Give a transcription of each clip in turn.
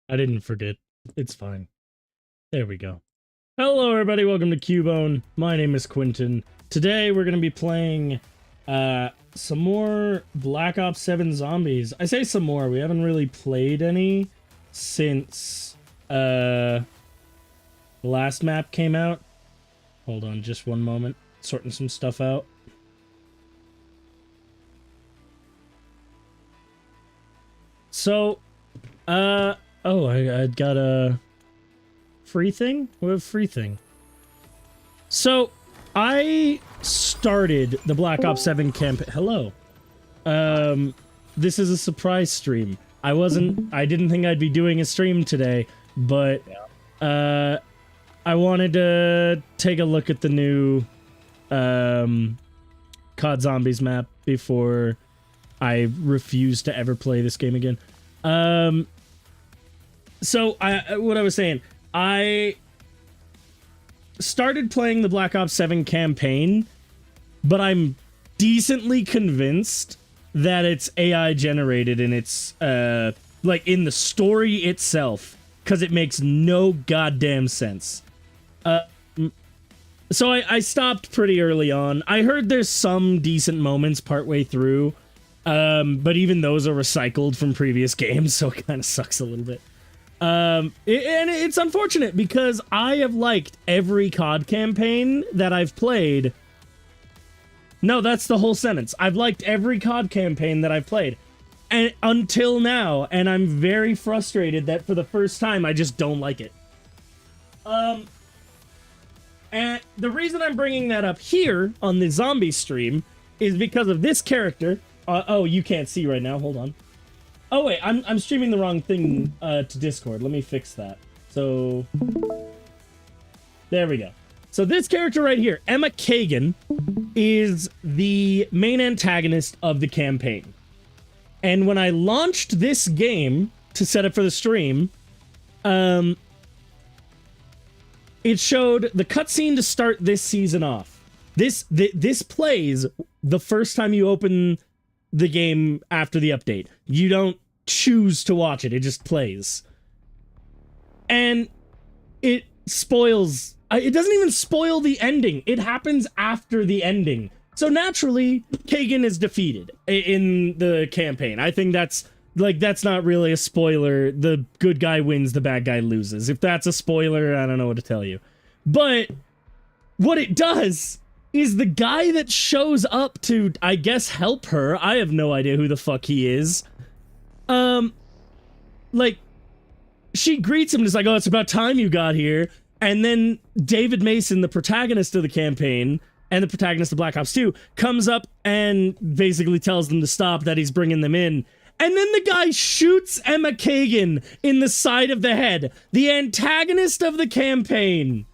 I didn't forget. It's fine. There we go. Hello everybody, welcome to Cubone. My name is Quentin. Today we're going to be playing some more Black Ops 7 Zombies. I say some more, we haven't really played any since the last map came out. Hold on just one moment, sorting some stuff out. So, oh, I got a free thing? What a free thing. So, I started the Black Ops 7 campaign. Hello. This is a surprise stream. I didn't think I'd be doing a stream today, but, I wanted to take a look at the new, COD Zombies map before I refuse to ever play this game again. So, what I was saying, I started playing the Black Ops 7 campaign, but I'm decently convinced that it's AI generated and it's, like, in the story itself, because it makes no goddamn sense. So I stopped pretty early on. I heard there's some decent moments partway through, but even those are recycled from previous games, so it kind of sucks a little bit. And it's unfortunate because I have liked every COD campaign that I've played. No, that's the whole sentence. I've liked every COD campaign that I've played. And until now, and I'm very frustrated that for the first time I just don't like it. And the reason I'm bringing that up here on the zombie stream is because of this character. Oh, you can't see right now. Hold on. Oh wait, I'm streaming the wrong thing to Discord. Let me fix that. So there we go. So this character right here, Emma Kagan, is the main antagonist of the campaign. And when I launched this game to set up for the stream, it showed the cutscene to start this season off. This plays the first time you open the game after the update. You don't choose to watch it, it just plays. And it spoils, it doesn't even spoil the ending, it happens after the ending. So naturally, Kagan is defeated in the campaign. I think that's not really a spoiler. The good guy wins, the bad guy loses. If that's a spoiler, I don't know what to tell you. But what it does is the guy that shows up to, I guess, help her, I have no idea who the fuck he is, like, she greets him and is like, oh, it's about time you got here, and then David Mason, the protagonist of the campaign, and the protagonist of Black Ops 2, comes up and basically tells them to stop, that he's bringing them in, and then the guy shoots Emma Kagan in the side of the head, the antagonist of the campaign.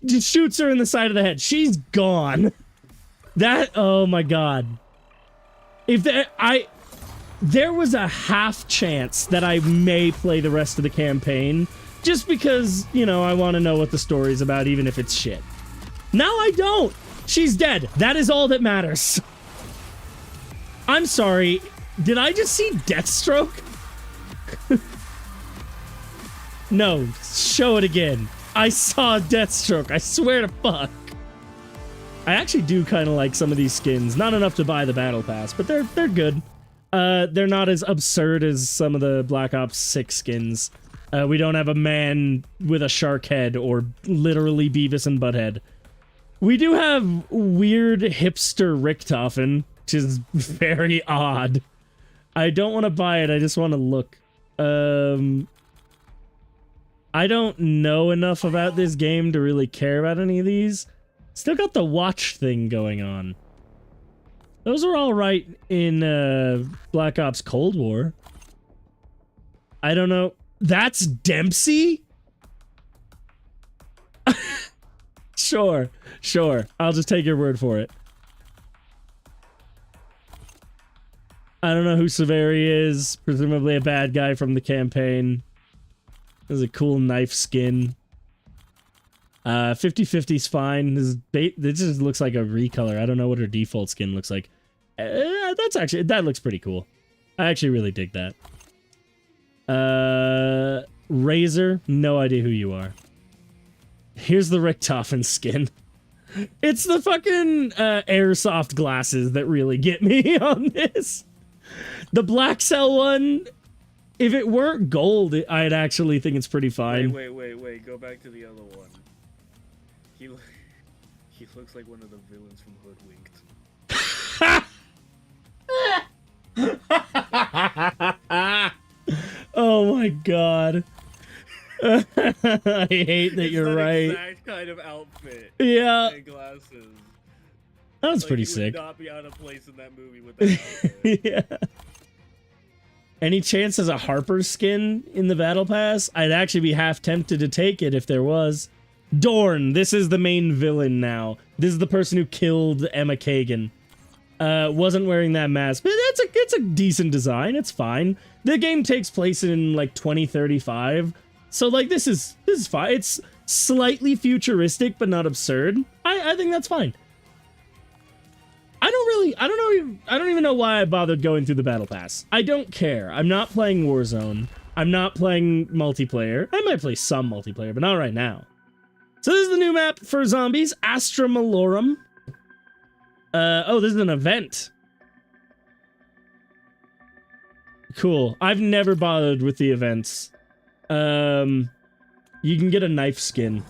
Just shoots her in the side of the head. She's gone. That, oh my god. If there was a half chance that I may play the rest of the campaign, just because, you know, I want to know what the story's about, even if it's shit. Now I don't. She's dead. That is all that matters. I'm sorry. Did I just see Deathstroke? No, show it again. I saw Deathstroke, I swear to fuck. I actually do kind of like some of these skins. Not enough to buy the battle pass, but they're good. They're not as absurd as some of the Black Ops 6 skins. We don't have a man with a shark head or literally Beavis and Butthead. We do have weird hipster Richtofen, which is very odd. I don't want to buy it, I just want to look. I don't know enough about this game to really care about any of these. Still got the watch thing going on. Those are all right in Black Ops Cold War. I don't know. That's Dempsey? Sure. I'll just take your word for it. I don't know who Severi is. Presumably a bad guy from the campaign. There's a cool knife skin. 50/50's fine. This just looks like a recolor. I don't know what her default skin looks like. That looks pretty cool. I actually really dig that. Razor, no idea who you are. here's the Richtofen skin. It's the fucking airsoft glasses that really get me on this. The Black Cell one, if it weren't gold, I'd actually think it's pretty fine. Wait. Go back to the other one. He looks like one of the villains from Hoodwinked. Oh my god. I hate that you're right. Exact kind of outfit. Yeah. And glasses. That was Like, pretty he sick. would not be out of place in that movie with that outfit. Yeah. Any chance as a Harper skin in the Battle Pass? I'd actually be half tempted to take it if there was. Dorn, this is the main villain now. This is the person who killed Emma Kagan. Wasn't wearing that mask, but it's a decent design. It's fine. The game takes place in like 2035, so like this is fine. It's slightly futuristic, but not absurd. I think that's fine. I don't even know why I bothered going through the Battle Pass. I don't care. I'm not playing Warzone. I'm not playing multiplayer. I might play some multiplayer, but not right now. So this is the new map for zombies, Astra Malorum. Oh, this is an event. Cool. I've never bothered with the events. You can get a knife skin.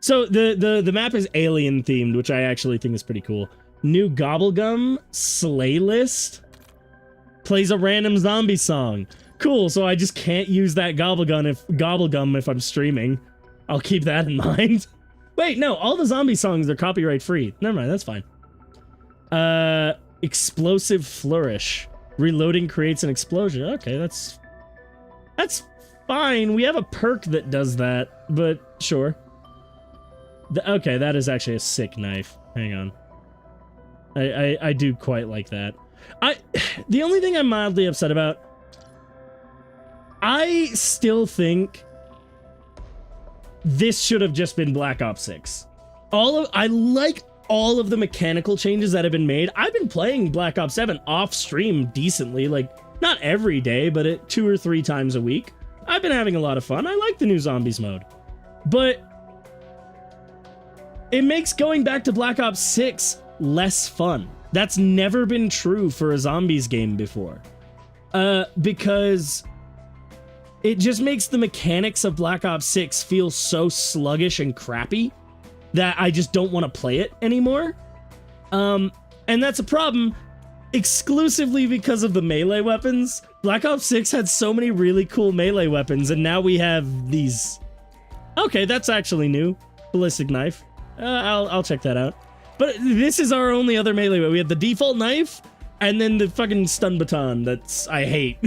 So the map is alien themed, which I actually think is pretty cool. New Gobblegum Slay List plays a random zombie song. Cool, so I just can't use that Gobblegum if I'm streaming. I'll keep that in mind. Wait, no, all the zombie songs are copyright free. Never mind, that's fine. Explosive Flourish. Reloading creates an explosion. Okay, that's fine. We have a perk that does that, but sure. Okay, that is actually a sick knife. Hang on. I do quite like that. The only thing I'm mildly upset about, I still think this should have just been Black Ops 6. I like all of the mechanical changes that have been made. I've been playing Black Ops 7 off stream decently, like not every day, but 2 or 3 times a week. I've been having a lot of fun. I like the new zombies mode. But it makes going back to Black Ops 6 less fun. That's never been true for a zombies game before. Because it just makes the mechanics of Black Ops 6 feel so sluggish and crappy that I just don't want to play it anymore. And that's a problem exclusively because of the melee weapons. Black Ops 6 had so many really cool melee weapons, and now we have these. Okay, that's actually new. Ballistic knife. I'll check that out. But this is our only other melee weapon. We have the default knife, and then the fucking stun baton that's I hate.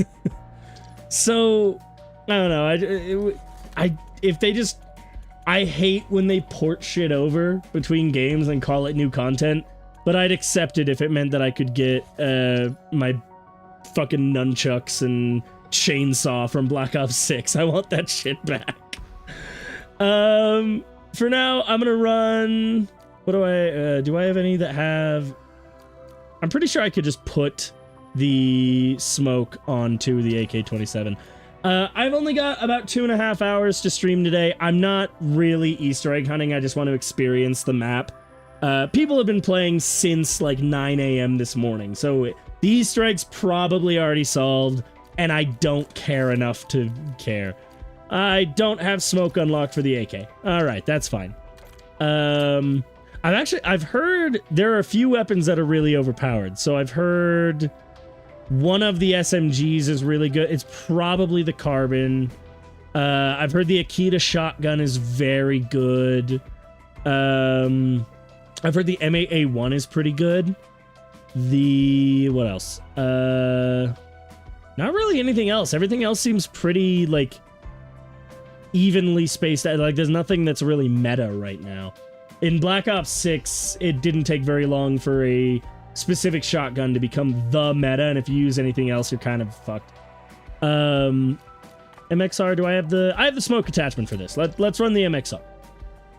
So I don't know. I hate when they port shit over between games and call it new content, but I'd accept it if it meant that I could get my fucking nunchucks and chainsaw from Black Ops 6. I want that shit back. For now, I'm gonna run. What do I have any that have? I'm pretty sure I could just put the smoke onto the AK-27. I've only got about 2.5 hours to stream today. I'm not really Easter egg hunting. I just want to experience the map. People have been playing since like 9 a.m. this morning, so the Easter egg's probably already solved, and I don't care enough to care. I don't have smoke unlocked for the AK. All right, that's fine. I've heard there are a few weapons that are really overpowered. So I've heard one of the SMGs is really good. It's probably the Carbon. I've heard the Akita shotgun is very good. I've heard the M8A1 is pretty good. What else? Not really anything else. Everything else seems pretty, like, evenly spaced out. Like, there's nothing that's really meta right now. In Black Ops 6, it didn't take very long for a specific shotgun to become the meta, and if you use anything else, you're kind of fucked. MXR, do I have the smoke attachment for this. Let's run the MXR.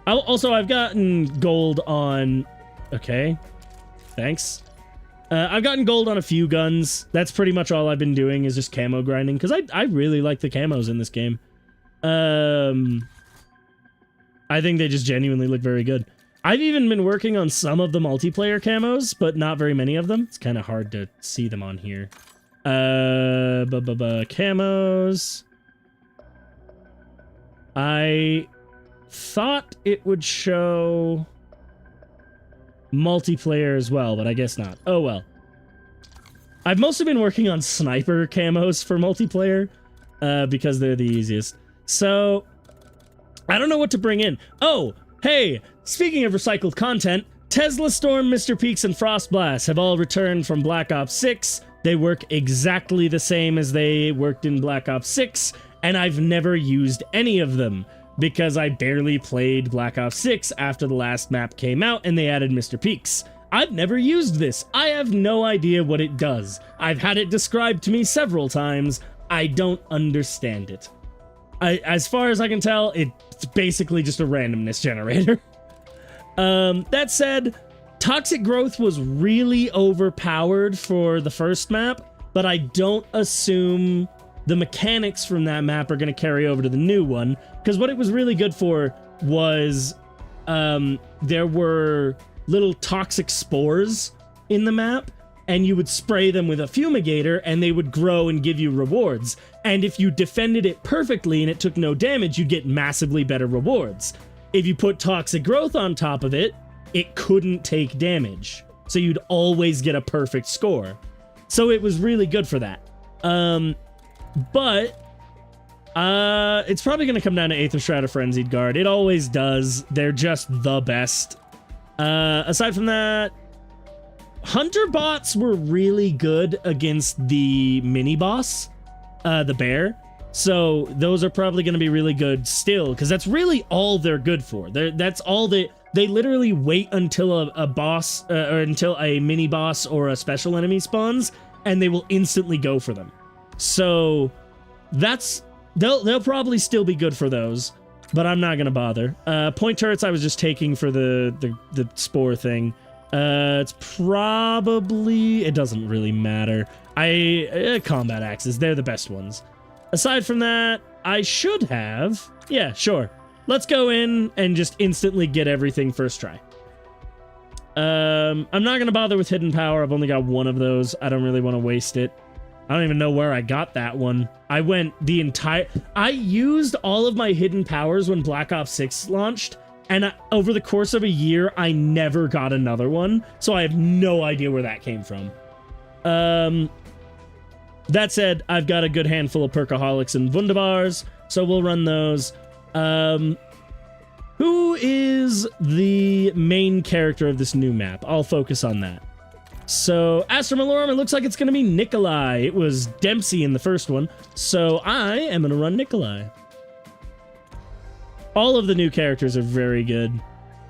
I've gotten gold on... Okay. Thanks. I've gotten gold on a few guns. That's pretty much all I've been doing is just camo grinding, because I really like the camos in this game. I think they just genuinely look very good. I've even been working on some of the multiplayer camos, but not very many of them. It's kind of hard to see them on here. Camos. I thought it would show multiplayer as well, but I guess not. Oh well. I've mostly been working on sniper camos for multiplayer, because they're the easiest. So, I don't know what to bring in. Oh, hey, speaking of recycled content, Tesla Storm, Mr. Peaks, and Frostblast have all returned from Black Ops 6. They work exactly the same as they worked in Black Ops 6, and I've never used any of them, because I barely played Black Ops 6 after the last map came out and they added Mr. Peaks. I've never used this. I have no idea what it does. I've had it described to me several times. I don't understand it. As far as I can tell, it's basically just a randomness generator. That said, Toxic Growth was really overpowered for the first map, but I don't assume the mechanics from that map are going to carry over to the new one, because what it was really good for was there were little toxic spores in the map, and you would spray them with a fumigator and they would grow and give you rewards. And if you defended it perfectly and it took no damage, you'd get massively better rewards. If you put Toxic Growth on top of it, it couldn't take damage, so you'd always get a perfect score. So it was really good for that. But it's probably going to come down to Aether Shroud or Frenzied Guard. It always does. They're just the best. Aside from that, Hunter bots were really good against the mini boss, the bear. So those are probably going to be really good still, because that's really all they're good for. That's all they literally wait until a boss or until a mini boss or a special enemy spawns, and they will instantly go for them. So they'll probably still be good for those, but I'm not gonna bother. Point turrets I was just taking for the spore thing. It's probably, it doesn't really matter. Combat axes, they're the best ones. Aside from that, I should have, yeah, sure. Let's go in and just instantly get everything first try. I'm not gonna bother with hidden power. I've only got one of those. I don't really want to waste it. I don't even know where I got that one. I used all of my hidden powers when Black Ops 6 launched, and over the course of a year, I never got another one, so I have no idea where that came from. That said, I've got a good handful of Perkaholics and Wunderbars, so we'll run those. Who is the main character of this new map? I'll focus on that. So, Astra Malorum, it looks like it's going to be Nikolai. It was Dempsey in the first one, so I am going to run Nikolai. All of the new characters are very good.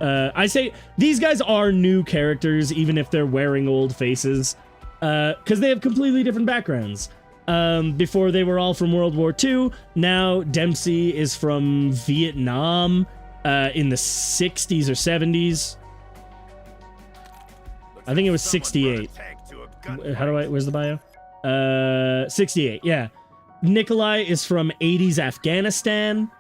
I say, these guys are new characters, even if they're wearing old faces, because they have completely different backgrounds. Before they were all from World War II, now Dempsey is from Vietnam in the 60s or 70s. I think it was 68. Where's the bio? 68, yeah. Nikolai is from 80s Afghanistan.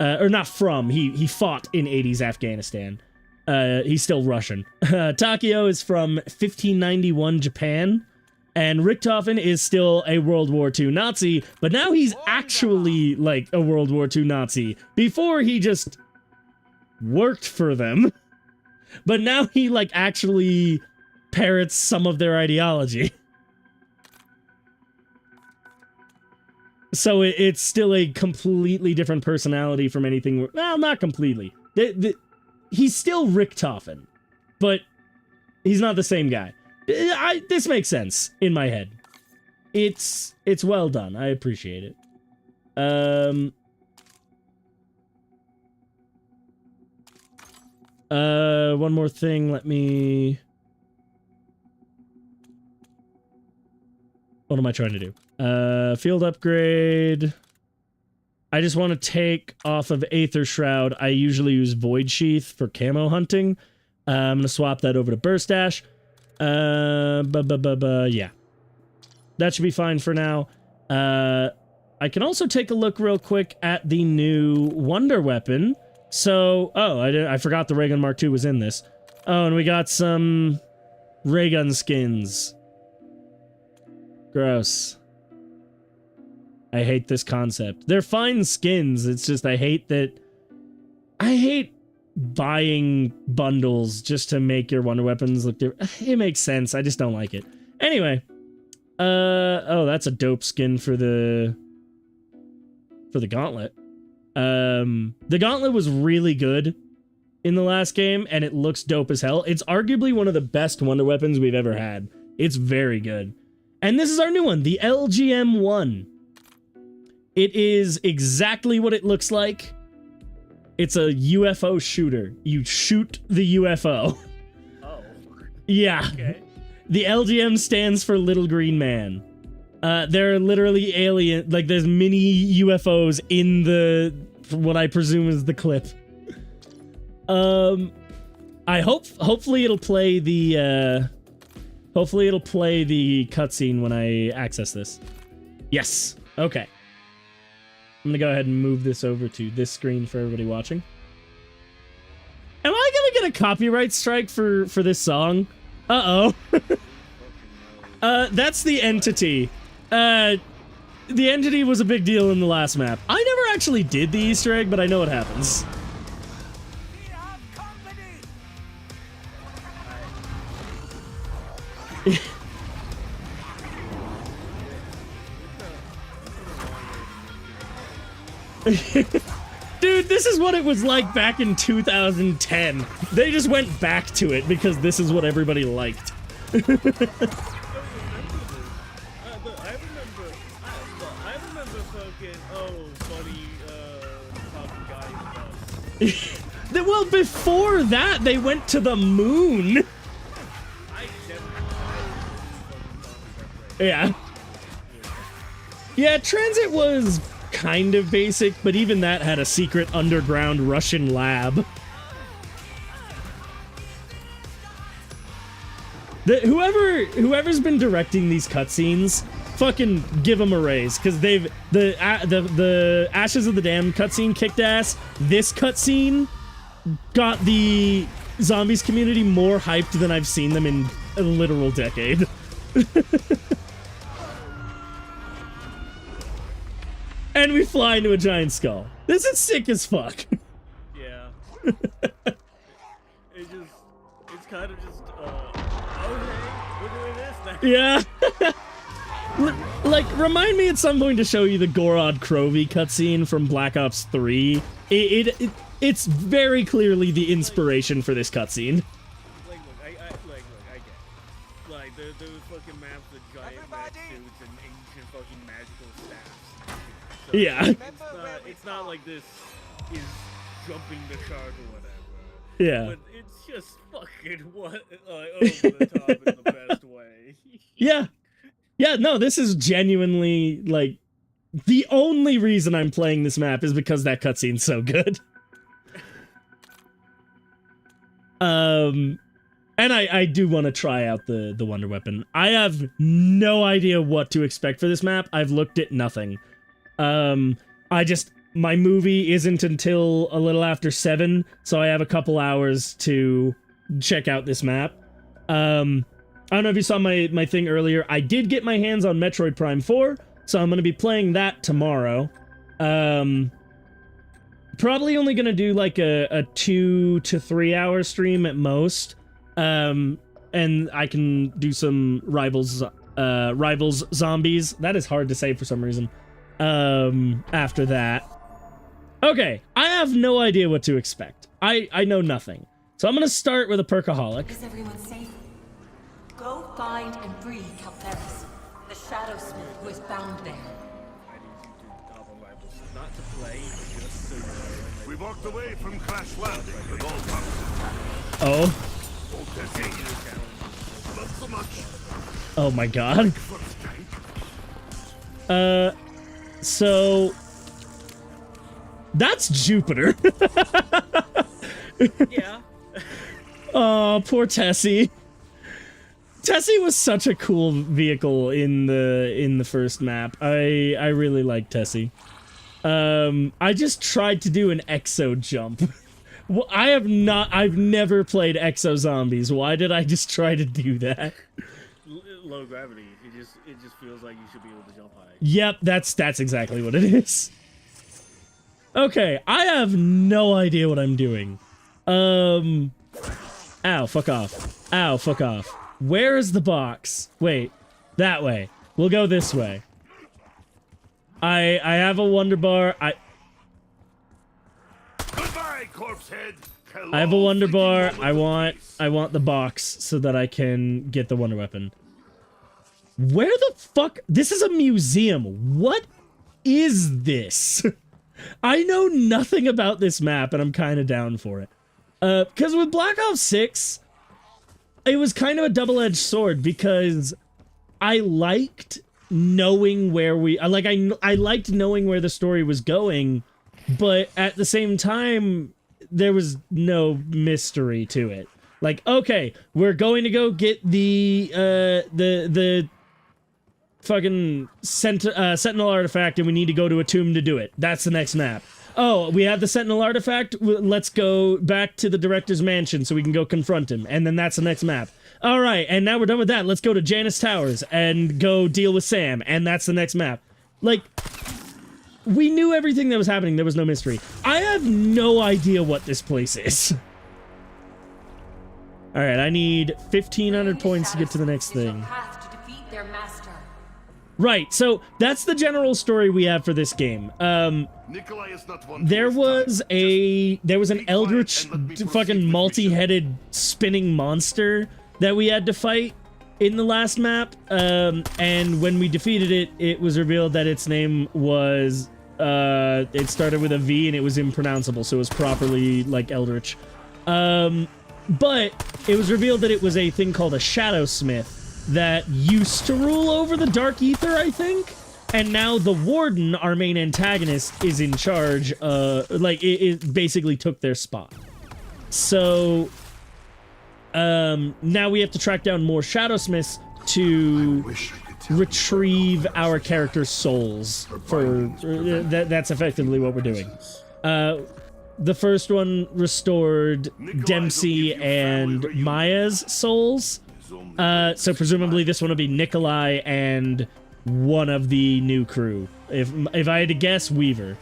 Or not from, he fought in 80s Afghanistan. He's still Russian. Takio is from 1591 Japan. And Richthofen is still a World War II Nazi, but now he's actually like a World War II Nazi. Before he just worked for them. But now he like actually parrots some of their ideology. So it's still a completely different personality from anything. Well, not completely. He's still Richthofen, but he's not the same guy. This makes sense in my head. It's well done. I appreciate it. One more thing. Let me. What am I trying to do? Field upgrade. I just want to take off of Aether Shroud. I usually use Void Sheath for camo hunting. I'm going to swap that over to Burst Dash. Yeah. That should be fine for now. I can also take a look real quick at the new Wonder Weapon, So, oh, I forgot the ray gun Mark II was in this. Oh, and we got some ray gun skins. Gross. I hate this concept. They're fine skins. It's just I hate buying bundles just to make your wonder weapons look different. It makes sense. I just don't like it. Anyway, oh, that's a dope skin for the gauntlet. The gauntlet was really good in the last game, and it looks dope as hell. It's arguably one of the best wonder weapons we've ever had. It's very good. And this is our new one, the LGM-1. It is exactly what it looks like. It's a UFO shooter. You shoot the UFO. Oh. Yeah. Okay. The LGM stands for Little Green Man. There are literally like there's mini UFOs in what I presume is the clip. Hopefully it'll play the cutscene when I access this. Yes. Okay. I'm gonna go ahead and move this over to this screen for everybody watching. Am I gonna get a copyright strike for this song? Uh-oh. That's the entity. The entity was a big deal in the last map. I never actually did the Easter egg, but I know what happens. Dude, this is what it was like back in 2010. They just went back to it because this is what everybody liked. I remember fucking, funny, talking guys. Well, before that, they went to the moon. Yeah. Yeah, Transit was kind of basic, but even that had a secret underground Russian lab. Whoever's been directing these cutscenes, fucking give them a raise, because the Ashes of the Damned cutscene kicked ass. This cutscene got the zombies community more hyped than I've seen them in a literal decade. And we fly into a giant skull. This is sick as fuck. Yeah. It's kind of just, okay, we're doing this now. Yeah. Like, remind me at some point to show you the Gorod Krovi cutscene from Black Ops 3. It's very clearly the inspiration for this cutscene. Like, look, I get it. Like, those fucking maps with giant mech suits and ancient fucking magical staffs. So Yeah. It's not like this is jumping the shark or whatever. Yeah. But it's just fucking over the top in the best way. Yeah. Yeah, no, this is genuinely, like, the only reason I'm playing this map is because that cutscene's so good. And I do want to try out the Wonder Weapon. I have no idea what to expect for this map. I've looked at nothing. My movie isn't until a little after 7, so I have a couple hours to check out this map. I don't know if you saw my thing earlier. I did get my hands on Metroid Prime 4, so I'm going to be playing that tomorrow. Probably only going to do like a 2 to 3 hour stream at most. And I can do some Rivals Zombies. That is hard to say for some reason. After that. Okay, I have no idea what to expect. I know nothing. So I'm going to start with a Perkaholic. Is everyone safe? Go find and free Calteris, the Shadow Smith who is bound there. I need you to double rivals. Not to play, just so you know. We walked away from Crash Landing with all comfort. Oh. Not so much. Oh my god. So... That's Jupiter. Yeah. Oh, poor Tessie. Tessie was such a cool vehicle in the first map. I really like Tessie. I just tried to do an exo jump. Well, I've never played Exo Zombies. Why did I just try to do that? Low gravity. It just feels like you should be able to jump high. Yep, that's exactly what it is. Okay, I have no idea what I'm doing. Ow, fuck off. Ow, fuck off. Where is the box? Wait, that way. We'll go this way. I have a Wonder Bar. Goodbye, corpse head. Hello, I have a Wonder fleeting Bar. moment I want the box so that I can get the Wonder Weapon. Where the fuck? This is a museum. What is this? I know nothing about this map, and I'm kind of down for it. Because with Black Ops 6, it was kind of a double-edged sword because I liked knowing where I liked knowing where the story was going, but at the same time, there was no mystery to it. Like, okay, we're going to go get the fucking Sentinel artifact, and we need to go to a tomb to do it. That's the next map. Oh, we have the Sentinel artifact. Let's go back to the director's mansion so we can go confront him. And then that's the next map. All right, and now we're done with that. Let's go to Janus Towers and go deal with Sam. And that's the next map. Like, we knew everything that was happening. There was no mystery. I have no idea what this place is. All right, I need 1,500 points to get to the next thing. Path to defeat their master. Right, so that's the general story we have for this game. Nikolai is not one There to was waste time. an eldritch fucking multi-headed spinning monster that we had to fight in the last map. And when we defeated it, it was revealed that its name was, it started with a V and it was impronounceable, so it was properly, like, eldritch. But it was revealed that it was a thing called a Shadow Smith that used to rule over the Dark Ether, I think? And now the Warden, our main antagonist, is in charge, it basically took their spot. So, now we have to track down more Shadow Smiths to retrieve our character's souls. That's effectively what we're doing. The first one restored Dempsey and Maya's souls. So presumably this one will be Nikolai and one of the new crew. If I had to guess, Weaver.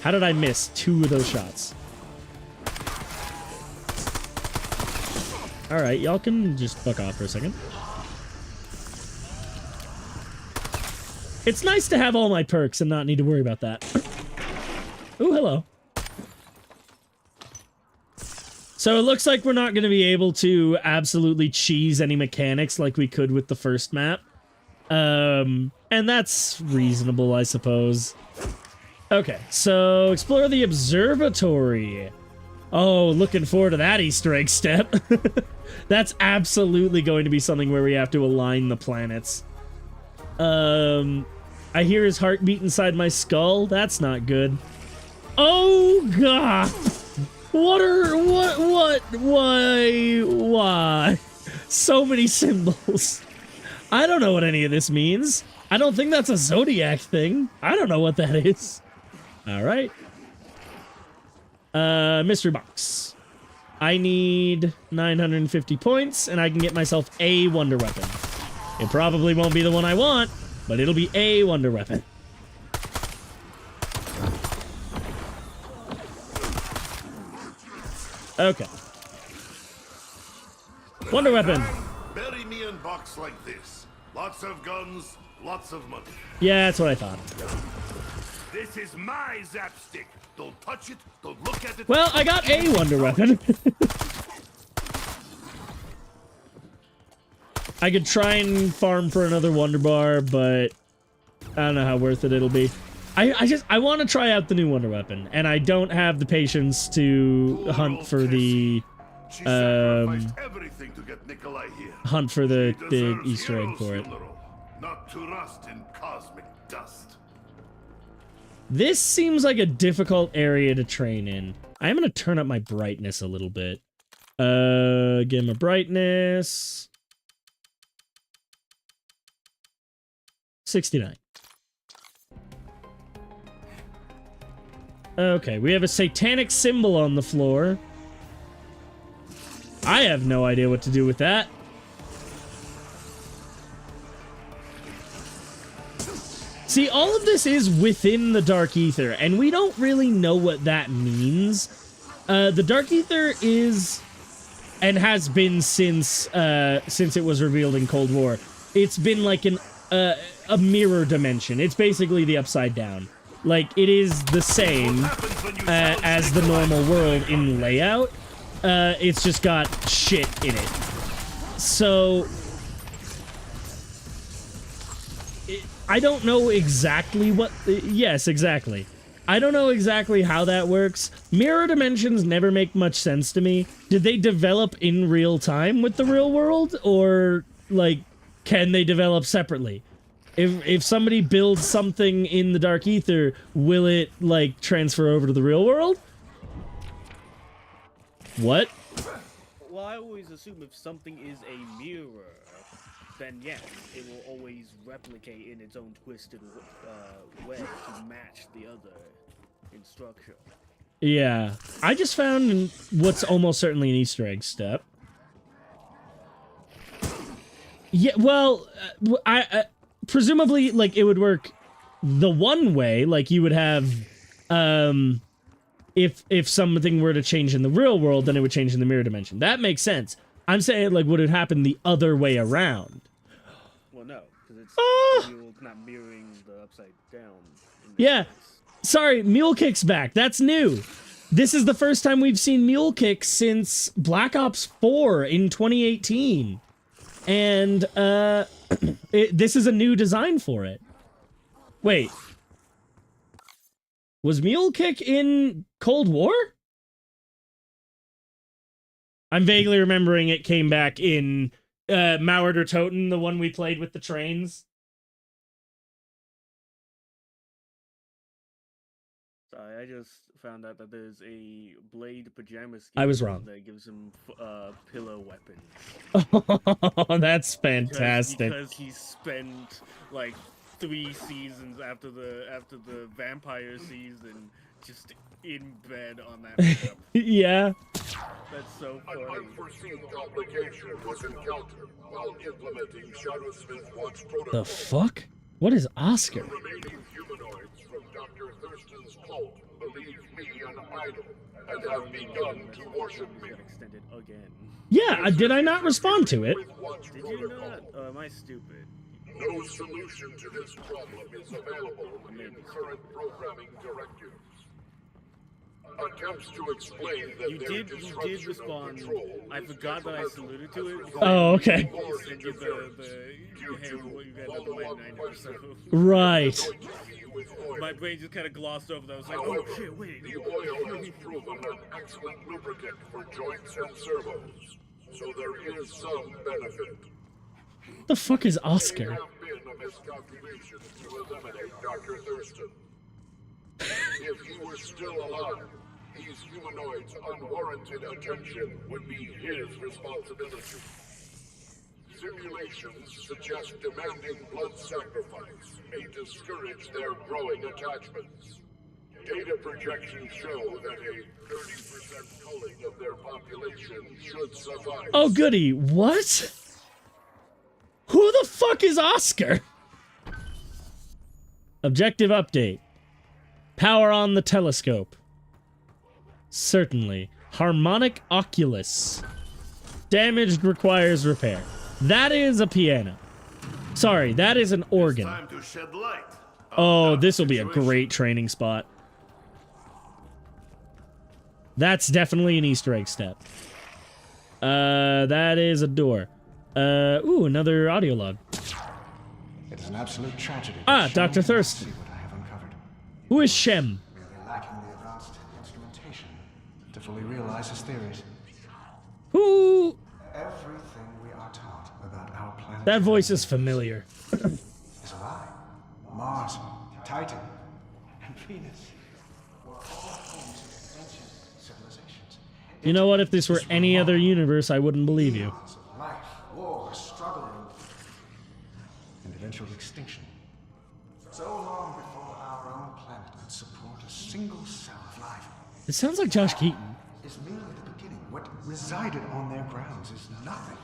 How did I miss 2 of those shots? Alright, y'all can just fuck off for a second. It's nice to have all my perks and not need to worry about that. Ooh, hello. So it looks like we're not going to be able to absolutely cheese any mechanics like we could with the first map. And that's reasonable, I suppose. Okay, so explore the observatory. Oh, looking forward to that Easter egg step. That's absolutely going to be something where we have to align the planets. I hear his heartbeat inside my skull. That's not good. Oh, God. Why? So many symbols. I don't know what any of this means. I don't think that's a Zodiac thing. I don't know what that is. All right. Mystery box. I need 950 points, and I can get myself a Wonder Weapon. It probably won't be the one I want, but it'll be a Wonder Weapon. Okay. Wonder Weapon. Bury me in box like this. Lots of guns, lots of money. Yeah, that's what I thought. This is my zapstick. Don't touch it. Don't look at it. Well, I got a Wonder Weapon. I could try and farm for another Wonder Bar, but I don't know how worth it it'll be. I want to try out the new Wonder Weapon, and I don't have the patience to hunt for the She sacrificed everything to get Nikolai here. hunt for the He big deserves Easter egg hero's for it. funeral, not to rust in cosmic dust. This seems like a difficult area to train in. I am going to turn up my brightness a little bit. Get my brightness. 69. Okay, we have a satanic symbol on the floor. I have no idea what to do with that. See, all of this is within the Dark Ether, and we don't really know what that means. The Dark Ether is, and has been since it was revealed in Cold War, it's been like a mirror dimension. It's basically the Upside Down. Like, it is the same as the normal world in layout. It's just got shit in it. So I don't know exactly what... Yes, exactly. I don't know exactly how that works. Mirror dimensions never make much sense to me. Did they develop in real time with the real world? Or, like, can they develop separately? If somebody builds something in the Dark Ether, will it, like, transfer over to the real world? What? Well, I always assume if something is a mirror, then yes, it will always replicate in its own twisted way to match the other in structure. Yeah. I just found what's almost certainly an Easter egg step. Yeah, well, I presumably, like, it would work the one way, like, you would have, if something were to change in the real world, then it would change in the mirror dimension. That makes sense. I'm saying, like, would it happen the other way around? Well, no, because it's not mirroring the Upside Down. Yeah. Sorry, Mule Kick's back. That's new. This is the first time we've seen Mule Kick since Black Ops 4 in 2018. And, this is a new design for it. Wait. Was Mule Kick in Cold War? I'm vaguely remembering it came back in Mauer der Toten, the one we played with the trains. Sorry, I just found out that there's a Blade pajama skin. I was wrong. That gives him pillow weapons. Oh, that's fantastic. Because he spent like 3 seasons after the vampire season just in bed on that map. Yeah. That's so funny. An unforeseen complication was encountered while implementing Shadowsmith 1's protocol. The fuck? What is Oscar? The remaining humanoids from Dr. Thurston's cult believe me an idol and have begun to worship me. Got extended again. Yeah, did I not respond to it? With 1's Did you protocol, not? Oh, am I stupid? no solution to this problem is available in current programming directives. Attempts to explain that You their did disruption of respond. control I is forgot that I instrumental saluted to it. in Oh, okay. I sent you hey, what you got in my 9 episode. Right. My brain just kind of glossed over that. I was like, oh shit, wait. The oil has proven an excellent lubricant for joints and servos, so there is some benefit. The fuck is It Oscar? have been a miscalculation to eliminate Dr. Thurston. If he were still alive, these humanoids' unwarranted attention would be his responsibility. Simulations suggest demanding blood sacrifice may discourage their growing attachments. Data projections show that a 30% culling of their population should suffice. Oh, goody. What? Who the fuck is Oscar? Objective update. Power on the telescope. Certainly. Harmonic oculus. Damaged, requires repair. That is a piano. Sorry, that is an organ. Time to shed light. Oh, this will be a great training spot. That's definitely an Easter egg step. That is a door. Ooh, another audio log. It is an absolute tragedy. Ah, Dr. Thurston. See what I have uncovered. Who is Shem? We're lacking the advanced instrumentation to fully realize his theories. Who? Everything we are taught about our planet That voice is familiar. is a lie. Mars, Titan, and Venus were all homes of ancient civilizations. You know what? If this were any other universe, I wouldn't believe you. Eons of life, war, struggle, and eventual extinction. So long before our own planet could support a single cell of This sounds like Josh Keaton. is merely the beginning. What resided on their grounds is nothing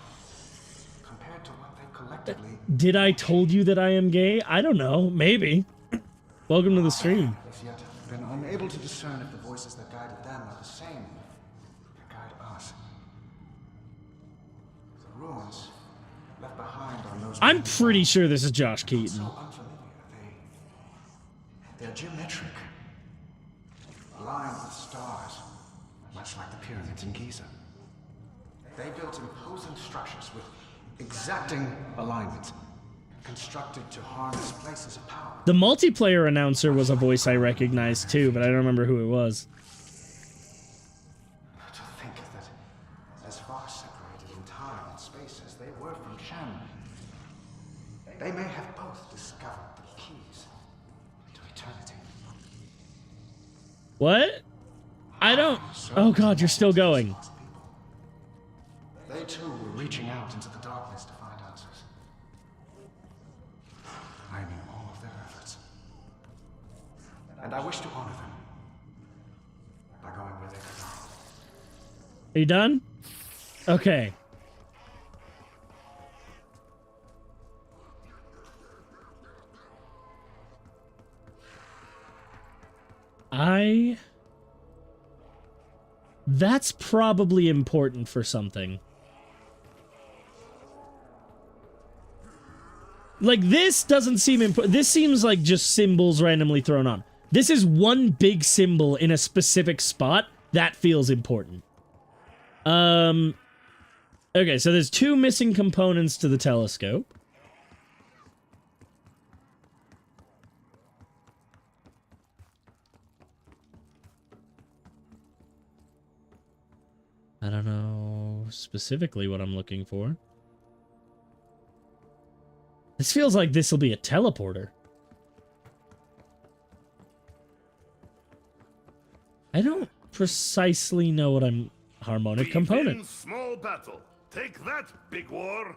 compared to what they collectively Did I told you that I am gay? I don't know. Maybe. Welcome to the stream. has yet been unable to discern if the voices that guided them are the same that guide us. The ruins left behind on those I'm pretty sure this is Josh Keaton. so unfamiliar. They're geometric, aligned with stars, much like the pyramids in Giza. They built imposing structures with exacting alignments, constructed to harness places of power. The multiplayer announcer was a voice I recognized too, but I don't remember who it was. To think that, as far separated in time and space as they were from Shen, they may have both discovered the keys to eternity. What? I don't... Oh god, you're still going. Lost people. They too were reaching out into the darkness to find answers. I knew all of their efforts. And I wish to honor them by going where they belong. Are you done? Okay. That's probably important for something. Like, this doesn't seem important. This seems like just symbols randomly thrown on. This is one big symbol in a specific spot. That feels important. Okay, so there's 2 missing components to the telescope. I don't know specifically what I'm looking for. This feels like this will be a teleporter. I don't precisely know what I'm... Harmonic component. Small battle. Take that, big war.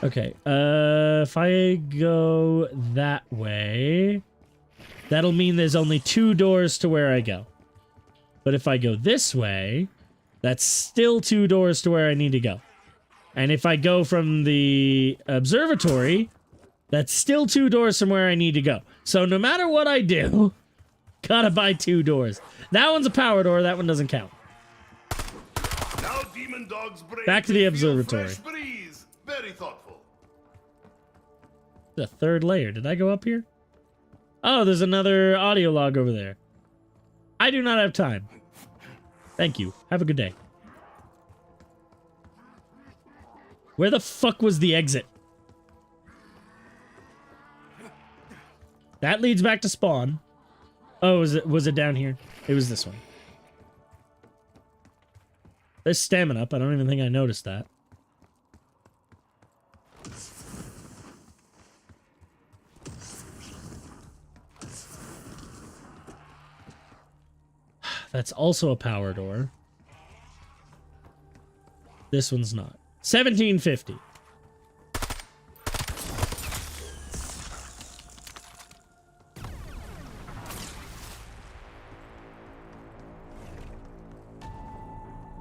Okay, if I go that way, that'll mean there's only 2 doors to where I go. But if I go this way, that's still 2 doors to where I need to go. And if I go from the observatory, that's still 2 doors from where I need to go. So no matter what I do, gotta buy 2 doors. That one's a power door, that one doesn't count. Now demon dog's brain Back to the feel observatory. fresh breeze. Very thoughtful. The 3rd layer. Did I go up here? Oh, there's another audio log over there. I do not have time. Thank you. Have a good day. Where the fuck was the exit? That leads back to spawn. Oh, was it down here? It was this one. There's stamina up. I don't even think I noticed that. That's also a power door. This one's not. 1750.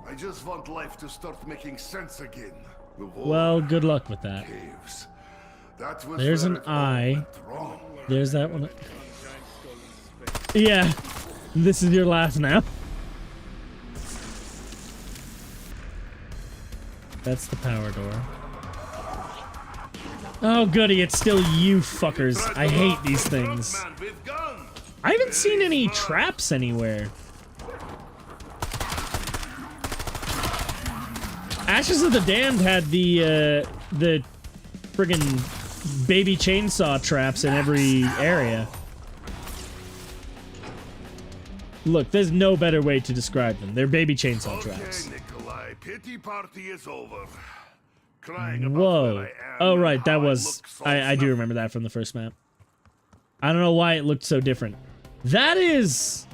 I just want life to start making sense again. The war, Well, good luck with that. caves. That was There's where an it all eye. went wrong. There's that one. Yeah. This is your laugh now. That's the power door. Oh, goody. It's still you fuckers. I hate these things. Man with gun. I haven't seen any traps anywhere. Ashes of the Damned had the friggin' baby chainsaw traps in every area. Look, there's no better way to describe them. They're baby chainsaw traps. Okay, Nikolai, pity party is over. Crying about Whoa. where I am Oh, and right. how That I was... look so I do snuffy. remember that from the first map. I don't know why it looked so different. That is...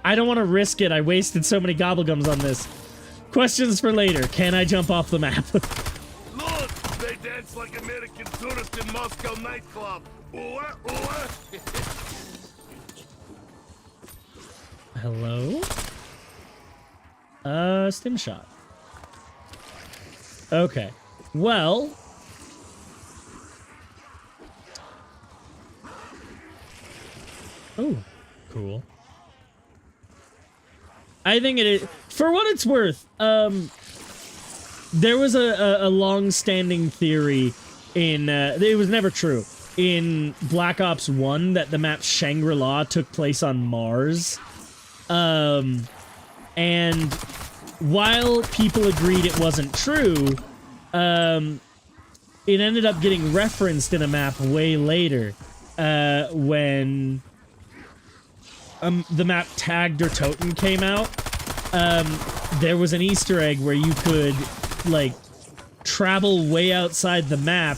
I don't want to risk it. I wasted so many gobblegums on this. Questions for later. Can I jump off the map? Look, they dance It's like American tourist in Moscow nightclub. Ooh, ooh. Hello? Stim shot. Okay. Well. Oh, cool. I think it is, for what it's worth, there was a long-standing theory in, it was never true, in Black Ops 1 that the map Shangri-La took place on Mars. And while people agreed it wasn't true, it ended up getting referenced in a map way later, when the map Tagged or Toten came out. There was an Easter egg where you could, like, travel way outside the map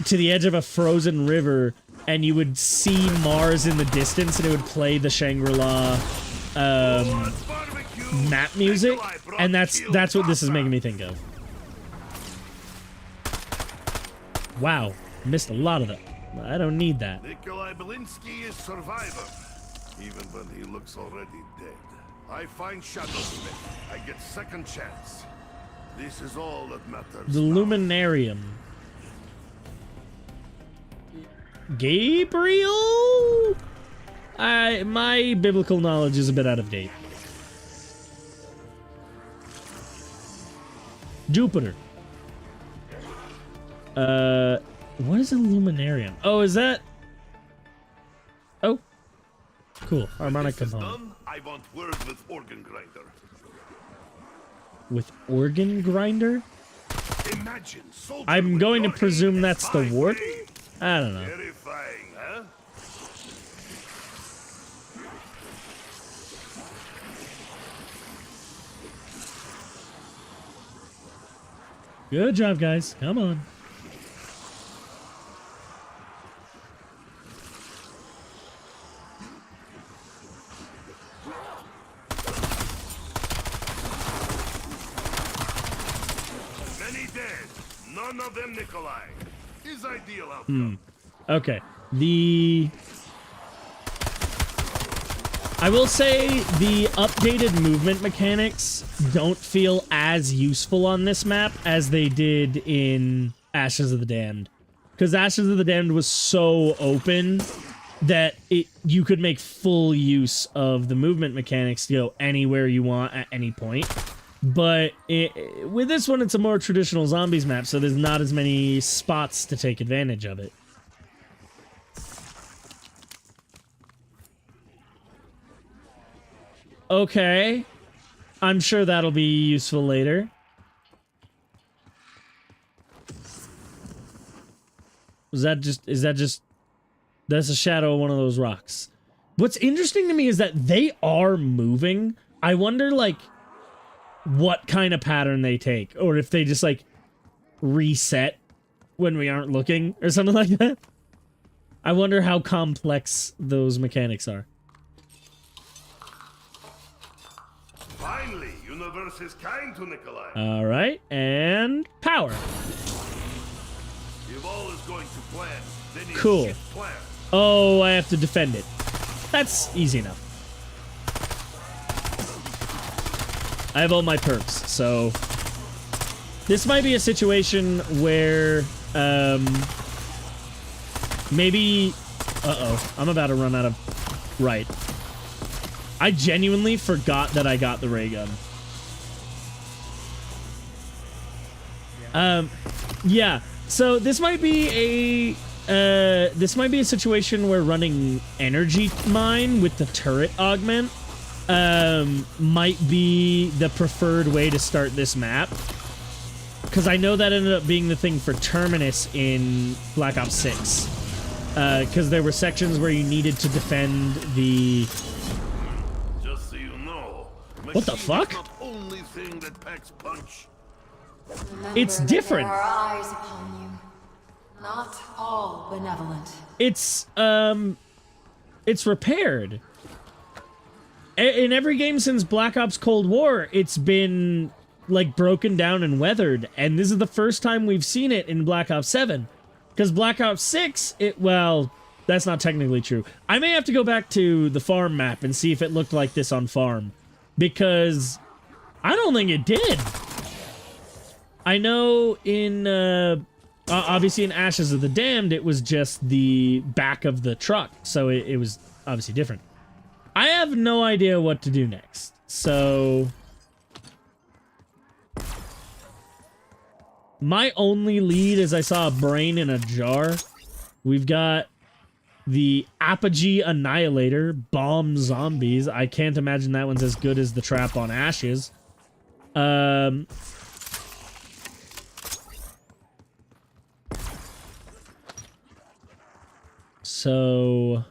to the edge of a frozen river, and you would see Mars in the distance, and it would play the Shangri-La map music, and that's what this is making me think of. Wow, missed a lot of them. I don't need that. Nikolai Belinsky is survivor, even when he looks already dead. I find Shadowsmith. I get second chance. This is all that matters. The now. Luminarium. Gabriel? My biblical knowledge is a bit out of date. Jupiter. What is a Luminarium? Oh, is that? Oh. Cool. Harmonic This is component. done, I want word with Organ Grinder. With organ grinder? Imagine soldier I'm with going to your presume aim that's the at warden? 5A. I don't know. Terrifying, huh? Good job, guys. Come on. Many dead. None of them Nikolai. His ideal outcome. Okay. I will say the updated movement mechanics don't feel as useful on this map as they did in Ashes of the Damned. Because Ashes of the Damned was so open that you could make full use of the movement mechanics to go anywhere you want at any point. But with this one, it's a more traditional zombies map, so there's not as many spots to take advantage of it. Okay. I'm sure that'll be useful later. Is that just... That's a shadow of one of those rocks. What's interesting to me is that they are moving. I wonder, like, what kind of pattern they take. Or if they just, like, reset when we aren't looking or something like that. I wonder how complex those mechanics are. Finally, universe is kind to Nikolai. All right, and power. If all is going to plan, then it's Cool. shit plan. Oh, I have to defend it. That's easy enough. I have all my perks, so this might be a situation where maybe I'm about to run out of right. I genuinely forgot that I got the ray gun. Yeah. So this might be a situation where running energy mine with the turret augment might be the preferred way to start this map. Because I know that ended up being the thing for Terminus in Black Ops 6. Because there were sections where you needed to defend the... Just so you know, What the machine fuck? is not only thing that packs punch. Remember It's that different. There are eyes upon you. Not all benevolent. It's repaired. In every game since Black Ops Cold War, it's been like broken down and weathered, and this is the first time we've seen it in Black Ops 7. Because Black Ops 6, well, that's not technically true. I may have to go back to the farm map and see if it looked like this on farm, because I don't think it did. I know in, obviously in Ashes of the Damned, it was just the back of the truck, so it was obviously different. I have no idea what to do next, so... My only lead is I saw a brain in a jar. We've got the Apogee Annihilator, bomb zombies. I can't imagine that one's as good as the trap on Ashes. So...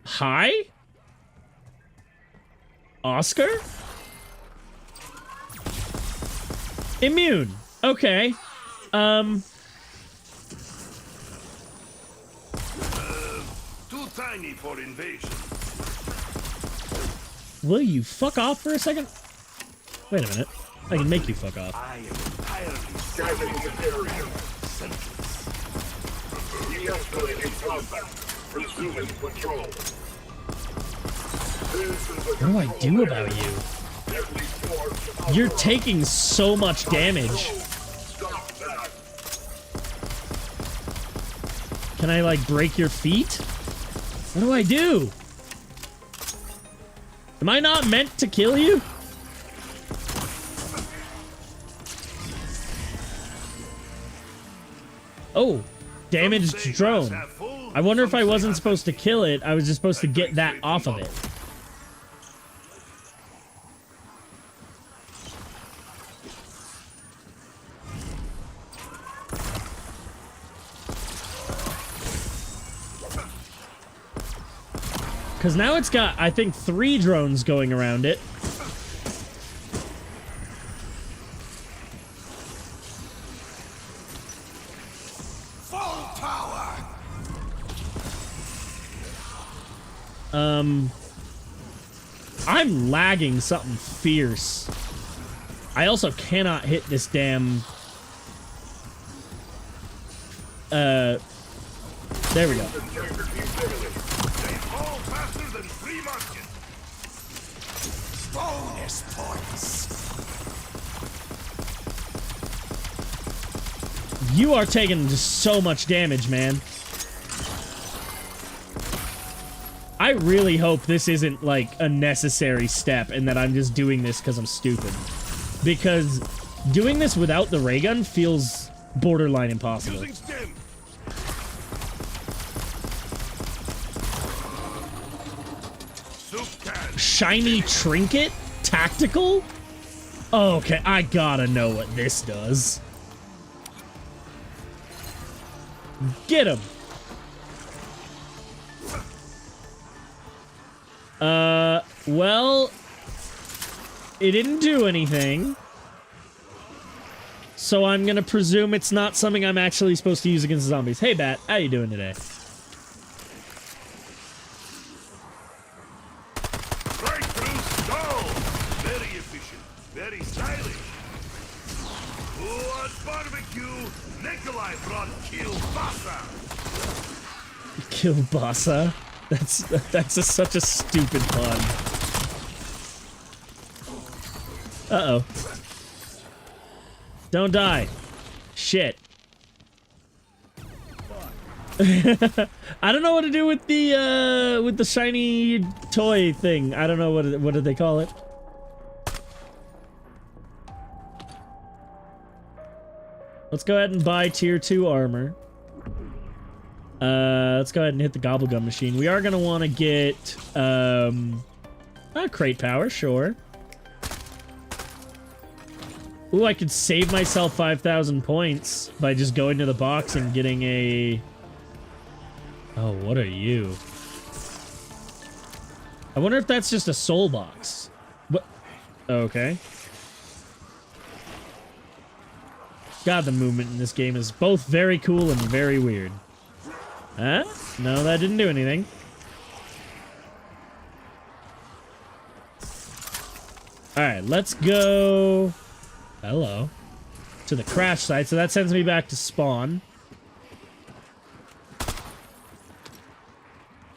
Hi? Oscar? Immune. Okay. Too tiny for invasion. Will you fuck off for a second? Wait a minute. I can make you fuck off. I am entirely Scanning the area. De-escalating combat. Resuming patrol. What do I do about you? You're taking so much damage. Stop that. Can I, like, break your feet? What do I do? Am I not meant to kill you? Oh, damaged drone. I wonder if I wasn't supposed to kill it, I was just supposed to get that off of it. Because now it's got, I think, 3 drones going around it. full power. I'm lagging something fierce. I also cannot hit this damn... there we go. They fall faster than free market. Bonus points. You are taking just so much damage, man. I really hope this isn't, like, a necessary step and that I'm just doing this because I'm stupid. Because doing this without the ray gun feels borderline impossible. Using stim. Soup can. Shiny trinket? Tactical? Oh, okay, I gotta know what this does. Get him! Well... It didn't do anything. So I'm gonna presume it's not something I'm actually supposed to use against zombies. Hey, Bat, how you doing today? Right through skull. Very efficient. Very stylish. What barbecue? Nikolai brought kielbasa. Kielbasa? That's such a stupid pun. Uh-oh. Don't die. Shit. I don't know what to do with the shiny toy thing. I don't know what did they call it. Let's go ahead and buy tier 2 armor. Let's go ahead and hit the gobblegum machine. We are gonna want to get crate power, sure. Ooh, I could save myself 5,000 points by just going to the box and getting a... Oh, what are you? I wonder if that's just a soul box. What? Okay. God, the movement in this game is both very cool and very weird. Huh? No, that didn't do anything. Alright, let's go... Hello. To the crash site, so that sends me back to spawn.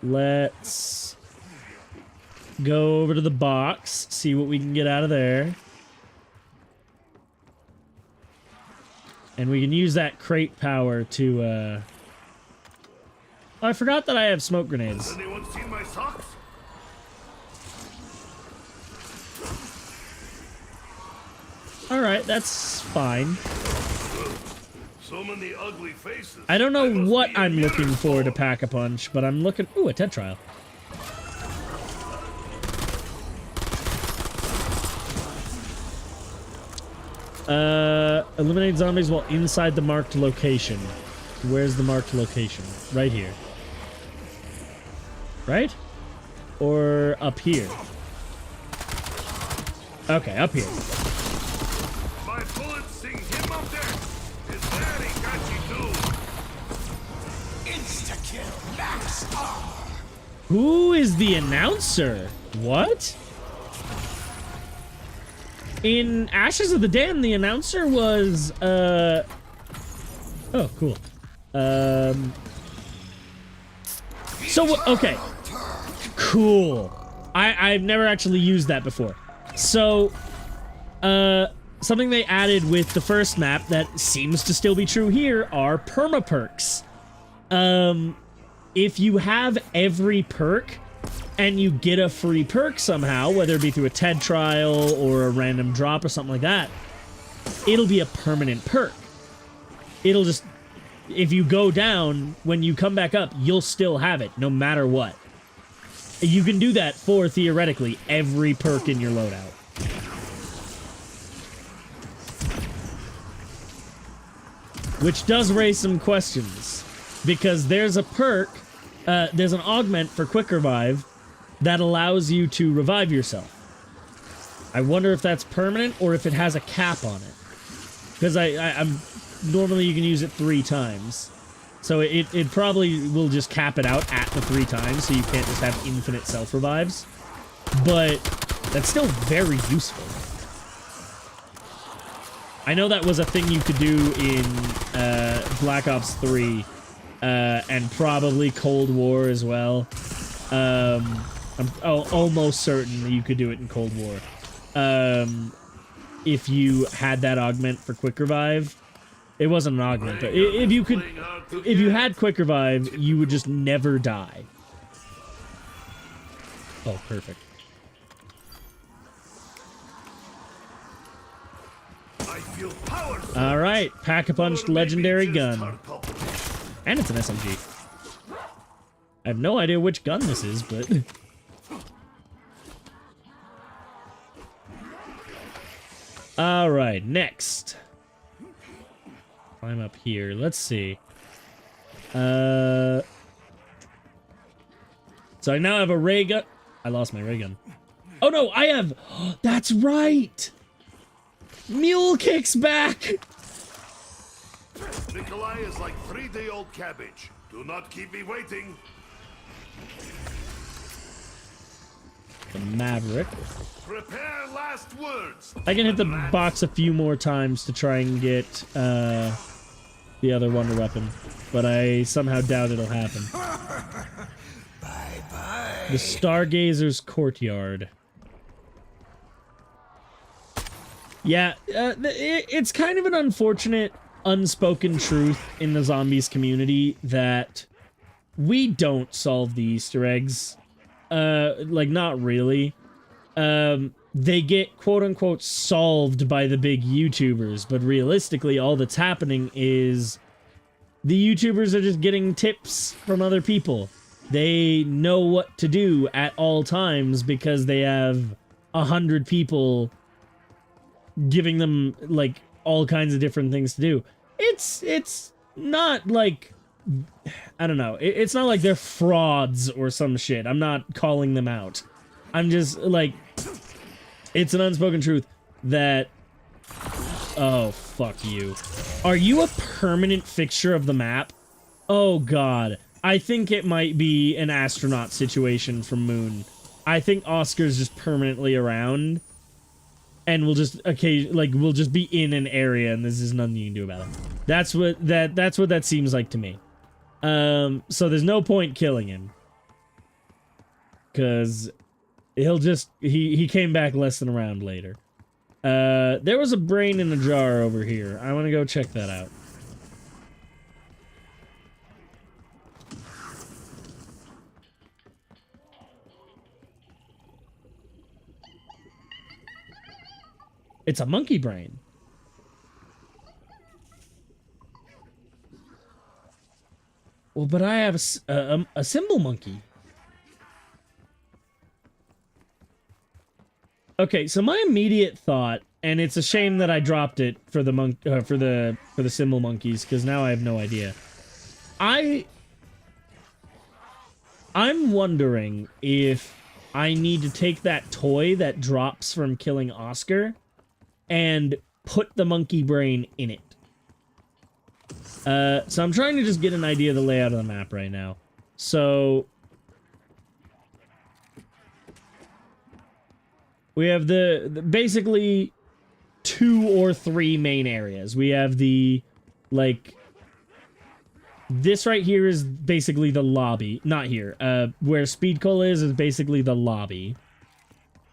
Let's go over to the box, see what we can get out of there. And we can use that crate power to, Oh, I forgot that I have smoke grenades. Has anyone seen my socks? Alright, that's fine. So many ugly faces. I don't know must what be a I'm looking mirror for to storm. pack a punch, but I'm looking... Ooh, a TED trial. Eliminate zombies while inside the marked location. Where's the marked location? Right here. Right? Or up here? Okay, up here. My bullets sing him up there. His daddy got you too. Insta-kill, max armor. Who is the announcer? What? In Ashes of the Dam, the announcer was, Oh, cool. Okay. Cool. I've never actually used that before. So, something they added with the first map that seems to still be true here are perma-perks. If you have every perk and you get a free perk somehow, whether it be through a TED trial or a random drop or something like that, it'll be a permanent perk. It'll just, if you go down, when you come back up, you'll still have it, no matter what. You can do that for, theoretically, every perk in your loadout. Which does raise some questions, because there's a perk, there's an augment for Quick Revive that allows you to revive yourself. I wonder if that's permanent or if it has a cap on it. Because I'm normally you can use it 3 times. So it probably will just cap it out at the 3 times, so you can't just have infinite self-revives. But that's still very useful. I know that was a thing you could do in Black Ops 3 and probably Cold War as well. I'm almost certain that you could do it in Cold War. If you had that augment for Quick Revive. It wasn't an augment, but if you had Quick Revive, you would just never die. Oh, perfect. I feel powerful. All right, Pack-a-Punch legendary gun. And it's an SMG. I have no idea which gun this is, but... All right, next. Climb up here. Let's see. So I now have a ray gun. I lost my ray gun. Oh no, I have... That's right! Mule Kick's back! Nikolai is like 3-day-old cabbage. Do not keep me waiting. The Maverick. Prepare last words. I can hit the box a few more times to try and get the other wonder weapon, but I somehow doubt it'll happen. Bye-bye. The Stargazer's Courtyard. Yeah, it's kind of an unfortunate, unspoken truth in the zombies community that we don't solve the Easter eggs. Like, not really. They get quote-unquote solved by the big YouTubers, but realistically all that's happening is the YouTubers are just getting tips from other people. They know what to do at all times because they have 100 people giving them, like, all kinds of different things to do. It's not like... I don't know. It's not like they're frauds or some shit. I'm not calling them out. I'm just, like... It's an unspoken truth that... Oh, fuck you. Are you a permanent fixture of the map? Oh, God. I think it might be an astronaut situation from Moon. I think Oscar's just permanently around. and we'll just we'll just be in an area, and there's nothing you can do about it. That's what that seems like to me. So there's no point killing him, because he'll just he came back less than a round later. There was a brain in a jar over here. I want to go check that out. It's a monkey brain. Well, but I have a symbol monkey. Okay, so my immediate thought, and it's a shame that I dropped it for the for the symbol monkeys, because now I have no idea. I'm wondering if I need to take that toy that drops from killing Oscar and put the monkey brain in it. So I'm trying to just get an idea of the layout of the map right now. So we have the basically 2 or 3 main areas. We have the, like, this right here is basically the lobby. Not here. Where Speed Cola is basically the lobby.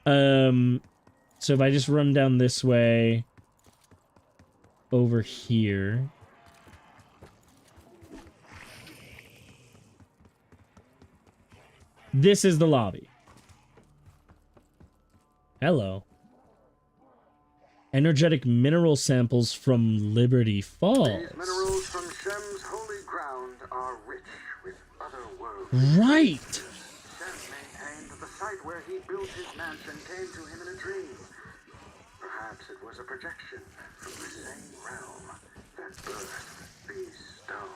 So if I just run down this way, over here. This is the lobby. Hello. Energetic mineral samples from Liberty Falls. These minerals from Shem's holy ground are rich with other worlds. Right. Shem maintained that the site where he built his mansion came to him in a dream. Perhaps it was a projection from the same realm that birthed these stones.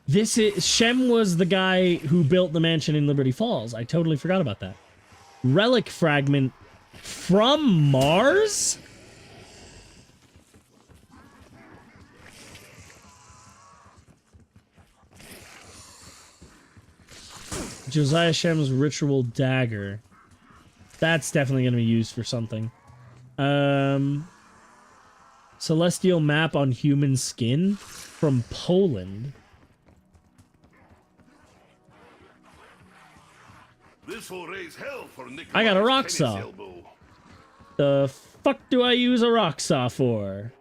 This is Shem was the guy who built the mansion in Liberty Falls. I totally forgot about that. Relic fragment from Mars? Josiah Shem's ritual dagger. That's definitely going to be used for something. Celestial map on human skin from Poland. This will raise hell for I got a Nikolai's rock tennis saw. elbow. The fuck do I use a rock saw for?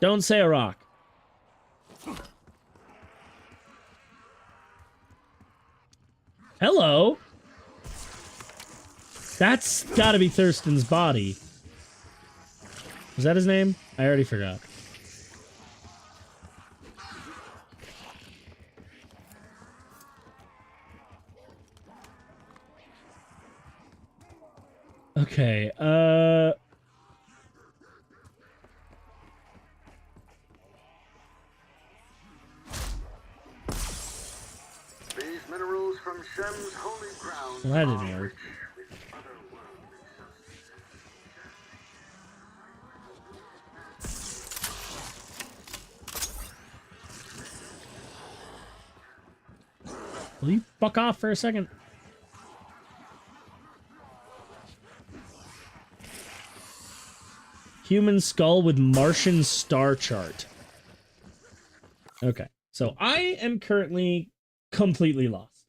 Don't say a rock. Hello? That's gotta be Thurston's body. Was that his name? I already forgot. Okay, These minerals from Shem's holy ground well, that are didn't work. rich with otherworldly Will you fuck off for a second? Human skull with Martian star chart. Okay, so I am currently completely lost.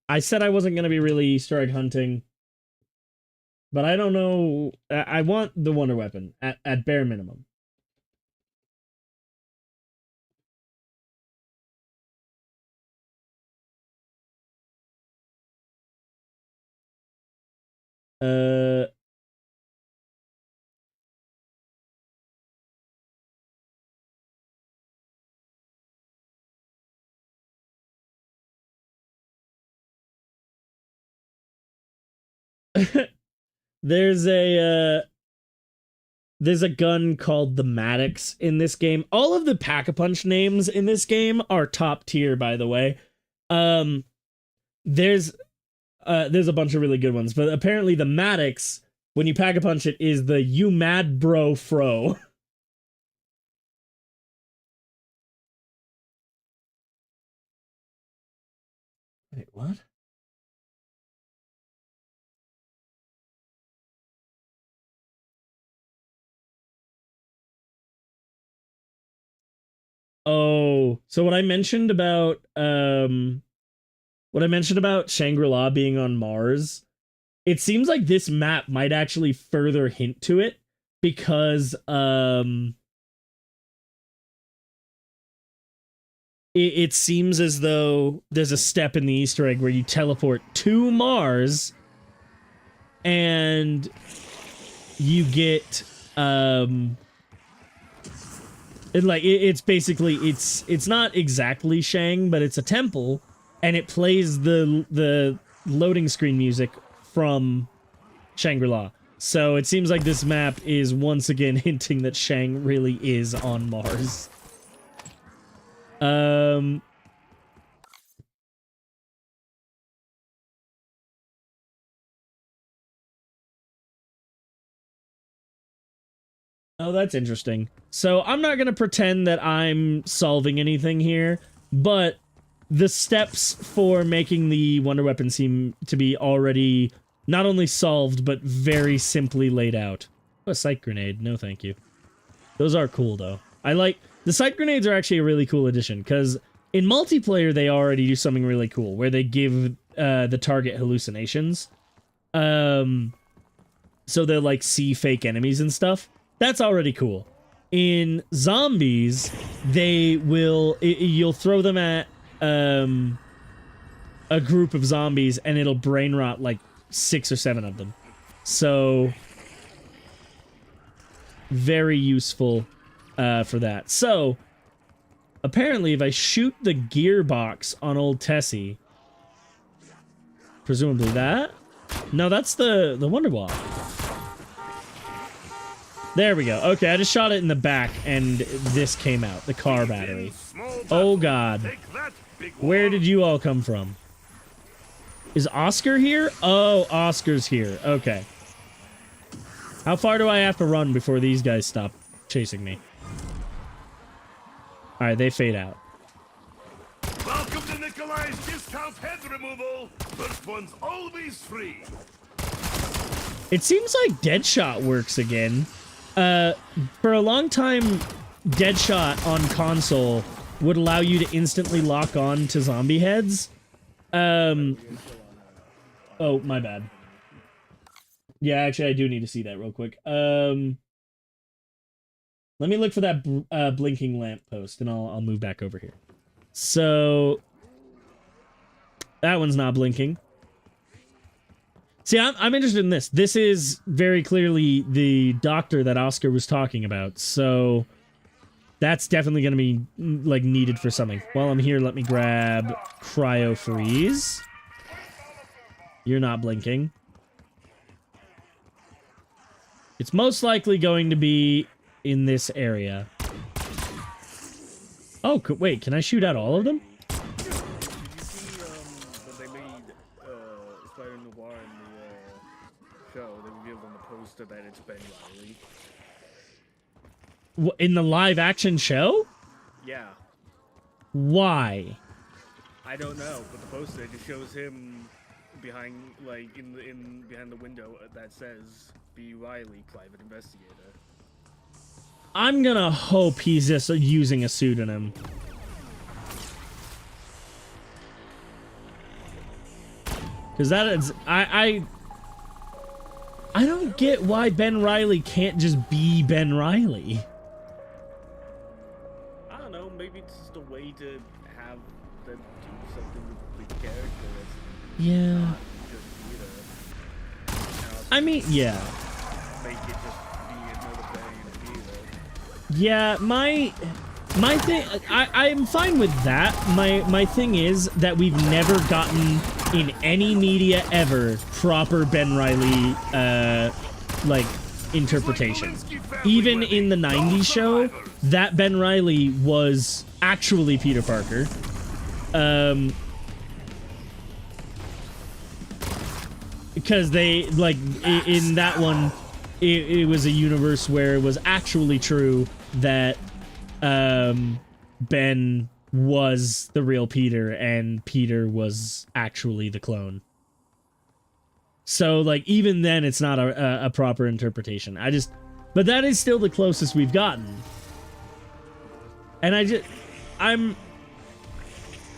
I said I wasn't going to be really Easter egg hunting, but I don't know. I want the wonder weapon at bare minimum. There's a gun called the Maddox in this game. All of the Pack-a-Punch names in this game are top tier, by the way. There's a bunch of really good ones, but apparently the Maddox, when you Pack-a-Punch it, is the "You Mad Bro Fro." Wait, what? Oh, so what I mentioned about Shangri-La being on Mars, it seems like this map might actually further hint to it because it seems as though there's a step in the Easter egg where you teleport to Mars and you get it's basically it's not exactly Shang, but it's a temple, and it plays the loading screen music from Shangri-La. So it seems like this map is once again hinting that Shang really is on Mars. Oh, that's interesting. So I'm not going to pretend that I'm solving anything here, but the steps for making the wonder weapon seem to be already not only solved, but very simply laid out. Oh, a sight grenade. No, thank you. Those are cool, though. I like... The sight grenades are actually a really cool addition, because in multiplayer, they already do something really cool, where they give the target hallucinations. So they'll, like, see fake enemies and stuff. That's already cool. In zombies, they will... You'll throw them at a group of zombies, and it'll brain rot, like, 6 or 7 of them. So... very useful for that. So, apparently, if I shoot the gearbox on old Tessie... Presumably that? No, that's the Wonder Wall. There we go. Okay, I just shot it in the back, and this came out. The car battery. Oh, God. Where did you all come from? Is Oscar here? Oh, Oscar's here. Okay. How far do I have to run before these guys stop chasing me? Alright, they fade out. Welcome to Nikolai's discount head removal. First one's always free. It seems like Deadshot works again. For a long time, Deadshot on console would allow you to instantly lock on to zombie heads. Oh, my bad. Yeah, actually, I do need to see that real quick. Let me look for that blinking lamp post, and I'll move back over here. So, that one's not blinking. See, I'm interested in this. This is very clearly the doctor that Oscar was talking about, so that's definitely going to be, like, needed for something. While I'm here, let me grab Cryo Freeze. You're not blinking. It's most likely going to be in this area. Oh, wait, can I shoot out all of them? Did you see when they made Spider Noir in the show? They revealed on the poster that it's Ben Reilly. In the live action show? Yeah. Why? I don't know, but the poster just shows him behind, like, behind the window that says B. Riley, private investigator. I'm gonna hope he's just using a pseudonym. Because that is... I don't get why Ben Reilly can't just be Ben Reilly. I don't know, maybe it's just a way to have them do something with the character that's Yeah. not just theater. I mean, yeah. Make it just be another thing in theater. Yeah, my thing... I'm fine with that. My thing is that we've never gotten, in any media ever, proper Ben Reilly, like, interpretation. Even in the 90s show, that Ben Reilly was actually Peter Parker. Because they, like, in that one, it was a universe where it was actually true that Ben was the real Peter and Peter was actually the clone. So, like, even then, it's not a proper interpretation. But that is still the closest we've gotten. And I'm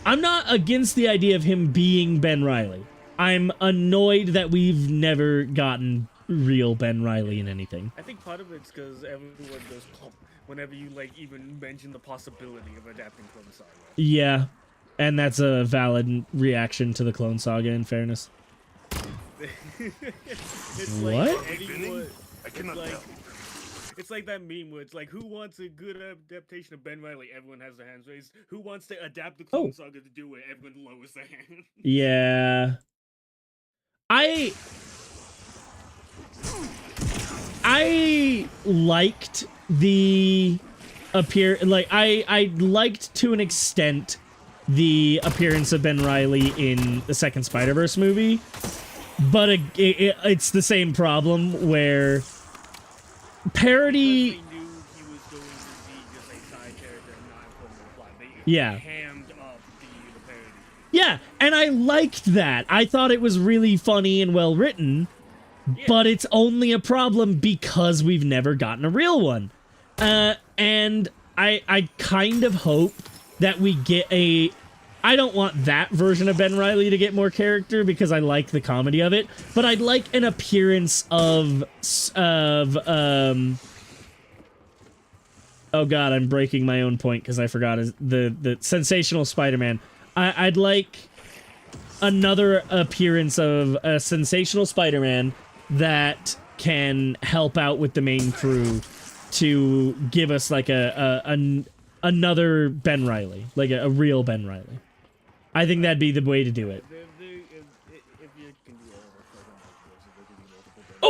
not against the idea of him being Ben Reilly. I'm annoyed that we've never gotten real Ben Reilly in anything. I think part of it's because everyone goes pop whenever you like even mention the possibility of adapting Clone Saga. Yeah, and that's a valid reaction to the Clone Saga, in fairness. It's What? Like anyone, I cannot like, tell. it's like that meme where it's like, who wants a good adaptation of Ben Reilly? Everyone has their hands raised. Who wants to adapt the Clone Saga to do it? Everyone lowers their hand. Yeah. I liked the I liked to an extent the appearance of Ben Reilly in the second Spider-Verse movie, but it's the same problem where parody. They knew he was going to be just a side character and not important to the plot. They Yeah. hammed up the parody. Yeah, and I liked that. I thought it was really funny and well written, but it's only a problem because we've never gotten a real one. And I kind of hope that we get a... I don't want that version of Ben Reilly to get more character because I like the comedy of it, but I'd like an appearance of oh god, I'm breaking my own point because I forgot the Sensational Spider-Man. I'd like another appearance of a Sensational Spider-Man that can help out with the main crew to give us like another Ben Reilly, like a real Ben Reilly. I think that'd be the way to do it. If you can do all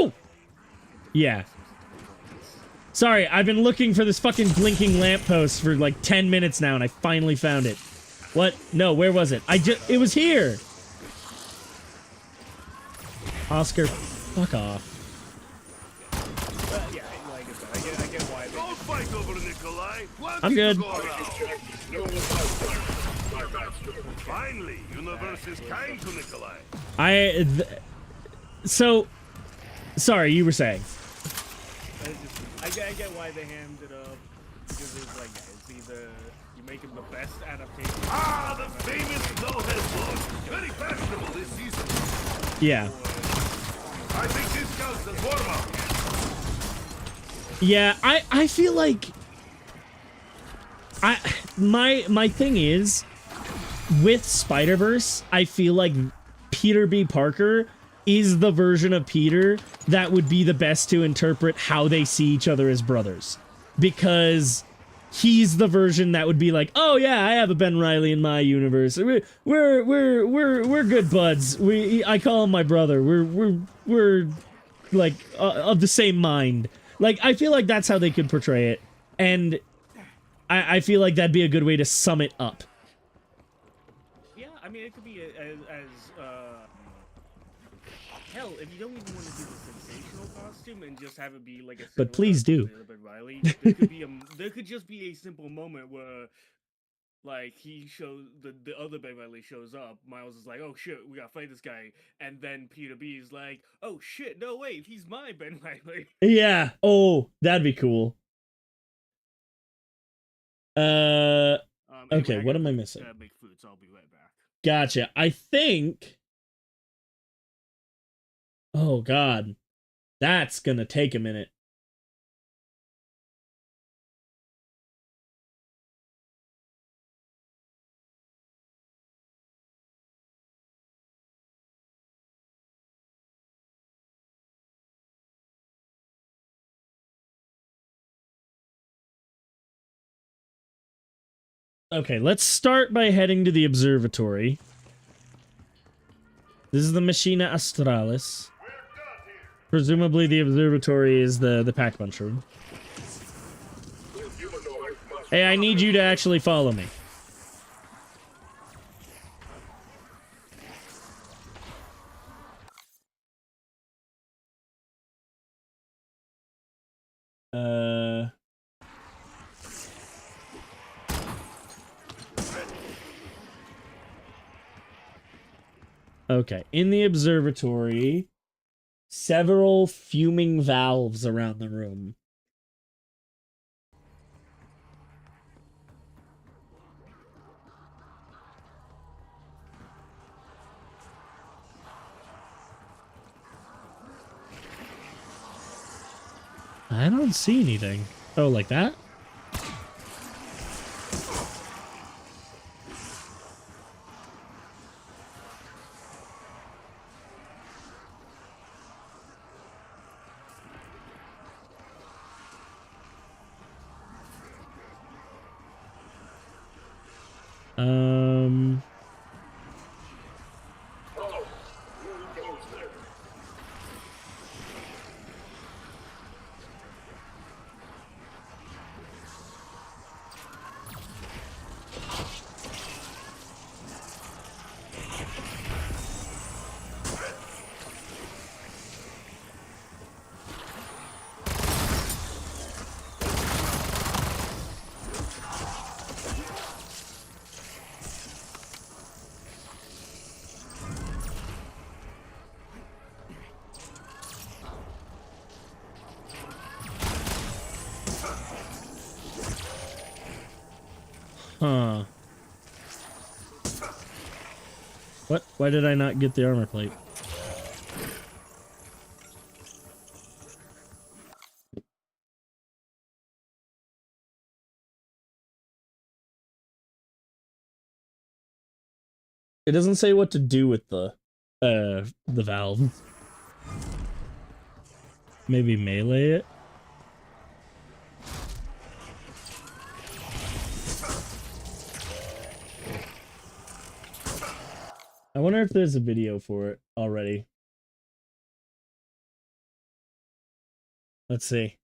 of it, Oh! Yeah. Sorry, I've been looking for this fucking blinking lamppost for like 10 minutes now, and I finally found it. What? No, where was it? It was here! Oscar, fuck off. yeah, like I said, I get why they Don't fight over Nikolai. One I'm thing to good. go around. No one my master. Finally, universe is kind to Nikolai. So, sorry, you were saying. I get why they hammed it up because it's like it's either you make him the best adaptation. Ah, the famous no-head book. Very fashionable this season. Yeah. I think this counts as warm-up. Yeah, I feel like my thing is with Spider-Verse, I feel like Peter B. Parker is the version of Peter that would be the best to interpret how they see each other as brothers, because he's the version that would be like, oh yeah, I have a Ben Reilly in my universe. We're good buds. I call him my brother. We're like of the same mind. Like, I feel like that's how they could portray it, and I feel like that'd be a good way to sum it up. Yeah, I mean it could be hell, if you don't even want to do the sensational costume and just have it be like a But please do. Riley, there could just be a simple moment where like he shows the other Ben Reilly shows up, Miles is like, oh shit, we gotta fight this guy, and then Peter B is like, oh shit, no wait, he's my Ben Reilly. Yeah. Oh, that'd be cool. Anyway, Okay, what am I missing? Make food, so I'll be right back. Gotcha. I think... Oh, God. That's gonna take a minute. Okay, let's start by heading to the observatory. This is the Machina Australis. Presumably the observatory is the Pack Punch room. Hey, I need you to actually follow me. Okay, in the observatory, several fuming valves around the room. I don't see anything. Oh, like that? Oh, who goes there? Huh. What? Why did I not get the armor plate? It doesn't say what to do with the valve. Maybe melee it? I wonder if there's a video for it already. Let's see.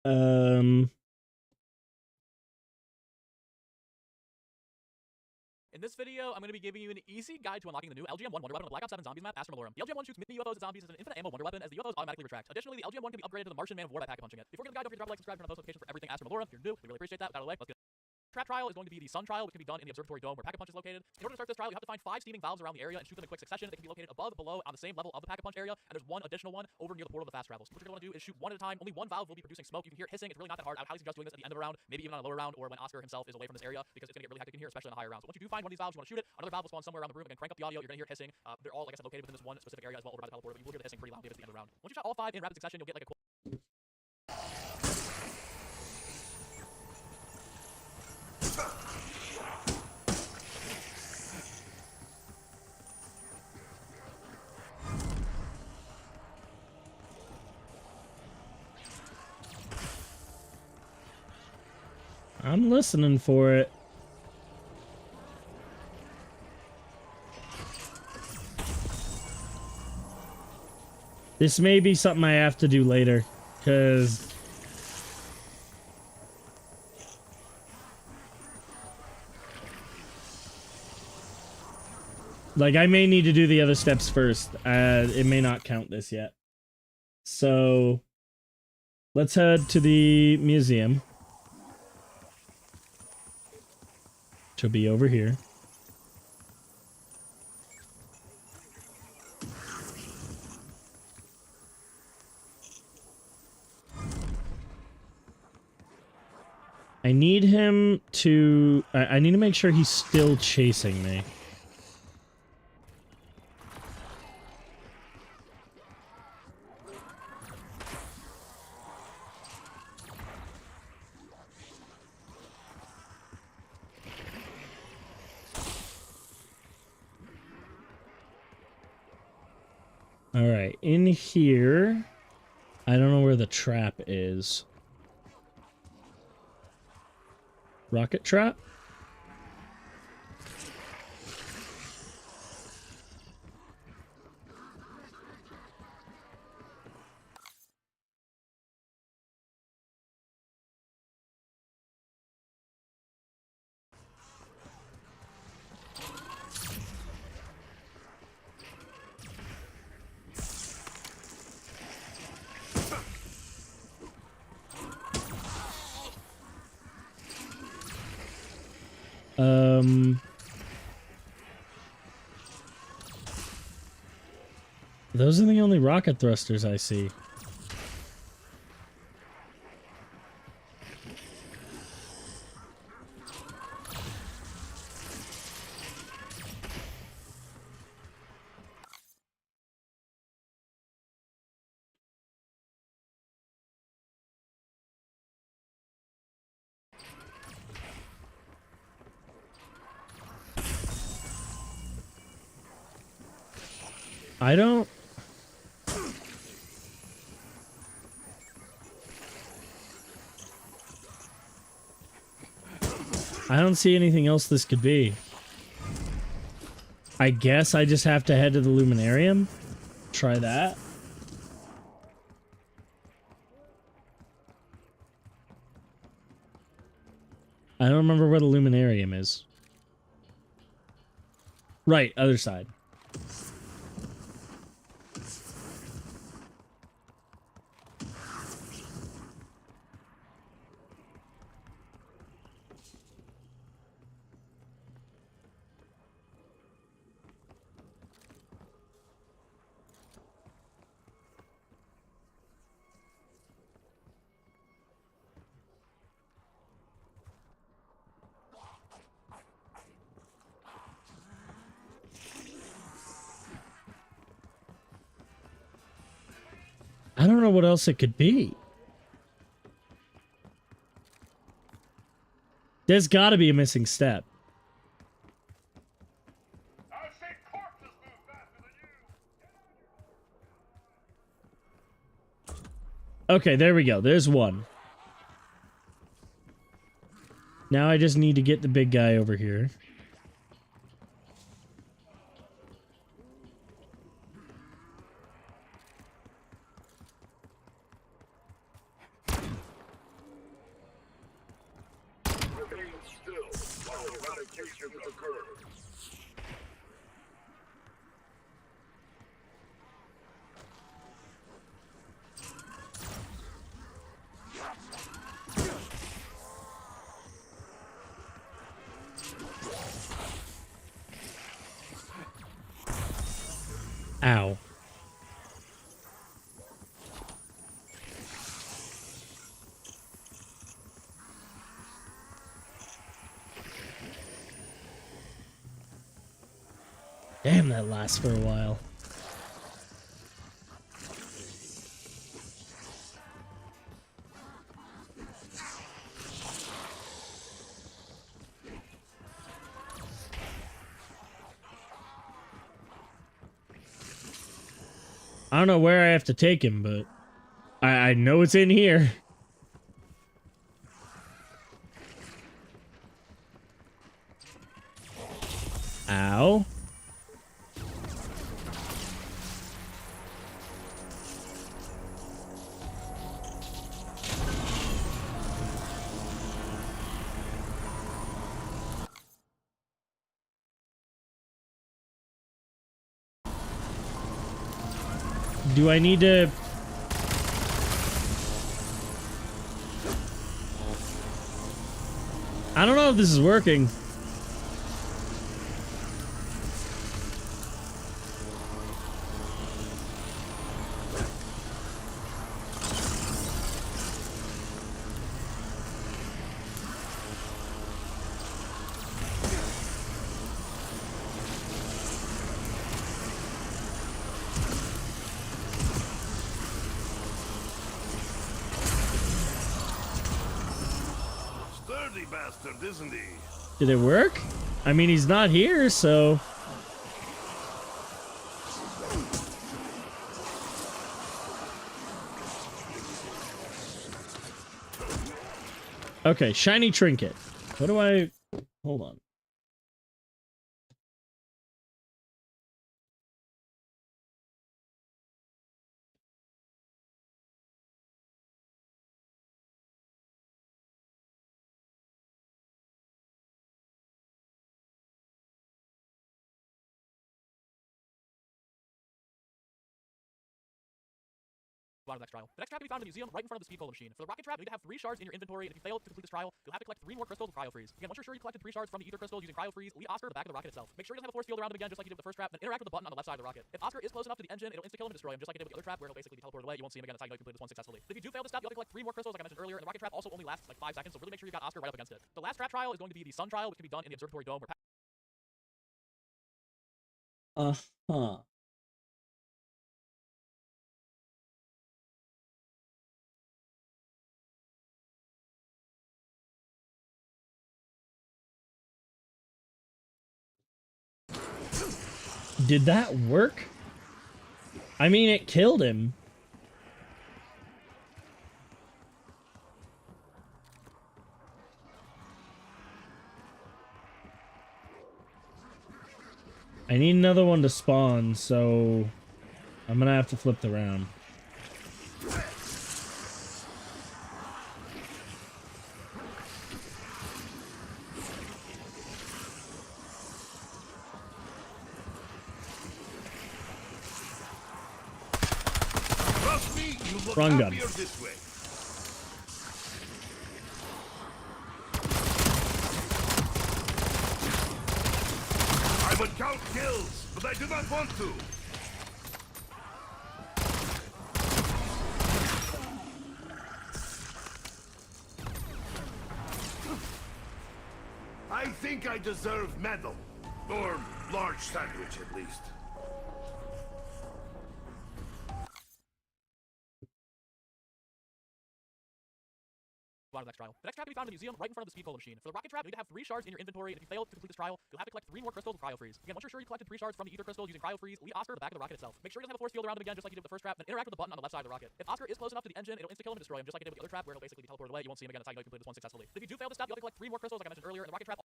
In this video, I'm going to be giving you an easy guide to unlocking the new LGM-1 Wonder Weapon on the Black Ops 7 Zombies map, Astra Malorum. The LGM-1 shoots mini UFOs at zombies as an infinite ammo wonder weapon as the UFOs automatically retract. Additionally, the LGM-1 can be upgraded to the Martian Man of War by pack-punching it. Before we get the guide, don't forget to drop a like, subscribe, turn on post notifications for everything Astra Malorum. If you're new, we really appreciate that. Out of the way, let's get Trap trial is going to be the Sun trial, which can be done in the observatory dome where Pack-a-Punch is located. In order to start this trial, you have to find 5 steaming valves around the area and shoot them in quick succession. They can be located above, below, on the same level of the Pack-a-Punch area, and there's one additional one over near the portal of the fast travels. What you're going to want to do is shoot one at a time. Only one valve will be producing smoke. You can hear it hissing. It's really not that hard. I would highly suggest doing this at the end of a round, maybe even on a lower round, or when Oscar himself is away from this area, because it's going to get really hectic in here, especially on the higher rounds. So once you do find one of these valves, you want to shoot it. Another valve will spawn somewhere around the room. Again, crank up the audio. You're going to hear it hissing. They're all, like I said, located within this one specific area as well, over by the teleporter, but you will hear the hissing pretty loudly if it's the end of the round. Once you shot all 5 in rapid succession, you'll get like a I'm listening for it. This may be something I have to do later, because like I may need to do the other steps first. It may not count this yet. So let's head to the museum. Which will be over here. I need him to... I need to make sure he's still chasing me. Alright, in here... I don't know where the trap is. Rocket trap? Those are the only rocket thrusters I see. I don't... I don't see anything else this could be. I guess I just have to head to the Luminarium. Try that. I don't remember where the Luminarium is. Right, other side. I don't know what else it could be. There's got to be a missing step. Okay, there we go. There's one. Now I just need to get the big guy over here. Remain still while eradication occurs. Ow. Damn, that lasts for a while. I don't know where I have to take him, but I know it's in here. Ow. Do I need to... I don't know if this is working. Sturdy bastard, isn't he? Did it work? I mean, he's not here, so... Okay, shiny trinket. What do I... Hold on. Bottom of the next trial. The next trap can be found in the museum right in front of the speed cola machine. For the rocket trap, you need to have 3 shards in your inventory, and if you fail to complete this trial, you'll have to collect 3 more crystals with cryo freeze. Again, once you're sure you collected 3 shards from the ether crystals using cryo freeze, lead Oscar to the back of the rocket itself. Make sure he doesn't have a force field around him again, just like you did with the first trap, and interact with the button on the left side of the rocket. If Oscar is close enough to the engine, it'll insta-kill him and destroy him, just like it did with the other trap, where he'll basically be teleported away. You won't see him again. That's how you know you completed this one successfully. But if you do fail to stop, you have to collect 3 more crystals, like I mentioned earlier, and the rocket trap also only lasts like 5 seconds, so really make sure you got Oscar right up against it. The last trap trial is going to be the sun trial, which can be done in the observatory dome, where Uh-huh. Did that work? I mean, it killed him. I need another one to spawn, so I'm gonna have to flip the round. Trust me, you look Wrong gun. happier this way. I would count kills, but I do not want to. I think I deserve medal. Or large sandwich, at least. On to the next trial. The next trap can be found in the museum right in front of the speed cola machine. For the rocket trap, you need to have 3 shards in your inventory, and if you fail to complete this trial, you'll have to collect 3 more crystals with cryo freeze. Again, once you're sure you collected 3 shards from the ether crystal using cryo freeze, lead Oscar to the back of the rocket itself. Make sure he doesn't have a force field around him again, just like you did with the first trap, then interact with the button on the left side of the rocket. If Oscar is close enough to the engine, it'll insta-kill him and destroy him, just like it did with the other trap, where he'll basically be teleported away. You won't see him again. That's how you know you completed this one successfully. But if you do fail this step, you have to collect 3 more crystals, like I mentioned earlier, and the rocket trap.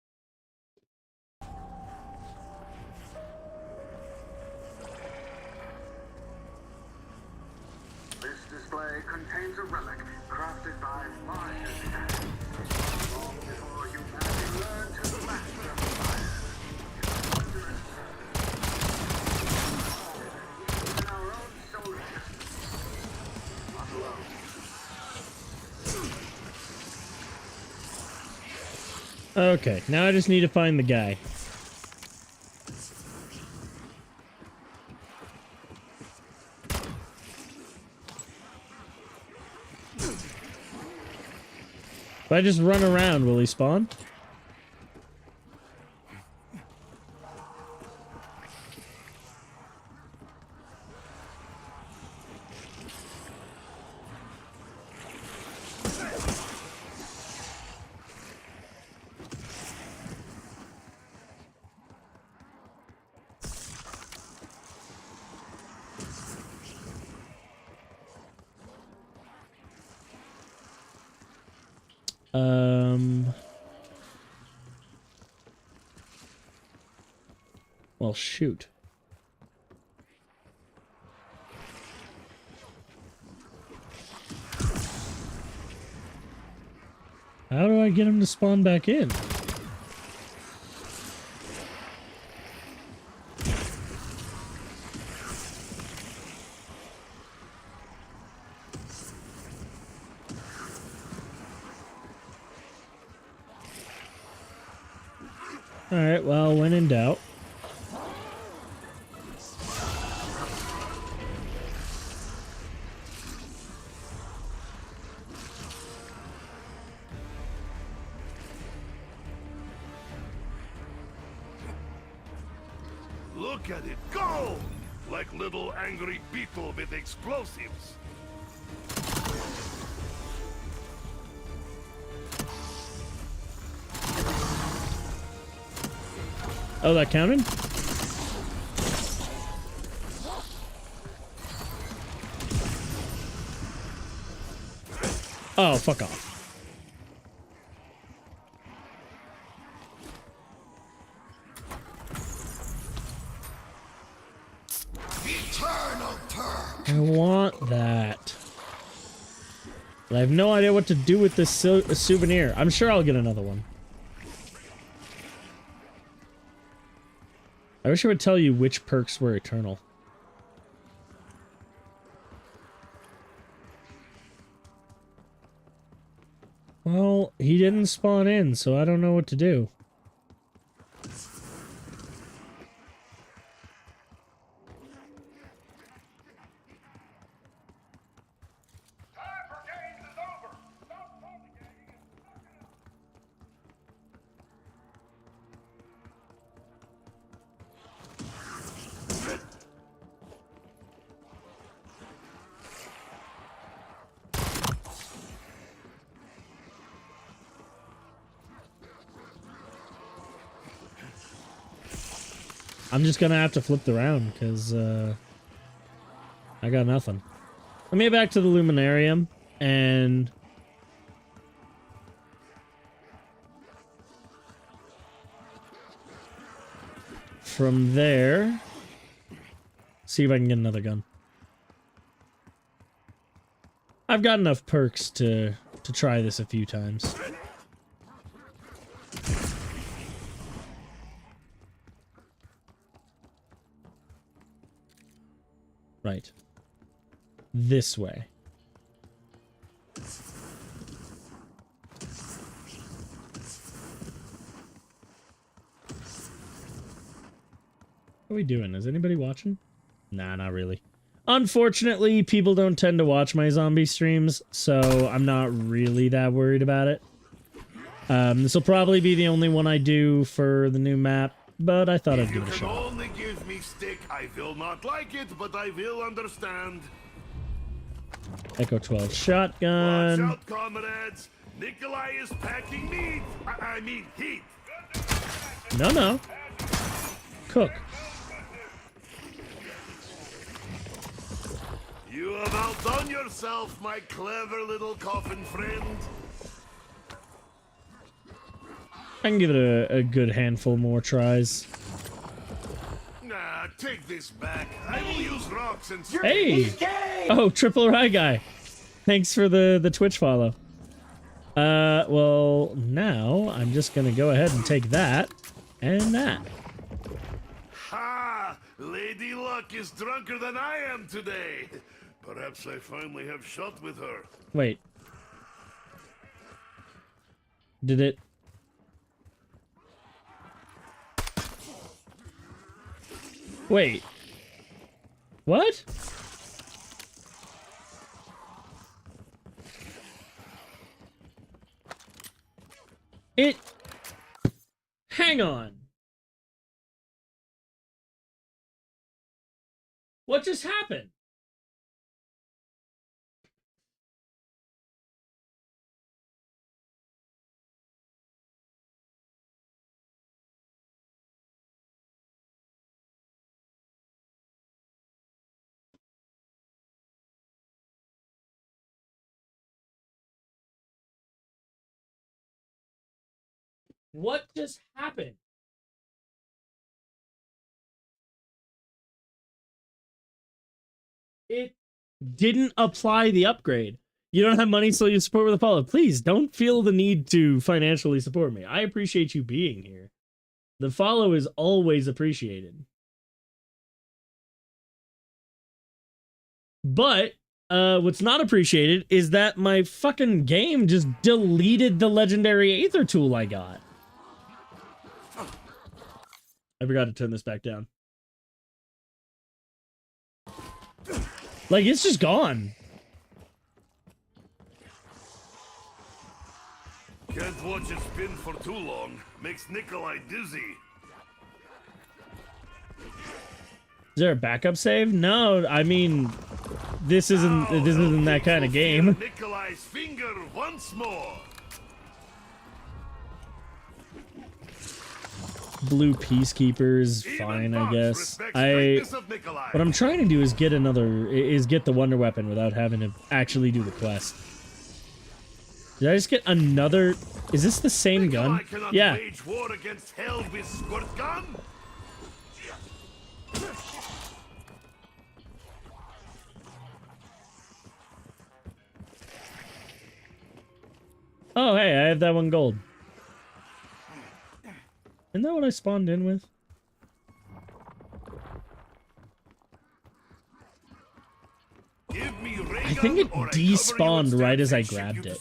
This display contains a relic crafted by my hand. Long before humanity learned to master fire. Its wondrous service. Even our own solar system. Not alone. Okay, now I just need to find the guy. If I just run around, will he spawn? Well, shoot. How do I get him to spawn back in? Alright, well, when in doubt. Look at it go! Like little angry beetle with explosives. Oh, that counted? Oh, fuck off. I want that. But I have no idea what to do with this souvenir. I'm sure I'll get another one. I wish I would tell you which perks were eternal. Well, he didn't spawn in, so I don't know what to do. I'm just gonna have to flip the round, because, I got nothing. Let me get back to the Luminarium, and from there, see if I can get another gun. I've got enough perks to try this a few times. Right. This way. What are we doing? Is anybody watching? Nah, not really. Unfortunately, people don't tend to watch my zombie streams, so I'm not really that worried about it. This will probably be the only one I do for the new map, but I thought I'd give it a shot. You can only give me stick. I will not like it, but I will understand. Echo 12 shotgun. Watch out, comrades. Nikolai is packing meat. I mean heat. No. Cook. You have outdone yourself, my clever little coffin friend. I can give it a good handful more tries. Nah, take this back. I will use rocks and... Hey! Oh, Triple Rye Guy. Thanks for the Twitch follow. Well, now I'm just gonna go ahead and take that and that. Ha! Lady Luck is drunker than I am today. Perhaps I finally have shot with her. Wait. Did it? Wait. What? It... Hang on. What just happened? What just happened? It didn't apply the upgrade. You don't have money, so you support with a follow. Please don't feel the need to financially support me. I appreciate you being here. The follow is always appreciated. But what's not appreciated is that my fucking game just deleted the legendary Aether tool I got. I forgot to turn this back down. Like, it's just gone. Can't watch it spin for too long. Makes Nikolai dizzy. Is there a backup save? No, I mean, this isn't that kind of game. Nikolai's finger once more. Blue Peacekeepers, fine, I guess. What I'm trying to do is get the Wonder Weapon without having to actually do the quest. Did I just get another? Is this the same gun? Yeah. Wage war against hell with squirt gun? Oh, hey, I have that one gold. Isn't that what I spawned in with? Give me I think it despawned right as I grabbed it.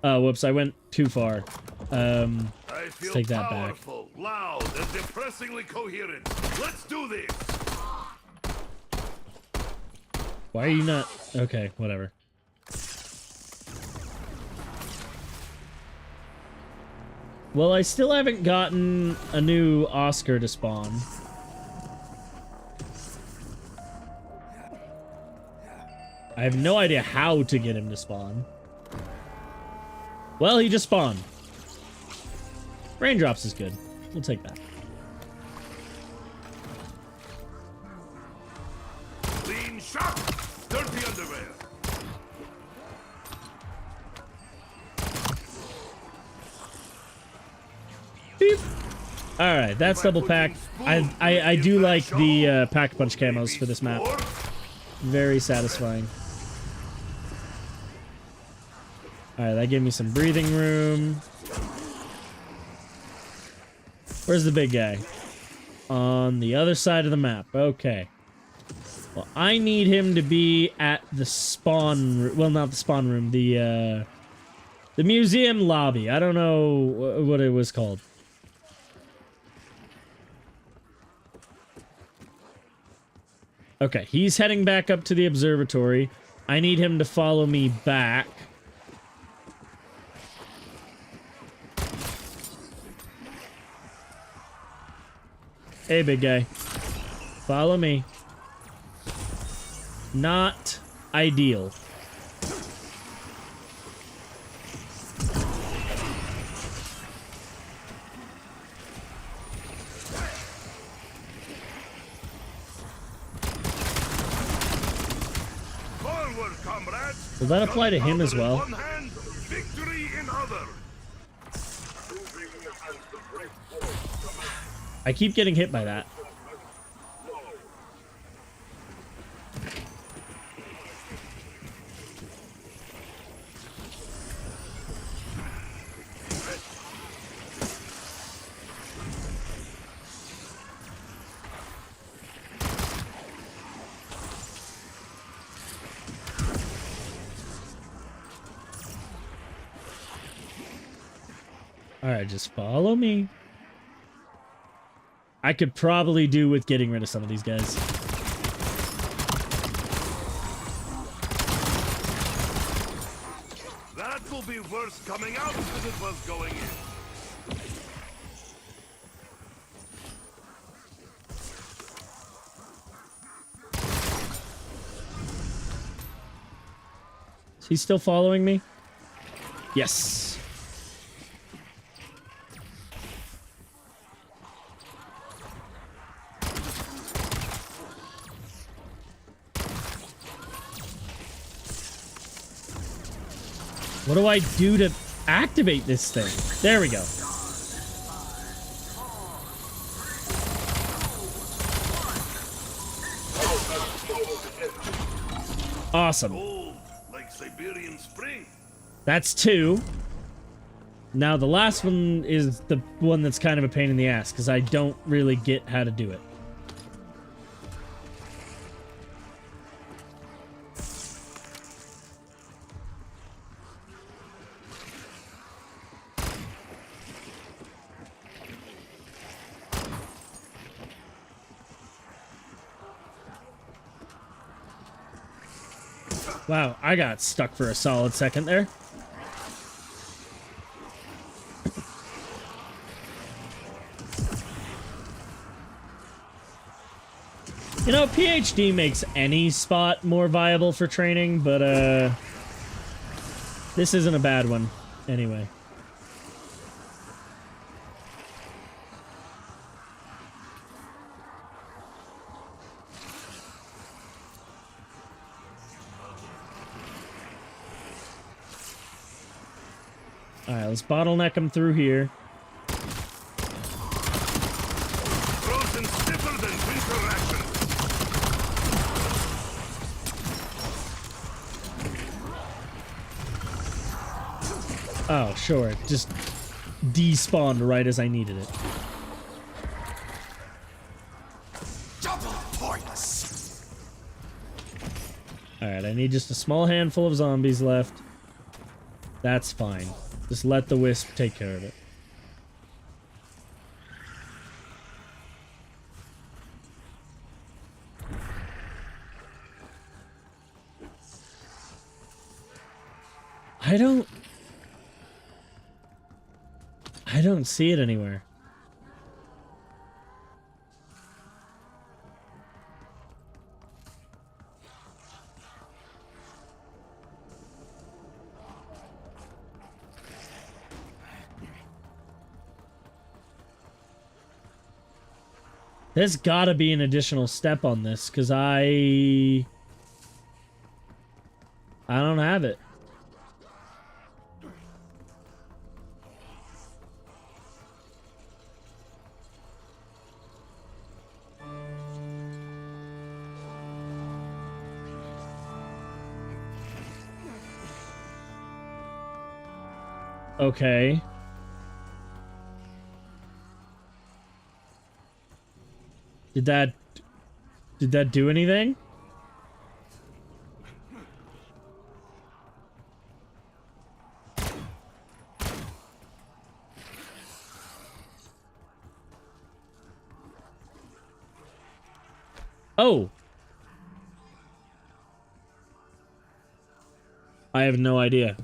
Oh, whoops, I went too far. Let's take that back. Loud and depressingly coherent. Let's do this. Why are you not? Okay, whatever. Well, I still haven't gotten a new Oscar to spawn. I have no idea how to get him to spawn. Well, he just spawned. Raindrops is good. We'll take that. Dirty underwear. Beep. All right, that's double pack. I do like the pack punch camos for this map. Very satisfying. All right, that gave me some breathing room. Where's the big guy? On the other side of the map. Okay. Well, I need him to be at the spawn. Well, not the spawn room. The museum lobby. I don't know what it was called. Okay, he's heading back up to the observatory. I need him to follow me back. Hey, big guy. Follow me. Not ideal. Forward, comrades. Will that apply to him as well? One hand, victory in other. I keep getting hit by that. Alright, just follow me. I could probably do with getting rid of some of these guys. That will be worse coming out than it was going in. Is he still following me? Yes. What do I do to activate this thing? There we go. Awesome. Cold, like Siberian spring. That's 2. Now the last one is the one that's kind of a pain in the ass because I don't really get how to do it. Wow, I got stuck for a solid second there. You know, PhD makes any spot more viable for training, but this isn't a bad one anyway. Alright, let's bottleneck him through here. Frozen stiffer than winter rations. Oh, sure. It just despawned right as I needed it. Double points. Alright, I need just a small handful of zombies left. That's fine. Just let the wisp take care of it. I don't see it anywhere. There's gotta be an additional step on this, because I I don't have it. Okay. Did that do anything? Oh. I have no idea.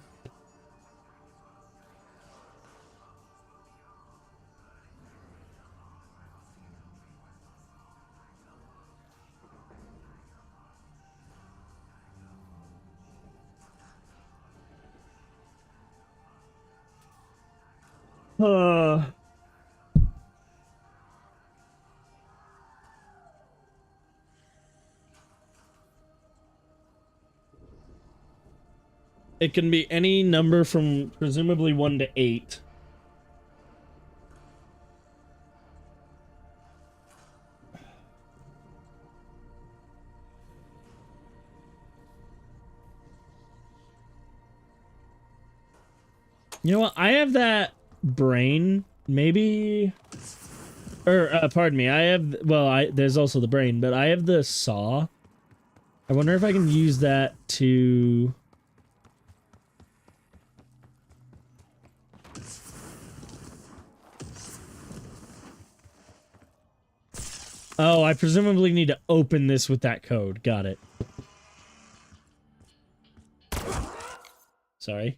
It can be any number from presumably 1 to 8. You know what? I have that brain, maybe, or pardon me. I have, well, there's also the brain, but I have the saw. I wonder if I can use that to. Oh, I presumably need to open this with that code. Got it. Sorry.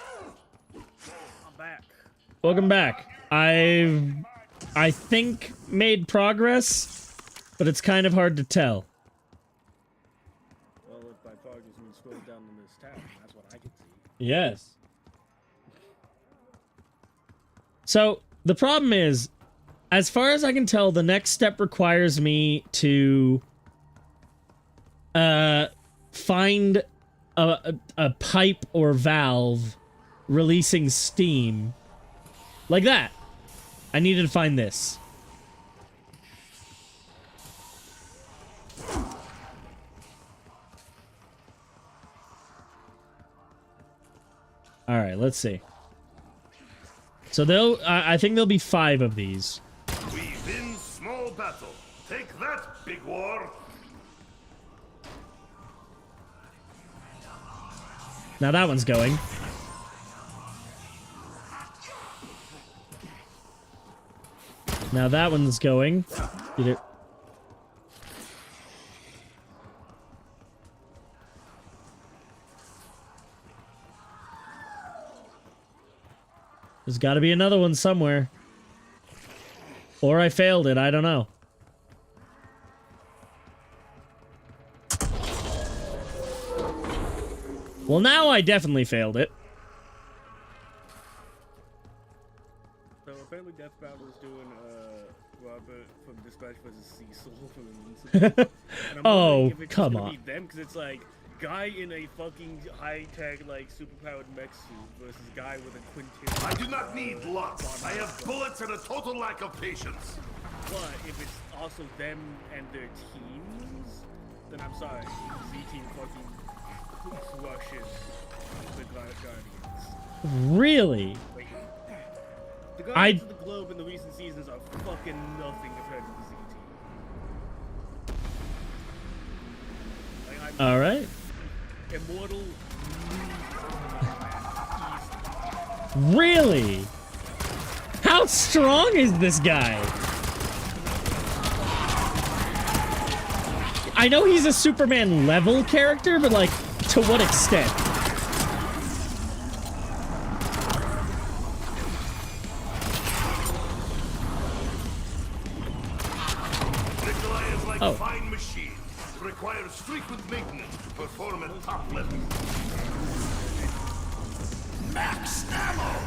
I'm back. Welcome back. I think made progress, but it's kind of hard to tell. Well, if by progress means scroll down on this tab, that's what I can see. Yes. So, the problem is, as far as I can tell, the next step requires me to find a pipe or valve releasing steam. Like that. I needed to find this. All right, let's see. So I think there'll be 5 of these. We win small battle. Take that, big war. Now that one's going. Now that one's going. Did it? There's got to be another one somewhere. Or I failed it, I don't know. Well, now I definitely failed it. So apparently Death Battle is doing Robert from Dispatch versus Cecil from Invincible. And I'm Oh, wondering if it's come just gonna on. be them, because it's like guy in a fucking high-tech like superpowered mech suit versus guy with a Quintil. I do not need lots. I have bullets and a total lack of patience. But if it's also them and their teams, then I'm sorry, Z-Team fucking crushes the Guardians. Really? Like, the Guardians of the Globe in the recent seasons are fucking nothing compared to the Z-Team. Like, All right. Immortal. Really? How strong is this guy? I know he's a Superman level character, but like, to what extent? Nikolai is like Oh. a fine machine. requires frequent maintenance to perform at top level. Max ammo!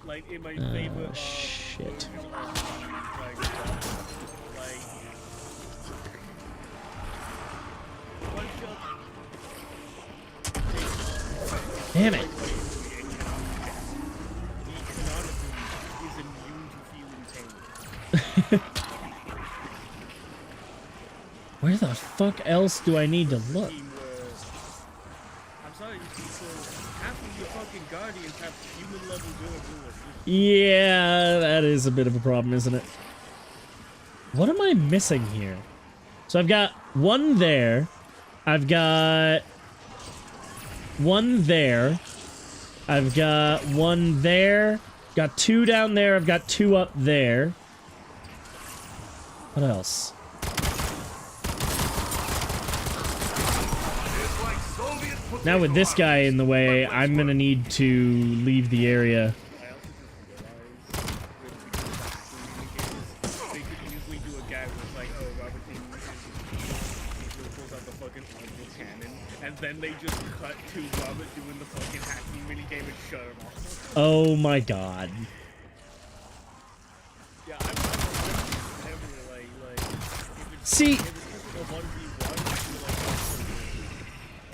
Like in my favorite shit. Damn it. Is immune to feeling pain. Where the fuck else do I need to look? I'm sorry, so half of your fucking guardians have human level durability. Yeah, that is a bit of a problem, isn't it? What am I missing here? So I've got one there. I've got one there. I've got one there. Got two down there. I've got two up there. What else? Now with this guy in the way, I'm gonna need to leave the area. They could easily do a gag with like, oh, Robert King pulls out the fucking orbital cannon, and then they just cut to Robert doing the fucking hacking minigame and shut him off. Oh my god. Yeah, I'm heavily like, if it's, See, if it's just a 1v1, I feel like that's so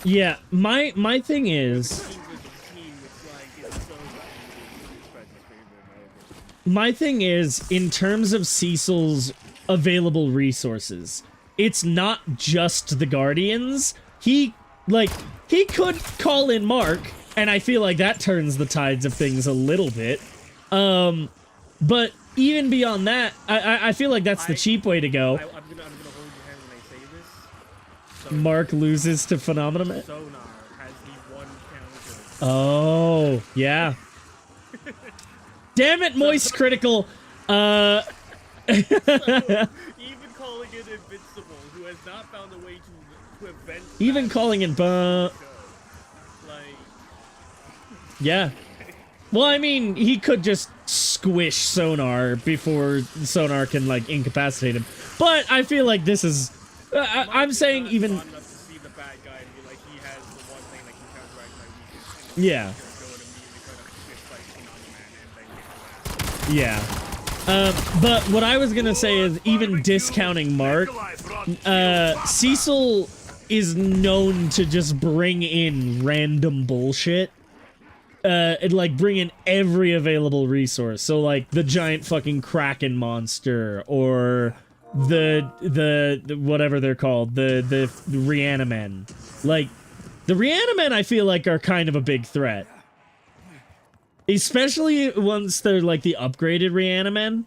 good. yeah, my thing is, Teams as a team, it's like, it's so my thing is, in terms of Cecil's available resources, it's not just the Guardians. He could call in Mark, and I feel like that turns the tides of things a little bit. But even beyond that, I feel like that's the cheap way to go. I'm gonna hold your hand when I say this. So, Mark loses to Phenomenon. Sonar has the one counter. Oh, yeah. Damn it, Moist Critical. Even calling it invincible, who has not found a way to prevent. Even that calling it like, yeah. Well, I mean, he could just squish Sonar before Sonar can, like, incapacitate him. But I feel like this is... I'm saying even... enough to see the bad guy and be like, he has the one thing that can counteract my weakness. Yeah. Yeah. But what I was gonna say is, even discounting Mark, Cecil is known to just bring in random bullshit. And, like, bring in every available resource. So, like, the giant fucking Kraken monster, or the whatever they're called, the Reanimen. Like, the Reanimen, I feel like, are kind of a big threat. Especially once they're, like, the upgraded Reanimen.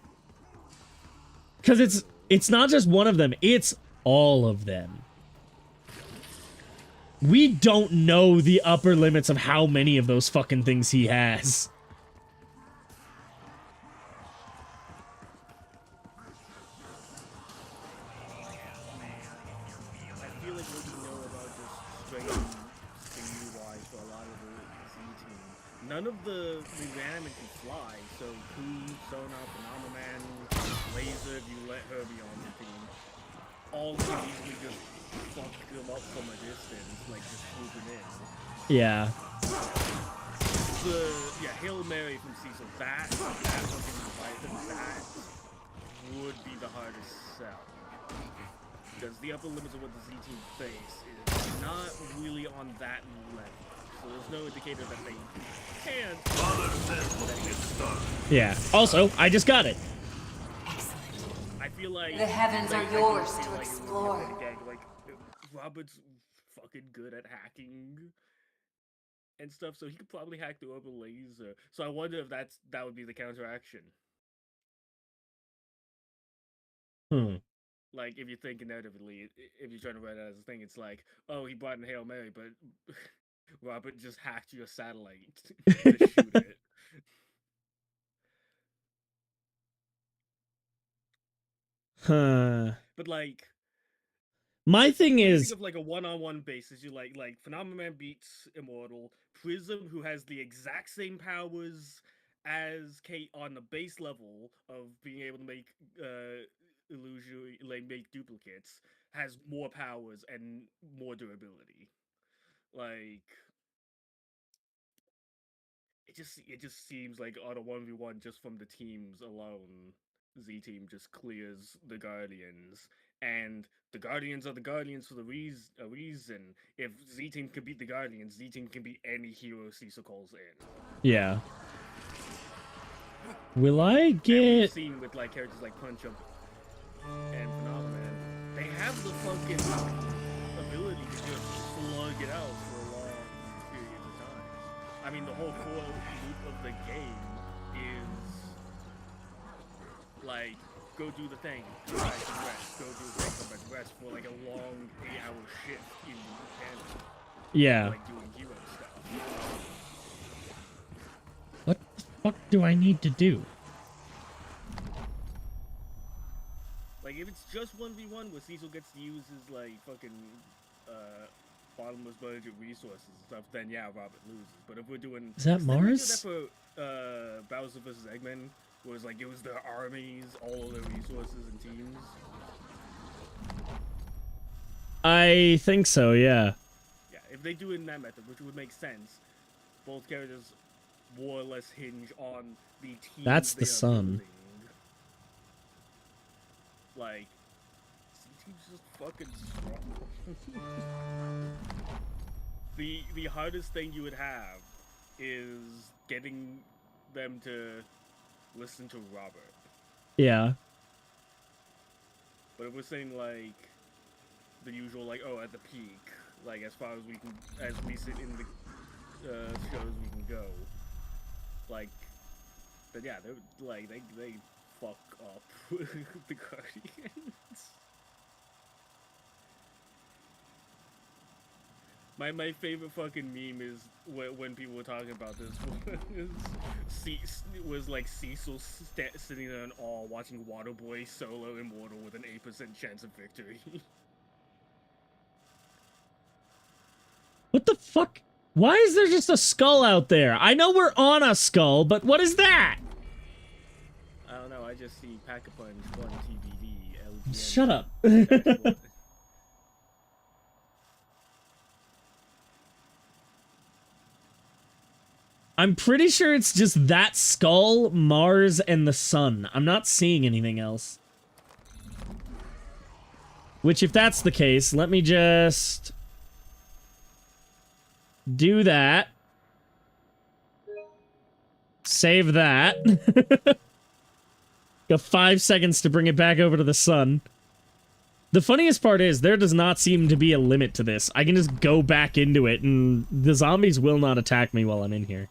Because it's not just one of them, it's all of them. We don't know the upper limits of how many of those fucking things he has. I feel like what we know about just straight UI for a lot of the Z team, none of the Reanimen can fly, so Ku, Sonar, Phenomenon, Laser, if you let her be on the team, all can easily just fuck them up from a distance, like just swooping in. Yeah. Yeah, Hail Mary from Cecil, that fucking Leviathan, that would be the hardest sell. Because the upper limits of what the Z team face is not really on that level. So there's no indicator that they can. Yeah. Also, I just got it. I feel like The heavens are yours to explore. Like Robert's fucking good at hacking and stuff, so he could probably hack the orbital laser. So I wonder if that would be the counteraction. Like, if you think narratively, if you're trying to write it as a thing, it's like, oh, he brought in Hail Mary, but Robert just hacked your satellite to shoot it. Huh. But, like, My thing Think is, of like a one-on-one basis. You like Phenomenon beats Immortal. Prism, who has the exact same powers as Kate on the base level of being able to make illusion, like make duplicates, has more powers and more durability. Like it just seems like on a 1v1 just from the teams alone, Z Team just clears the Guardians, and the Guardians are the Guardians for a reason. If Z Team can beat the Guardians, Z Team can beat any hero Cecil calls in. yeah. Will I And we've get... seen with like characters like Punch Up and Phenomenon, they have the fucking ability to just slug it out for a long period of time. I mean, the whole core loop of the game is like, go do the thing, come back to rest, go do the thing, come back to rest for like a long 8-hour shift in Canada. Yeah. Like doing hero stuff. What the fuck do I need to do? Like, if it's just 1v1 where Cecil gets to use his, like, fucking, bottomless budget resources and stuff, then yeah, Robert loses. But if we're doing... Is that didn't we do Mars? that for, Bowser vs. Eggman, where it was, like, it was their armies, all of their resources and teams? I think so, yeah. Yeah, if they do it in that method, which would make sense, both characters more or less hinge on the team. That's the sun. Building. Like, team's just fucking strong. The hardest thing you would have is getting them to listen to Robert. Yeah. But if we're saying like the usual, like, oh, at the peak, like as far as we can, as we sit in the shows we can go, like, but yeah, they're like they fuck up the Guardians. My favorite fucking meme is when people were talking about this was like Cecil sitting there in awe watching Waterboy solo Immortal with an 8% chance of victory. What the fuck? Why is there just a skull out there? I know we're on a skull, but what is that? I don't know, I just see Pack-a-Punch 1 TBD LGN. Shut up. I'm pretty sure it's just that skull, Mars, and the sun. I'm not seeing anything else. Which, if that's the case, let me just do that. Save that. Got 5 seconds to bring it back over to the sun. The funniest part is, there does not seem to be a limit to this. I can just go back into it, and the zombies will not attack me while I'm in here.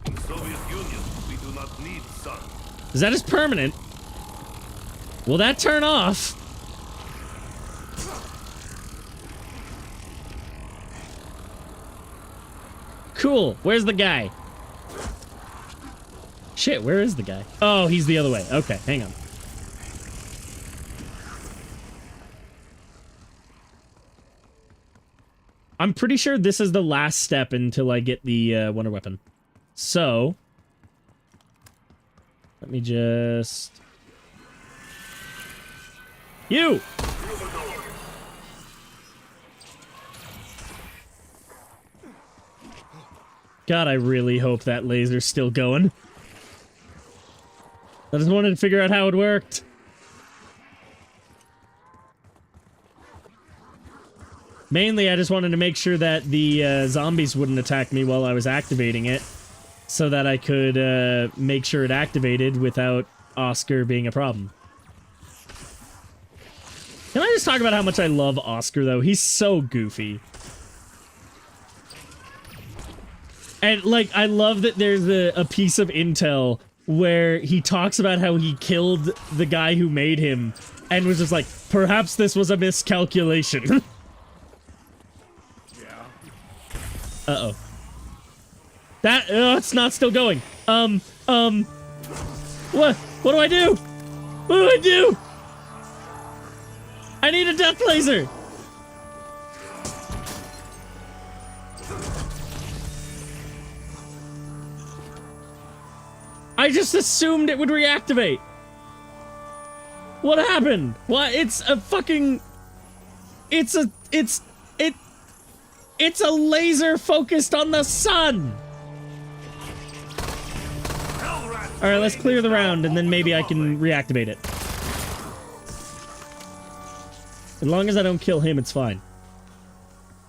In Soviet Union, we do not need sun. Is that just permanent? Will that turn off? Cool. Where's the guy? Shit, where is the guy? Oh, he's the other way. Okay, hang on. I'm pretty sure this is the last step until I get the wonder weapon. So, let me just... You! God, I really hope that laser's still going. I just wanted to figure out how it worked. Mainly, I just wanted to make sure that the zombies wouldn't attack me while I was activating it, so that I could make sure it activated without Oscar being a problem. Can I just talk about how much I love Oscar, though? He's so goofy. And, like, I love that there's a piece of intel where he talks about how he killed the guy who made him, and was just like, perhaps this was a miscalculation. Uh-oh. That, it's not still going. What do I do? What do I do? I need a death laser! I just assumed it would reactivate. What happened? What? It's a fucking... It's a laser focused on the sun! Alright, let's clear the round and then maybe I can reactivate it. As long as I don't kill him, it's fine.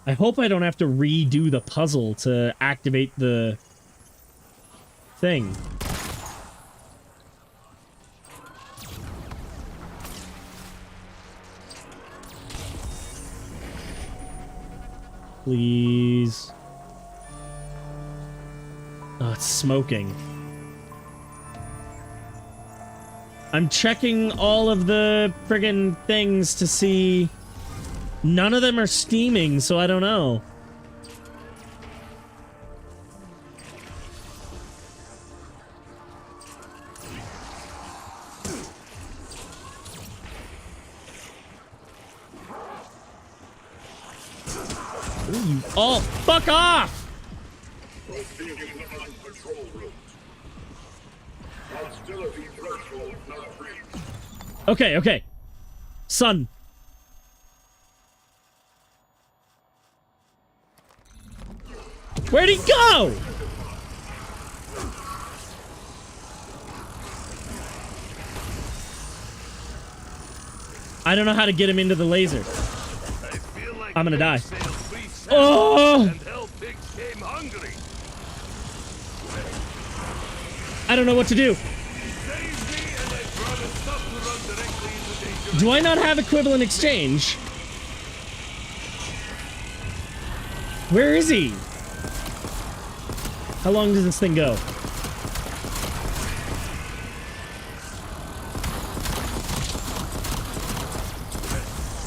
I hope I don't have to redo the puzzle to activate the thing. Please. Oh, it's smoking. I'm checking all of the friggin' things to see. None of them are steaming, so I don't know. Ooh, oh, fuck off! Proceeding on patrol route. Hostility threshold not reached. Okay, okay. Son. Where'd he go? I don't know how to get him into the laser. I'm gonna die. Oh! I don't know what to do. Do I not have equivalent exchange? Where is he? How long does this thing go?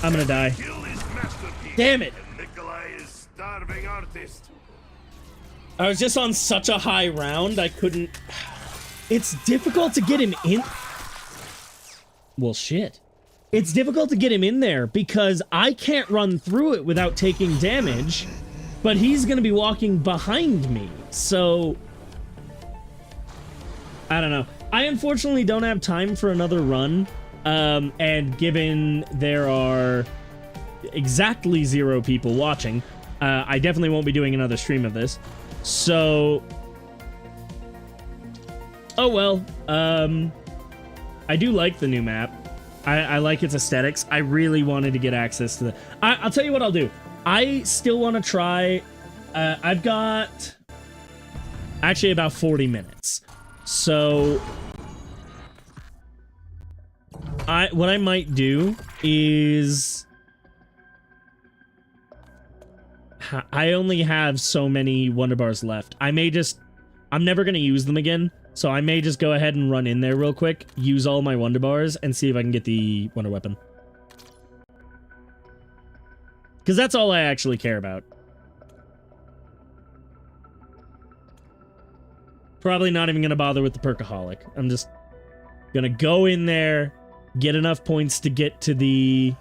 I'm gonna die. Damn it! I was just on such a high round, I couldn't... It's difficult to get him in... Well, shit. It's difficult to get him in there because I can't run through it without taking damage, but he's gonna be walking behind me, so... I don't know. I unfortunately don't have time for another run, and given there are exactly 0 people watching, I definitely won't be doing another stream of this. So, oh well. I do like the new map. I like its aesthetics. I really wanted to get access to the... I'll tell you what I'll do. I still want to try... I've got... actually about 40 minutes. So... what I might do is... I only have so many Wonder Bars left. I may just... I'm never going to use them again. So I may just go ahead and run in there real quick, use all my Wonder Bars, and see if I can get the Wonder Weapon. Because that's all I actually care about. Probably not even going to bother with the Perkaholic. I'm just going to go in there, get enough points to get to the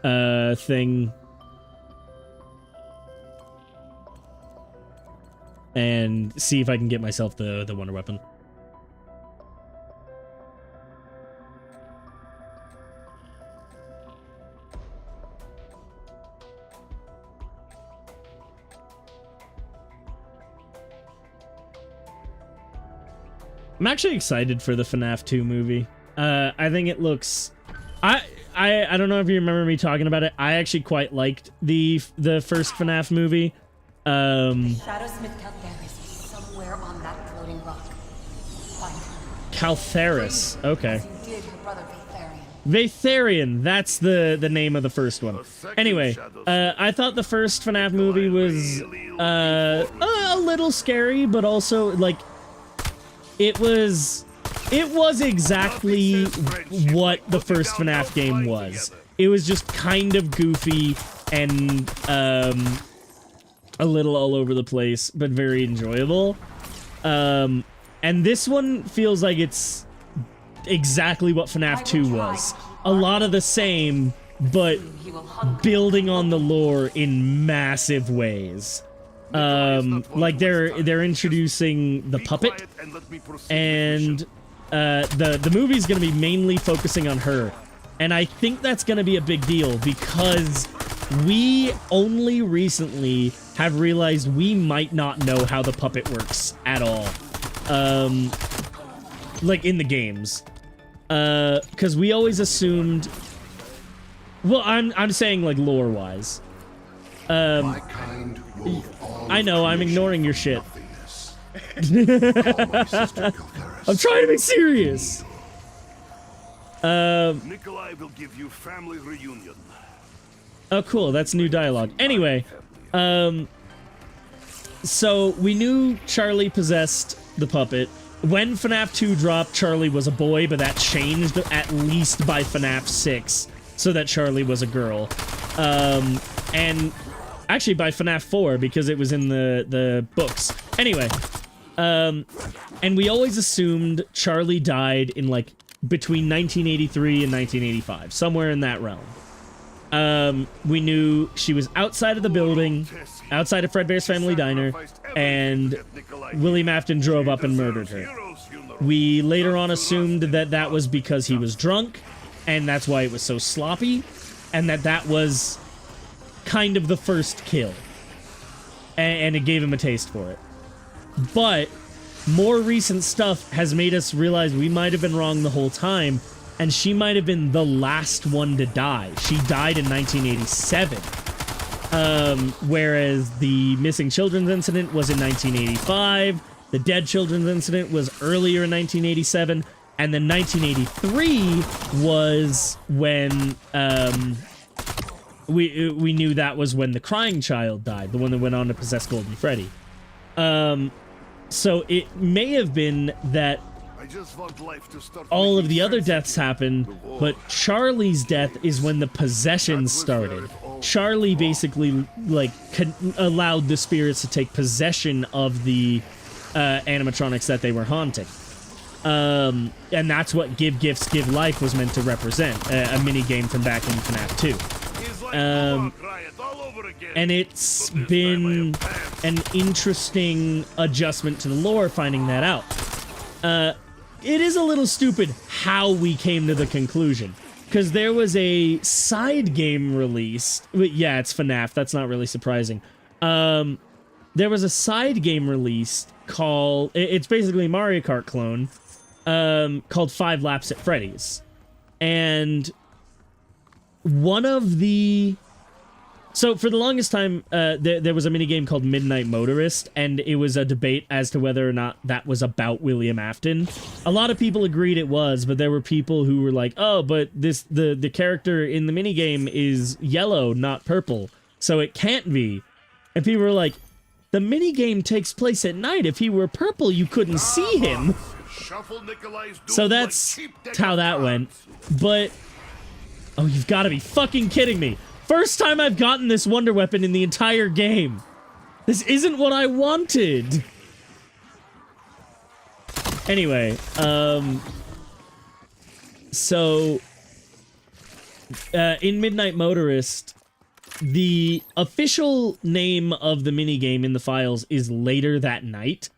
thing, and see if I can get myself the Wonder Weapon. I'm actually excited for the FNAF 2 movie. I think it looks... I don't know if you remember me talking about it. I actually quite liked the first FNAF movie. Shadowsmith Caltheris is somewhere on that floating rock. Find him. Caltheris. Okay. As you did your brother Vaetherion. Vaetherion. That's the name of the first one. Anyway, I thought the first FNAF movie was a little scary, but also like it was exactly what the first FNAF game was. It was just kind of goofy and a little all over the place, but very enjoyable. And this one feels like it's exactly what FNAF 2 was. A lot of the same, but He will hunger. building on the lore in massive ways. Like they're introducing the Be puppet, quiet and let me proceed with and mission. the movie's gonna be mainly focusing on her, and I think that's gonna be a big deal because we only recently have realized we might not know how the puppet works at all, like in the games, because we always assumed. Well, I'm saying like lore wise. My kind will all I know, I'm ignoring your shit. nothingness. Call my sister Kilcaris. I'm trying to be serious. Nikolai will give you family reunion. Oh, cool. That's new dialogue. Anyway, so we knew Charlie possessed the puppet. When FNAF 2 dropped, Charlie was a boy, but that changed at least by FNAF 6, so that Charlie was a girl. And actually by FNAF 4, because it was in the books. Anyway, and we always assumed Charlie died in, like, between 1983 and 1985, somewhere in that realm. We knew she was outside of the building, outside of Fredbear's Family Diner, and William Afton drove up and murdered her. We later on assumed that that was because he was drunk, and that's why it was so sloppy, and that was kind of the first kill. And it gave him a taste for it. But more recent stuff has made us realize we might have been wrong the whole time, and she might have been the last one to die. She died in 1987. Whereas the missing children's incident was in 1985, the dead children's incident was earlier in 1987, and then 1983 was when we knew that was when the crying child died, the one that went on to possess Golden Freddy. So it may have been that I just want life to start all of making the other sense deaths again. happened, but Charlie's death is when the possession started. Charlie basically, like, allowed the spirits to take possession of the animatronics that they were haunting. And that's what Give Gifts, Give Life was meant to represent, a mini-game from back in FNAF 2. It's like Mohawk Riot all over again. And it's But this time I been have pants. an interesting adjustment to the lore finding that out. It is a little stupid how we came to the conclusion, because there was a side game released. Yeah, it's FNAF. That's not really surprising. There was a side game released called... It's basically a Mario Kart clone, called 5 Laps at Freddy's. And one of the... So for the longest time, there was a minigame called Midnight Motorist, and it was a debate as to whether or not that was about William Afton. A lot of people agreed it was, but there were people who were like, oh, but the character in the minigame is yellow, not purple, so it can't be. And people were like, the minigame takes place at night. If he were purple, you couldn't see him. Shuffle Nikolai's doom So like that's cheap deck how of that went. cards. But, oh, you've got to be fucking kidding me. First time I've gotten this wonder weapon in the entire game. This isn't what I wanted. Anyway, so in Midnight Motorist, the official name of the minigame in the files is Later That Night,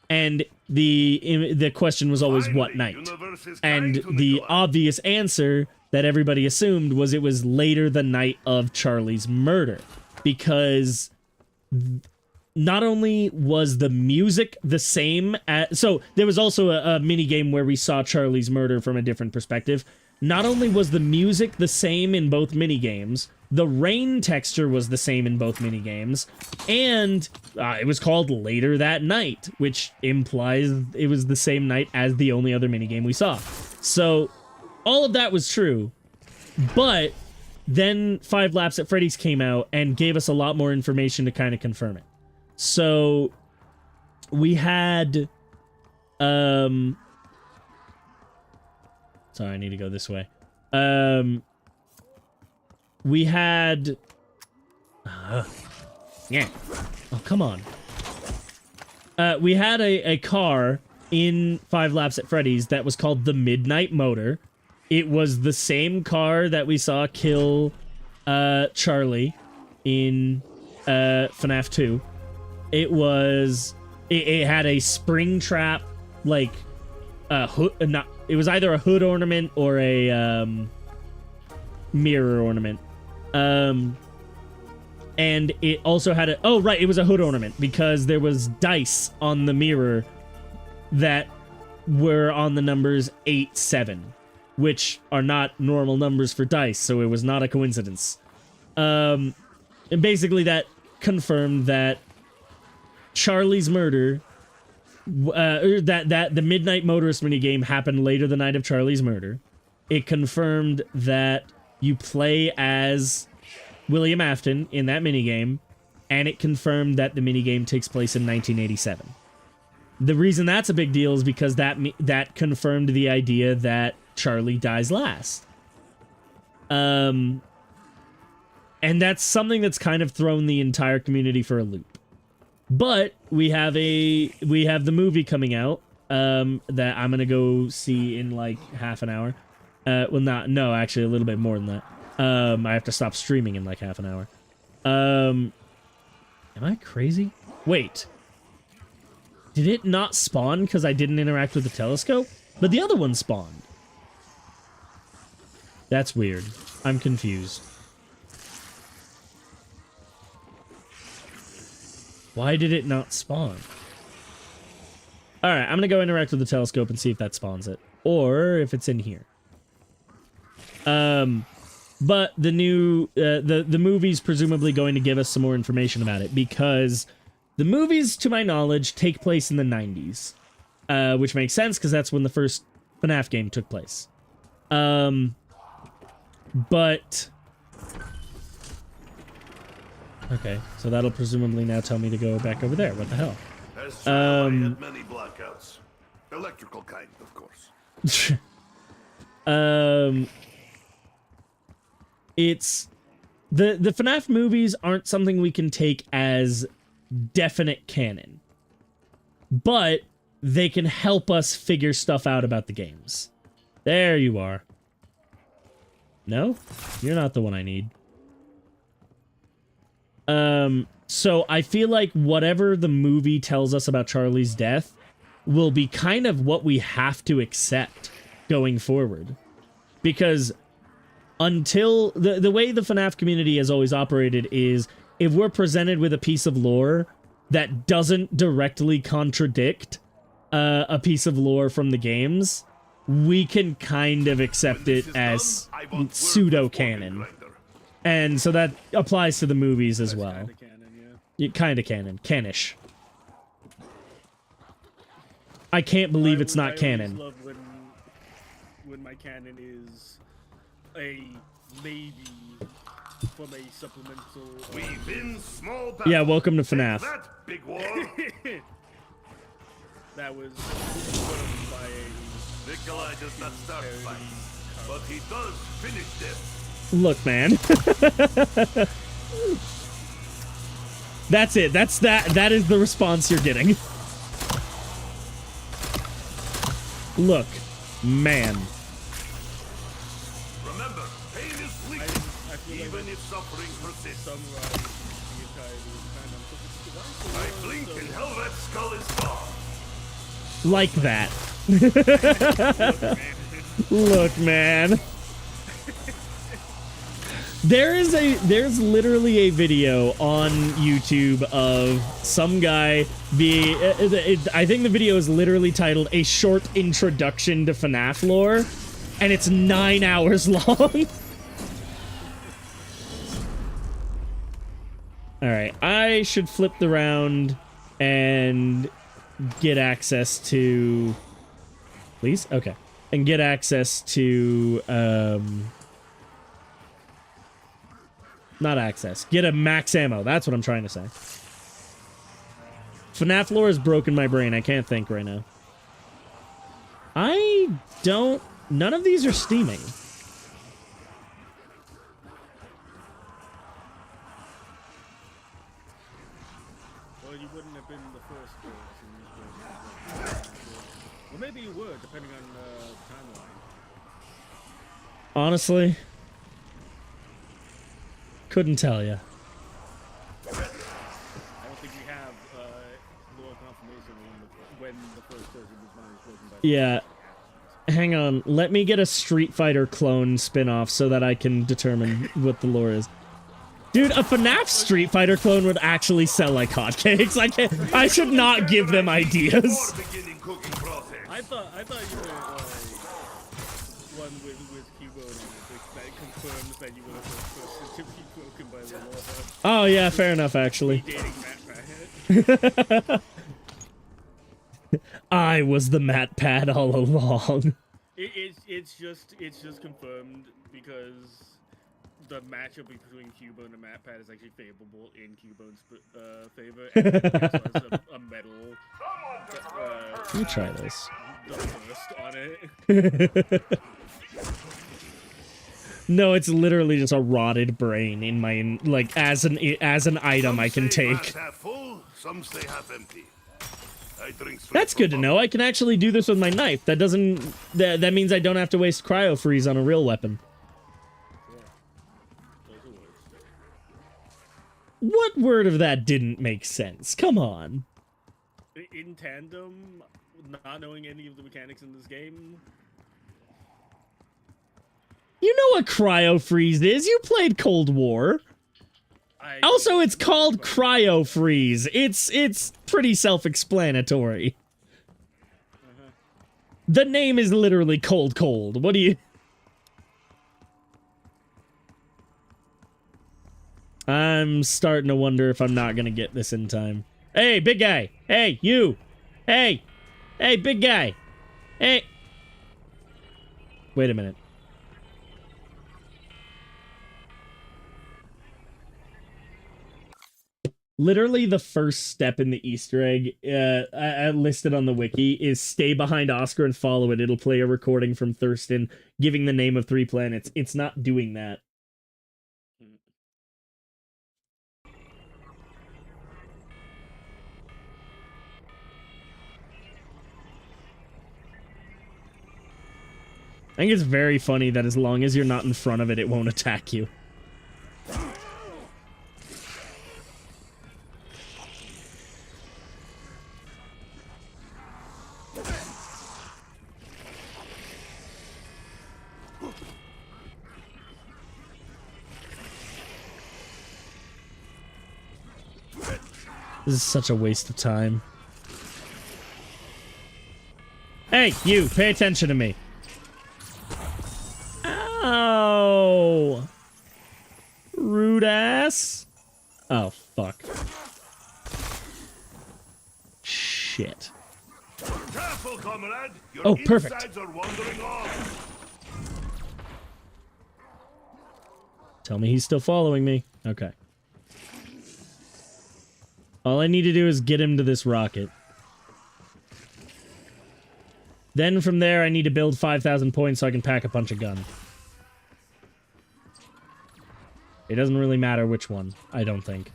and the question was always what Finally, night, universe is and kind to the Nikolai. obvious answer that everybody assumed was it was later the night of Charlie's murder, because not only was the music the same so there was also a mini game where we saw Charlie's murder from a different perspective. Not only was the music the same in both mini games, the rain texture was the same in both mini games, and it was called Later That Night, which implies it was the same night as the only other mini game we saw. So all of that was true, but then 5 Laps at Freddy's came out and gave us a lot more information to kind of confirm it. So we had sorry, I need to go this way. We had yeah. Oh, come on. We had a car in 5 Laps at Freddy's that was called the Midnight Motor. it was the same car that we saw kill Charlie in FNAF 2. It had a spring trap, like a hood. It was either a hood ornament or a mirror ornament. And it also had a... Oh, right, it was a hood ornament because there was dice on the mirror that were on the numbers 8, 7, which are not normal numbers for dice, so it was not a coincidence. And basically that confirmed that Charlie's murder, that the Midnight Motorist minigame happened later the night of Charlie's murder. It confirmed that you play as William Afton in that minigame, and it confirmed that the minigame takes place in 1987. The reason that's a big deal is because that confirmed the idea that Charlie dies last. And that's something that's kind of thrown the entire community for a loop. But we have the movie coming out that I'm gonna go see in like half an hour. Actually a little bit more than that. I have to stop streaming in like half an hour. Am I crazy? Wait. Did it not spawn because I didn't interact with the telescope? But the other one spawned. That's weird. I'm confused. Why did it not spawn? Alright, I'm gonna go interact with the telescope and see if that spawns it. Or if it's in here. But the new... the movie's presumably going to give us some more information about it, because the movies, to my knowledge, take place in the 90s. Which makes sense, because that's when the first FNAF game took place. But... Okay, so that'll presumably now tell me to go back over there. What the hell? I had many blackouts. Electrical kind, of course. It's... The FNAF movies aren't something we can take as definite canon. But they can help us figure stuff out about the games. There you are. No? You're not the one I need. So I feel like whatever the movie tells us about Charlie's death will be kind of what we have to accept going forward. Because until... The way the FNAF community has always operated is if we're presented with a piece of lore that doesn't directly contradict a piece of lore from the games, we can kind of accept it as pseudo-canon. And so that applies to the movies as well. Kinda canon, yeah. Kind of canon. Canish. I can't believe it's not canon. I always love when my canon is a maybe from a supplemental... We've been small Yeah, welcome to FNAF. That big war. That was done by a... Nikolai does not start fights, but he does finish them. Look, man. That's it. That is the response you're getting. Look, man. Remember, pain is fleeting, even if suffering persists. Summarize the entirety of I blink and Helvet's skull is gone. Like that. Look, man. There's literally a video on YouTube of some guy I think the video is literally titled "A Short Introduction to FNAF Lore," and it's 9 hours long. Alright, I should flip the round and get access to... Please? Okay. And get access to, not access. Get a max ammo. That's what I'm trying to say. FNAF lore has broken my brain. I can't think right now. None of these are steaming. Well, you wouldn't have been the first person. Well, maybe you would, depending on timeline. Honestly, couldn't tell you. I don't think we have lore confirmation on when the first person whose mind is broken by the Yeah. Hang on, let me get a Street Fighter clone spin-off so that I can determine what the lore is. Dude, a FNAF Street Fighter clone would actually sell like hotcakes. I should not give them ideas. Beginning cooking process. I thought you were one with Keyboard that confirms that you were the first person to be broken by the law. Oh yeah, fair enough actually. Dating Matt Pat. I was the Mat Pad all along. It's just confirmed because the matchup between Cubone and Matt Pat is actually favorable in Cubone's favor, and he gives us a medal. Let me try this. The first on it. No, it's literally just a rotted brain in my like as an item I can Some say take. glass half full, some say half empty. I drink straight That's from good to know. I can actually do this with my knife. That doesn't that means I don't have to waste cryo freeze on a real weapon. What word of that didn't make sense? Come on. In tandem, not knowing any of the mechanics in this game. You know what cryo freeze is. You played Cold War. Also, it's called cryo freeze. It's pretty self-explanatory. The name is literally cold. What do you... I'm starting to wonder if I'm not gonna get this in time. Hey, big guy! Hey, you! Hey! Hey, big guy! Hey! Wait a minute. Literally the first step in the Easter egg I listed on the wiki is stay behind Oscar and follow it. It'll play a recording from Thurston giving the name of 3 planets. It's not doing that. I think it's very funny that as long as you're not in front of it, it won't attack you. This is such a waste of time. Hey, you, pay attention to me. Ow! Rude ass. Oh, fuck. Shit. Careful, comrade. Your Oh, perfect. insides are wandering off. Tell me he's still following me. Okay. All I need to do is get him to this rocket. Then from there, I need to build 5,000 points so I can pack a punch a gun. It doesn't really matter which one, I don't think.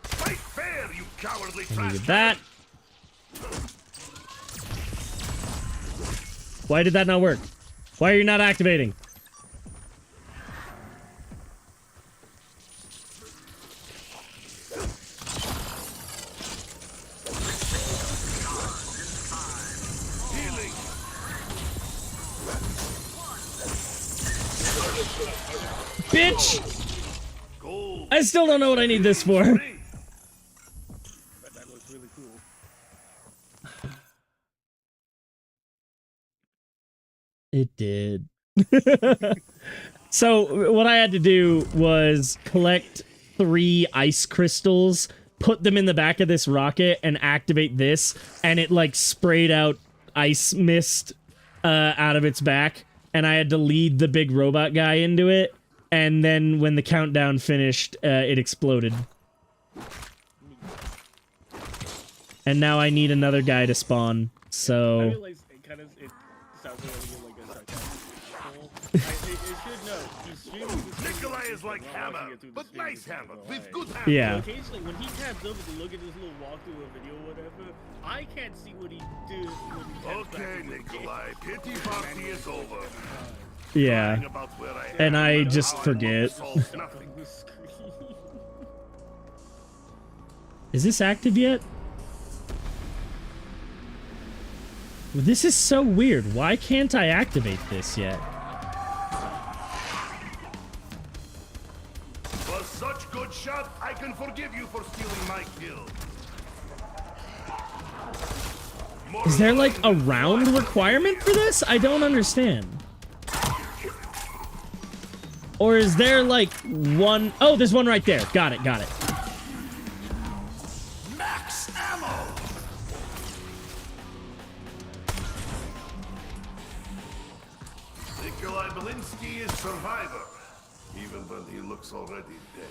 Fight fair, you cowardly I needed trash. that. Why did that not work? Why are you not activating? Healing. Bitch! Gold. I still don't know what I need this for. But that looks really cool. It did. So what I had to do was collect 3 ice crystals, put them in the back of this rocket, and activate this, and it like sprayed out ice mist out of its back, and I had to lead the big robot guy into it, and then when the countdown finished, it exploded. And now I need another guy to spawn, I so... realize it sounds like a sarcastic goal. It should know, he's streaming this Nikolai thing is like while Hammer, watching it through the but stream nice with Hammer, people. with Right. good hammer. Yeah. Occasionally, when he tabs over to look at this little walkthrough or video or whatever, I can't see what he did when he tabs back Okay, into the game. Nikolai, pity party is over. Yeah. Lying about where I am, And I but just how forget. solves nothing. On the screen. Is this active yet? This is so weird. Why can't I activate this yet? For such good shot, I can forgive you for stealing my kill. Is there like a round requirement for this? I don't understand. Or is there like one? Oh, there's one right there. Got it, got it. Max ammo! Nikolai Belinsky is survivor, even when he looks already dead.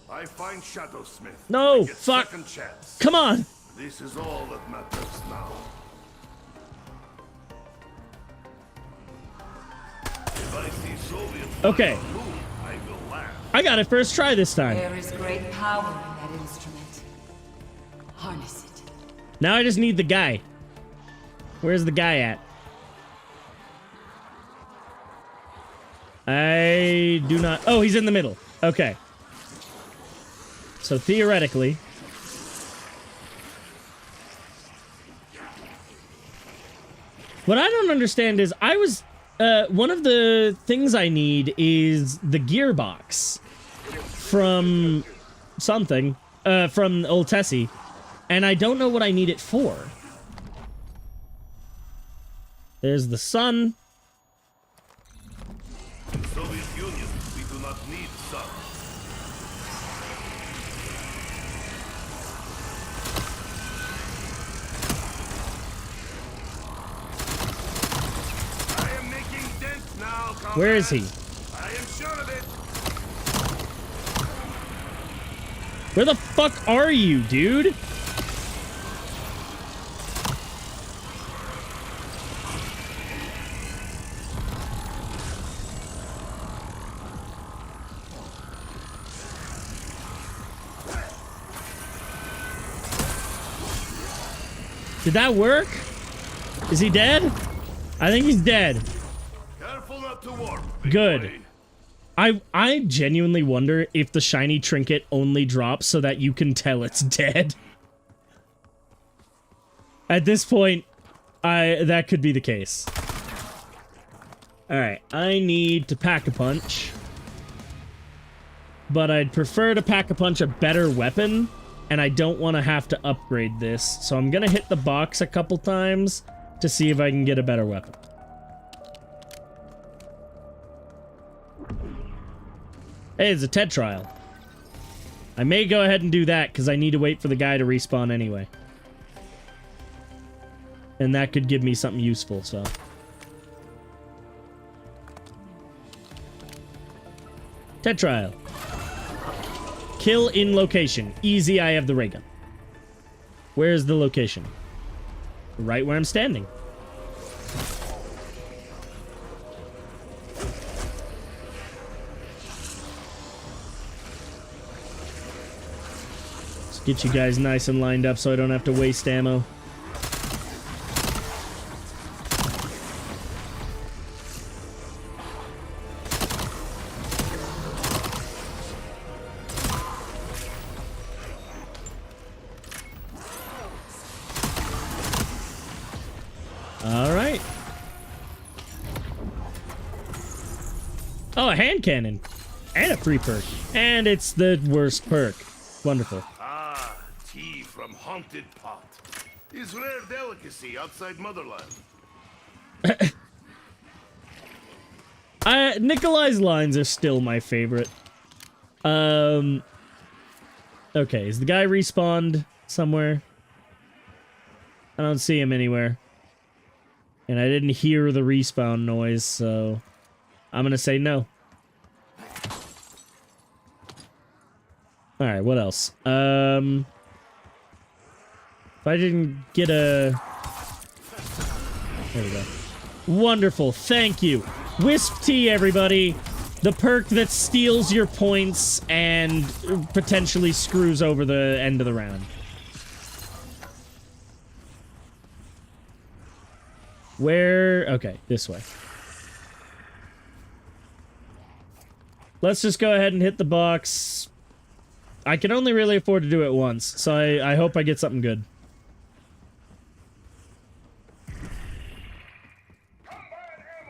I find Shadowsmith. No, I get fuck. Second chance. Come on. This is all that matters now. If I see Soviet Okay. flag on the moon, I will laugh. I got it first try this time. There is great power in that instrument. Harness it. Now I just need the guy. Where's the guy at? I do not... Oh, he's in the middle. Okay. So theoretically... What I don't understand is I was... one of the things I need is the gearbox from something. From Old Tessie. And I don't know what I need it for. There's the sun. Soviet Union, we do not need sun. I am making dent now, comrade. Where is he? I am sure of it. Where the fuck are you, dude? Did that work? Is he dead? I think he's dead. Careful not to warp. big Good. boy. I genuinely wonder if the shiny trinket only drops so that you can tell it's dead. At this point, that could be the case. Alright, I need to pack-a-punch. But I'd prefer to pack-a-punch a better weapon, and I don't want to have to upgrade this. So I'm gonna hit the box a couple times to see if I can get a better weapon. Hey, it's a TED trial. I may go ahead and do that, because I need to wait for the guy to respawn anyway. And that could give me something useful, so... TED trial. Kill in location. Easy, I have the ray gun. Where's the location? Right where I'm standing. Let's get you guys nice and lined up so I don't have to waste ammo. Alright. Oh, a hand cannon. And a 3 perk. And it's the worst perk. Wonderful. Ah, tea from Haunted Pot. Is rare delicacy outside Motherland. Nikolai's lines are still my favorite. Okay, is the guy respawned somewhere? I don't see him anywhere. And I didn't hear the respawn noise, so I'm gonna say no. Alright, what else? If I didn't get a... There we go. Wonderful, thank you. Wisp tea, everybody. The perk that steals your points and potentially screws over the end of the round. Where? Okay, this way. Let's just go ahead and hit the box. I can only really afford to do it once, so I hope I get something good.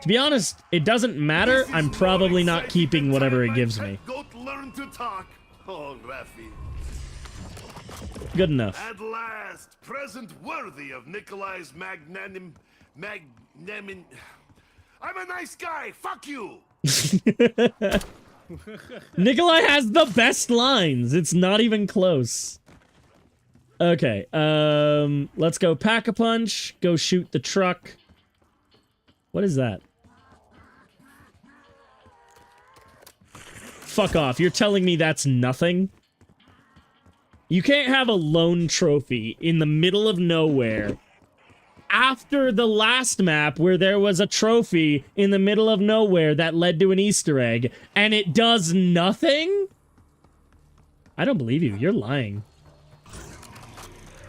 To be honest, it doesn't matter. I'm probably not keeping whatever it gives me. Goat learn to talk. Oh, Rafi. Good enough. At last, present worthy of Nikolai's magnanim... I'm a nice guy. Fuck you. Nikolai has the best lines. It's not even close. Okay, let's go Pack-a-Punch. Go shoot the truck. What is that? Fuck off. You're telling me that's nothing? You can't have a lone trophy in the middle of nowhere after the last map where there was a trophy in the middle of nowhere that led to an Easter egg, and it does nothing? I don't believe you. You're lying.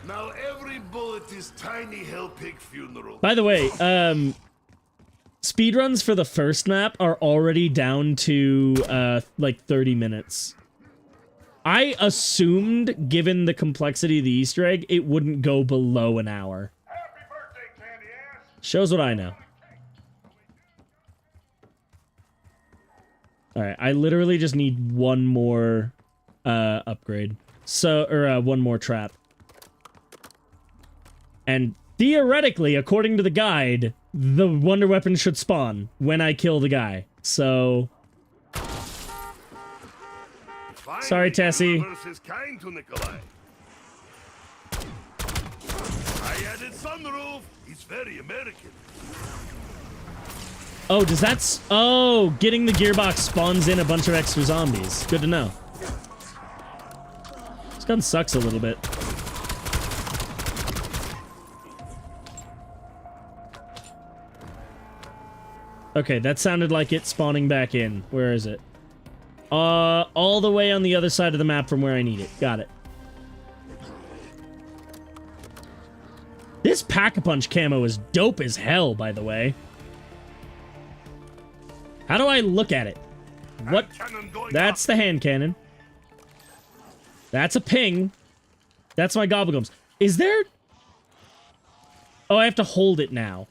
Now every bullet is tiny hell pig funeral. By the way, speedruns for the first map are already down to, like 30 minutes. I assumed, given the complexity of the Easter egg, it wouldn't go below an hour. Happy birthday, candy ass. Shows what I know. Alright, I literally just need one more, upgrade. So, or, one more trap. And theoretically, according to the guide, the wonder weapon should spawn when I kill the guy. So... Sorry, Tessie. Is kind to Nikolai. I added sunroof. He's very American. Oh, does that... Oh, getting the gearbox spawns in a bunch of extra zombies. Good to know. This gun sucks a little bit. Okay, that sounded like it spawning back in. Where is it? All the way on the other side of the map from where I need it. Got it. This Pack-a-Punch camo is dope as hell, by the way. How do I look at it? What? That's the hand cannon. That's a ping. That's my gobblegums. Is there... Oh, I have to hold it now.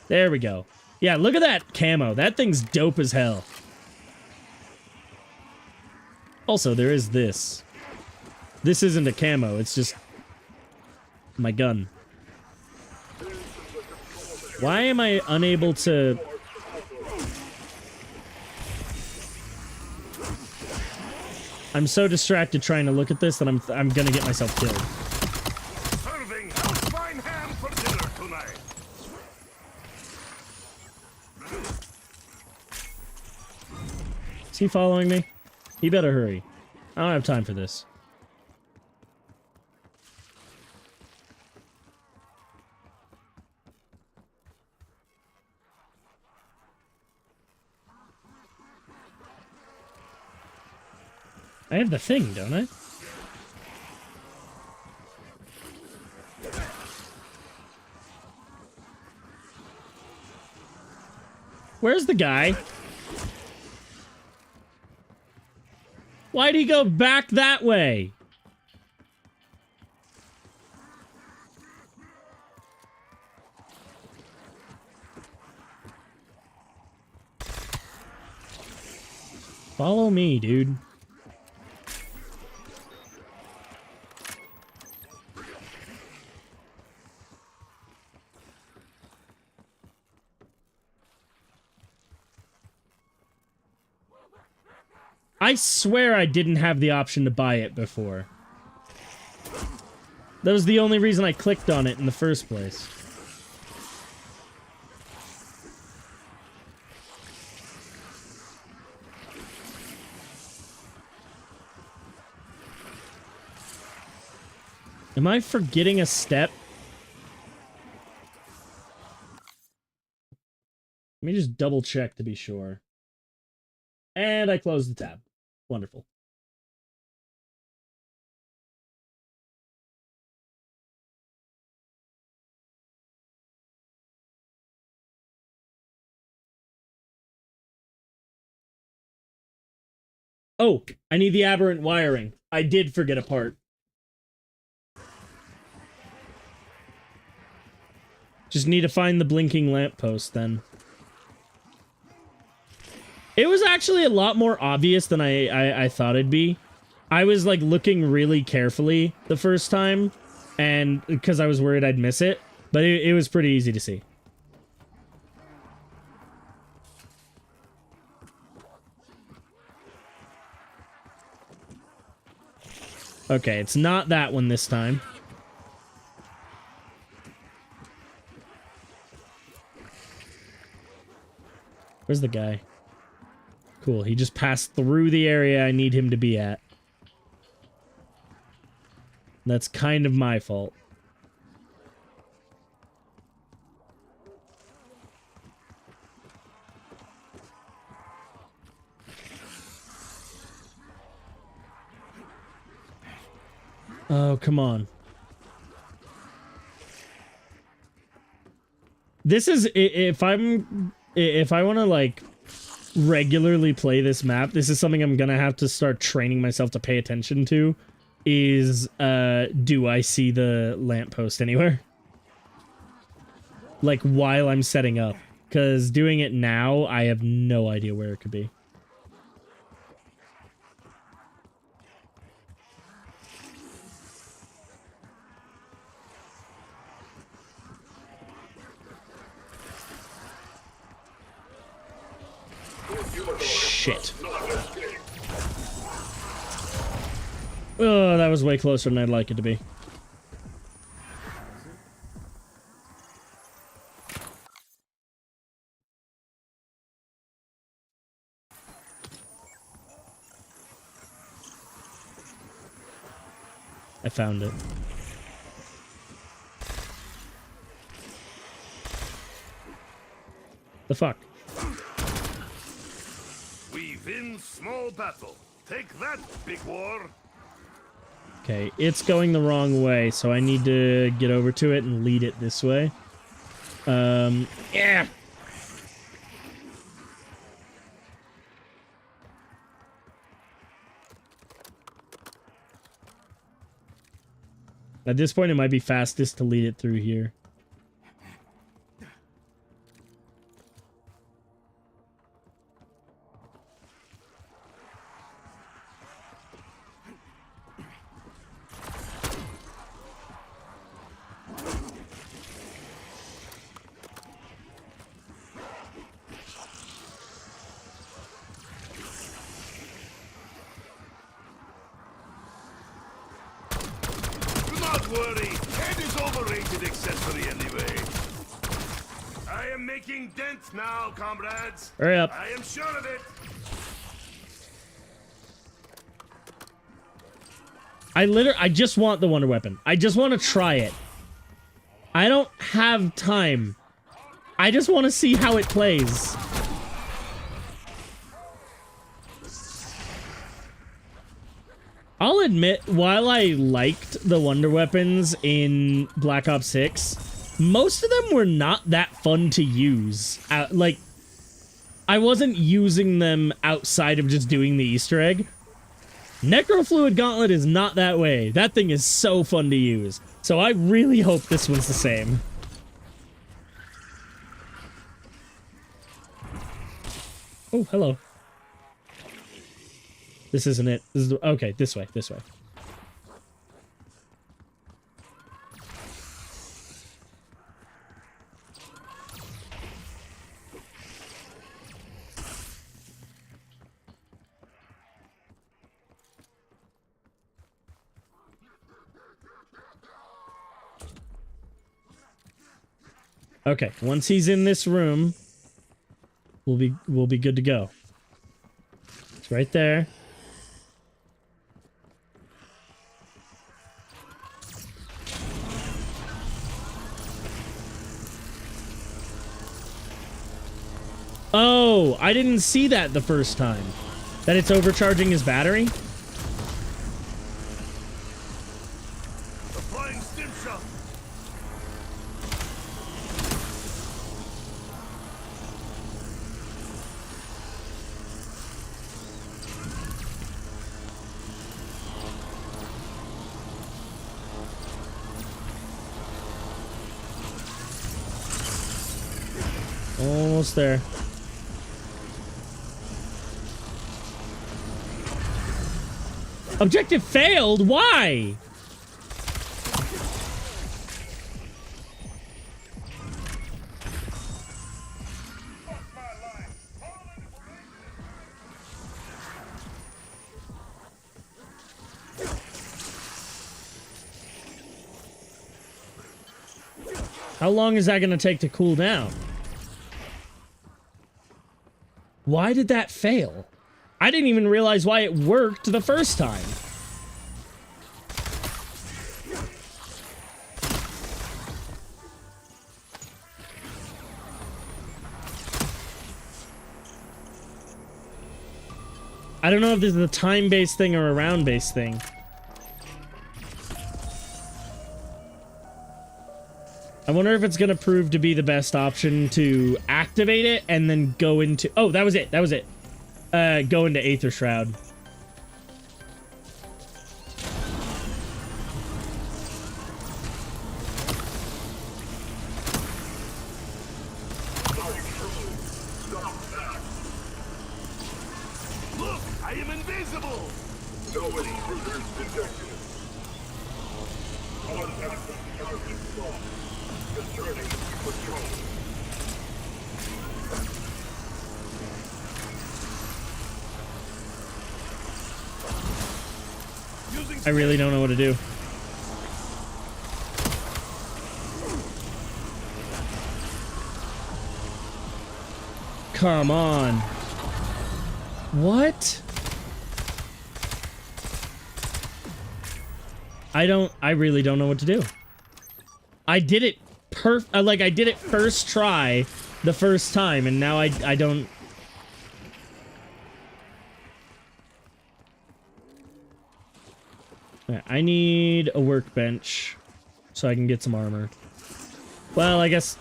There we go. Yeah, look at that camo. That thing's dope as hell. Also, there is this. This isn't a camo, it's just my gun. Why am I unable to... I'm so distracted trying to look at this that I'm gonna get myself killed. Serving fine ham for dinner tonight. Is he following me? He better hurry. I don't have time for this. I have the thing, don't I? Where's the guy? Why'd he go back that way? Follow me, dude. I swear I didn't have the option to buy it before. That was the only reason I clicked on it in the first place. Am I forgetting a step? Let me just double check to be sure. And I closed the tab. Wonderful. Oh, I need the aberrant wiring. I did forget a part. Just need to find the blinking lamppost then. It was actually a lot more obvious than I thought it'd be. I was like looking really carefully the first time, and because I was worried I'd miss it, but it was pretty easy to see. Okay, it's not that one this time. Where's the guy? Cool, he just passed through the area I need him to be at. That's kind of my fault. Oh, come on. This is, if I want to like regularly play this map, this is something I'm gonna have to start training myself to pay attention to, is do I see the lamppost anywhere? Like while I'm setting up, because doing it now, I have no idea where it could be. Shit. Oh, that was way closer than I'd like it to be. I found it. The fuck? We win small battle. Take that, big war. Okay, it's going the wrong way, so I need to get over to it and lead it this way. Yeah. At this point, it might be fastest to lead it through here. Not worry, head is overrated accessory anyway. I am making dents now, comrades. Hurry up. I am sure of it. I just want the wonder weapon. I just want to try it. I don't have time. I just want to see how it plays. I'll admit, while I liked the wonder weapons in Black Ops 6, most of them were not that fun to use. Like, I wasn't using them outside of just doing the Easter egg. Necrofluid Gauntlet is not that way. That thing is so fun to use. So I really hope this one's the same. Oh, hello. This isn't it. This is the, okay, this way, this way. Okay, once he's in this room, we'll be good to go. It's right there. Oh, I didn't see that the first time. That it's overcharging his battery? Applying stim shot. Almost there. Objective failed? Why? How long is that going to take to cool down? Why did that fail? I didn't even realize why it worked the first time. I don't know if this is a time-based thing or a round-based thing. I wonder if it's going to prove to be the best option to activate it and then go into... Oh, that was it. That was it. Go into Aether Shroud. Look, I am invisible. No intruders detected. Contact with target lost. Returning to patrol. I really don't know what to do. Come on. What? I really don't know what to do. I did it I did it first try the first time, and now I don't... I need a workbench so I can get some armor. Well, I guess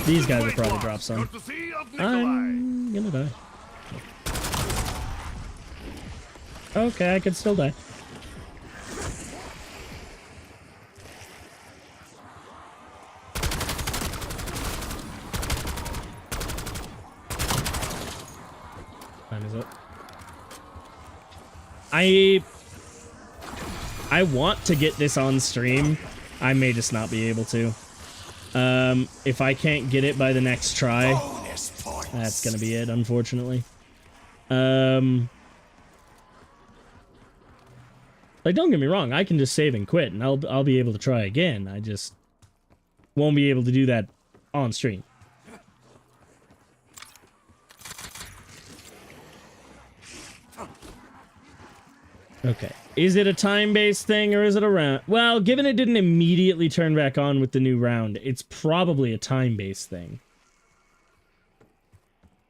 these guys will probably drop some. I'm gonna die. Okay, I can still die. Time is up. I want to get this on stream. I may just not be able to. If I can't get it by the next try, that's gonna be it, unfortunately. Like, don't get me wrong, I can just save and quit, and I'll be able to try again. I just won't be able to do that on stream. Okay. Is it a time-based thing or is it a round? Well, given it didn't immediately turn back on with the new round, it's probably a time-based thing.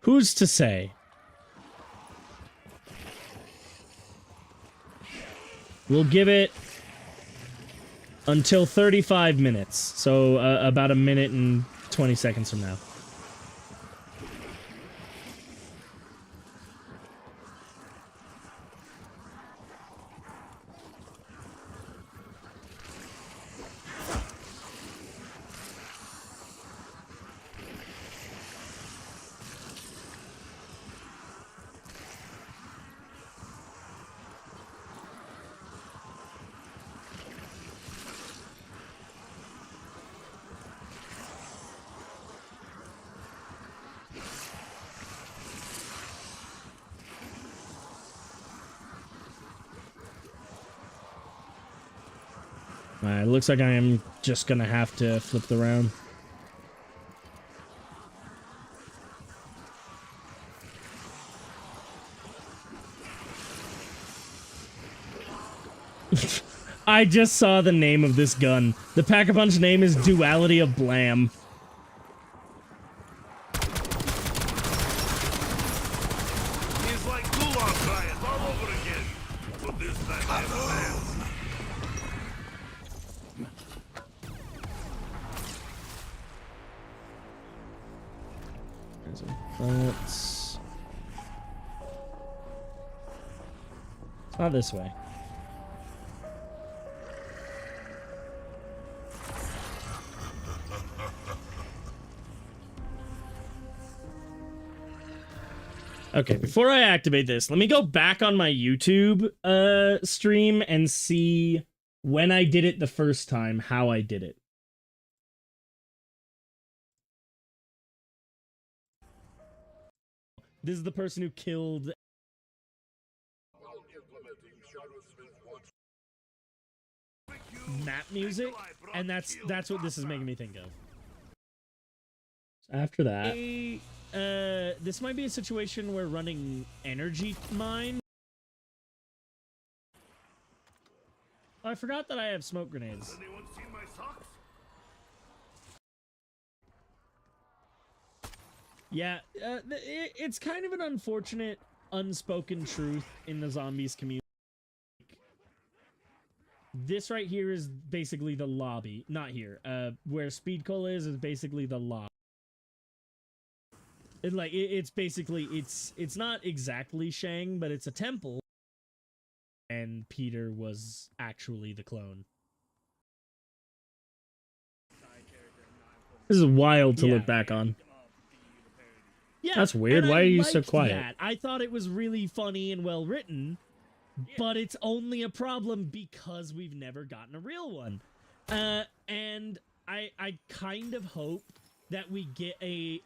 Who's to say? We'll give it until 35 minutes. So about a minute and 20 seconds from now. Alright, looks like I am just gonna have to flip the round. I just saw the name of this gun. The Pack-a-Punch name is Duality of Blam. It's not this way. Okay, before I activate this, let me go back on my YouTube stream and see when I did it the first time, how I did it. This is the person who killed While implementing Shadowsmith wants map music, and that's what this is making me think of. After that, this might be a situation where running energy mine. Oh, I forgot that I have smoke grenades. Anyone seen my socks? Yeah, it's kind of an unfortunate unspoken truth in the zombies community. This right here is basically the lobby. Not here. Where Speed Cola is basically the lobby. It's basically it's not exactly Shang, but it's a temple. And Peter was actually the clone. This is wild to look back on. Yeah, that's weird. and Why I are you so liked quiet? that. I thought it was really funny and well written, but it's only a problem because we've never gotten a real one. And I kind of hope that we get a...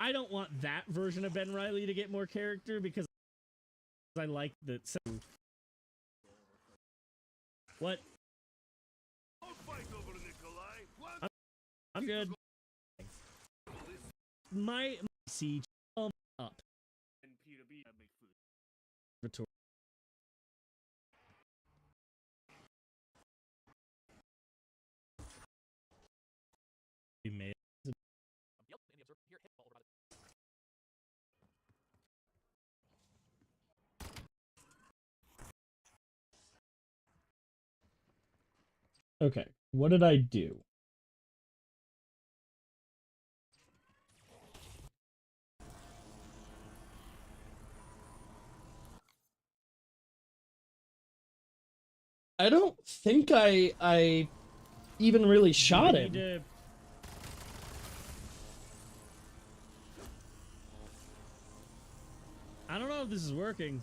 I don't want that version of Ben Reilly to get more character because I like the... What? Don't fight over Nikolai. I'm good. My siege up. And Peter B. Make food. You made. Yep, in the observer. Here, hit ball over by the... Okay, what did I do? I don't think I even really shot We him. need to- I don't know if this is working.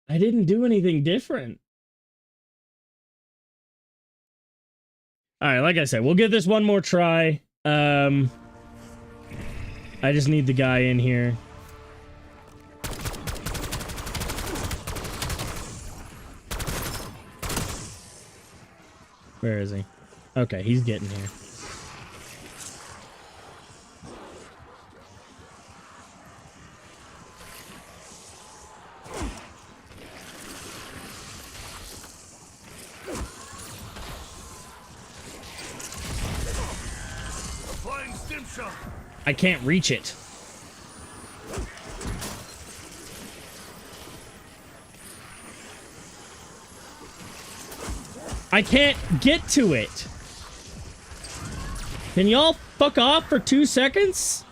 I didn't do anything different. All right, like I said, we'll give this one more try. I just need the guy in here. Where is he? Okay, he's getting here. Applying stim shot. I can't reach it. I can't get to it. Can y'all fuck off for 2 seconds?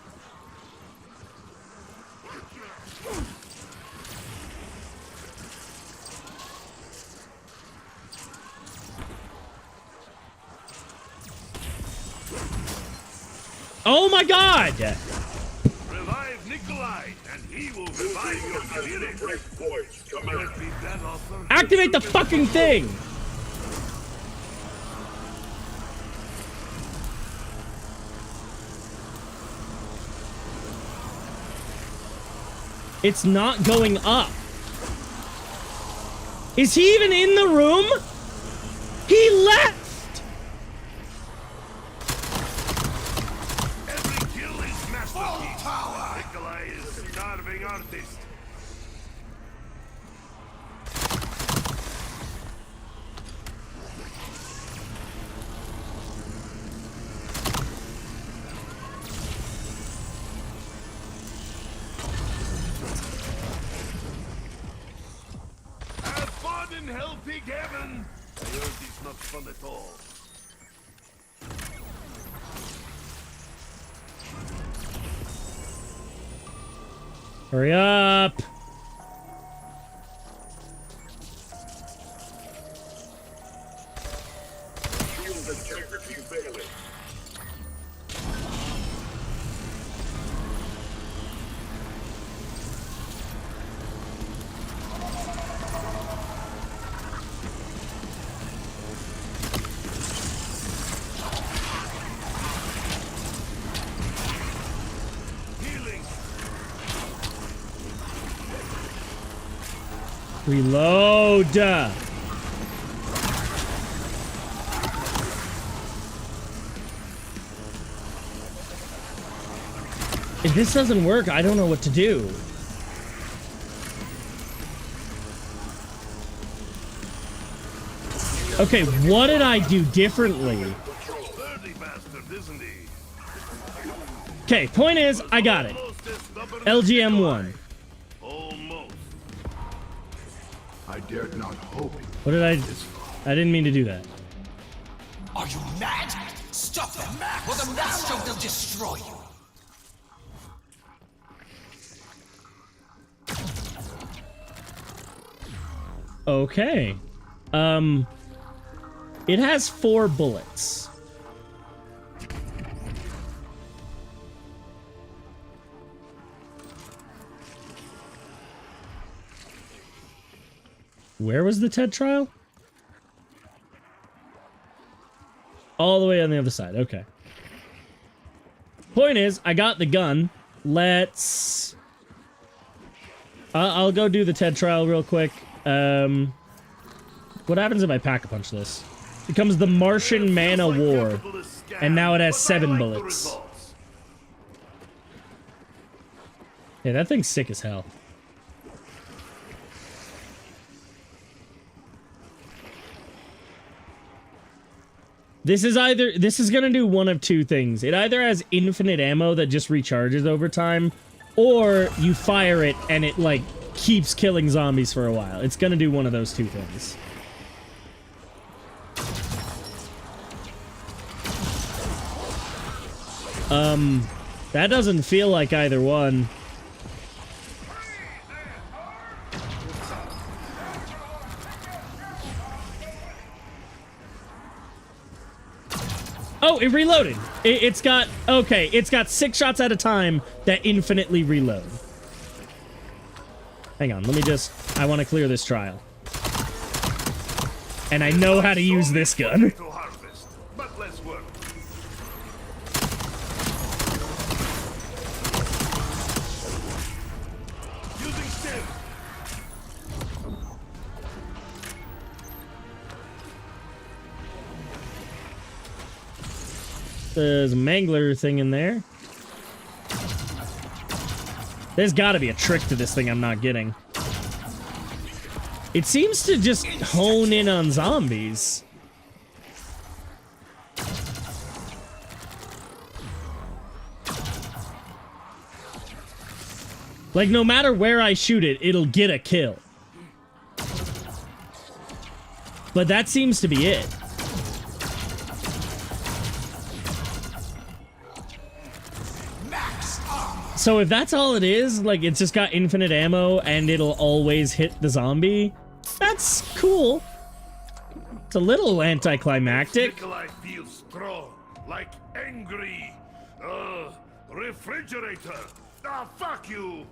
Oh my god! Revive Nikolai, and he will revive your spirit. breakpoints, Commander. Repeat that, Arthur. Activate the fucking thing! It's not going up. Is he even in the room? He left! Every kill is masterpiece. Nikolai is starving artist. Have fun in Hellpig Heaven! I heard it's not fun at all. Hurry up! Shield integrity failing. Healing! Reload! If this doesn't work, I don't know what to do. Okay, what did I do differently? Dirty bastard, isn't he? Okay, point is, I got it. Almost as stubborn as LGM Nikolai. won. Almost. I dared not hope What did I didn't mean to do that. Are you mad? Stop them, or the Master will destroy you. Okay. It has 4 bullets. Where was the TED trial? All the way on the other side. Okay. Point is, I got the gun. Let's... I'll go do the TED trial real quick. What happens if I pack-a-punch this? It becomes the Martian Man of War. And now it has 7 bullets. Yeah, that thing's sick as hell. This is gonna do one of 2 things. It either has infinite ammo that just recharges over time, or you fire it and it, like, keeps killing zombies for a while. It's gonna do one of those 2 things. That doesn't feel like either one. Oh, it reloaded. It's got 6 shots at a time that infinitely reload. Hang on, I want to clear this trial. And I know how to use this gun. To harvest, but less work. Using stim. There's a mangler thing in there. There's got to be a trick to this thing I'm not getting. It seems to just hone in on zombies. Like, no matter where I shoot it, it'll get a kill. But that seems to be it. So if that's all it is, like, it's just got infinite ammo and it'll always hit the zombie, that's cool. It's a little anticlimactic. Nikolai feels strong, like angry. Refrigerator. Ah, fuck you.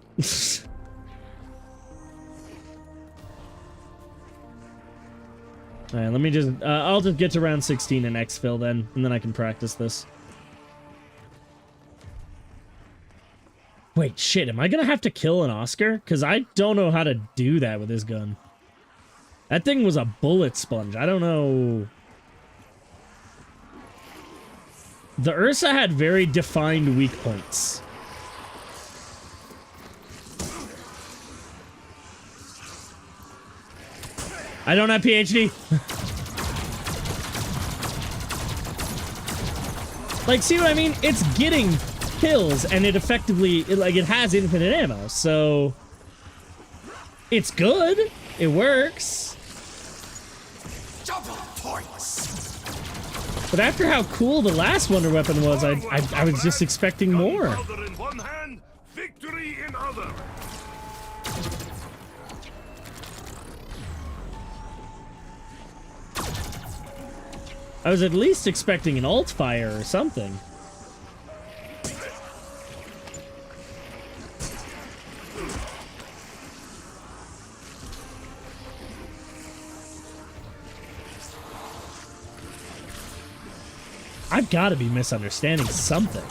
Alright, let me just... I'll just get to round 16 in exfil then, and then I can practice this. Wait, shit, am I gonna have to kill an Oscar? Because I don't know how to do that with this gun. That thing was a bullet sponge. I don't know... The Ursa had very defined weak points. I don't have PhD. Like, see what I mean? It's getting kills, and it effectively, it has infinite ammo, so it's good. It works. Double points. But after how cool the last wonder weapon was, I was just expecting more. Gunpowder in one hand, victory in other. I was at least expecting an alt fire or something. I've got to be misunderstanding something.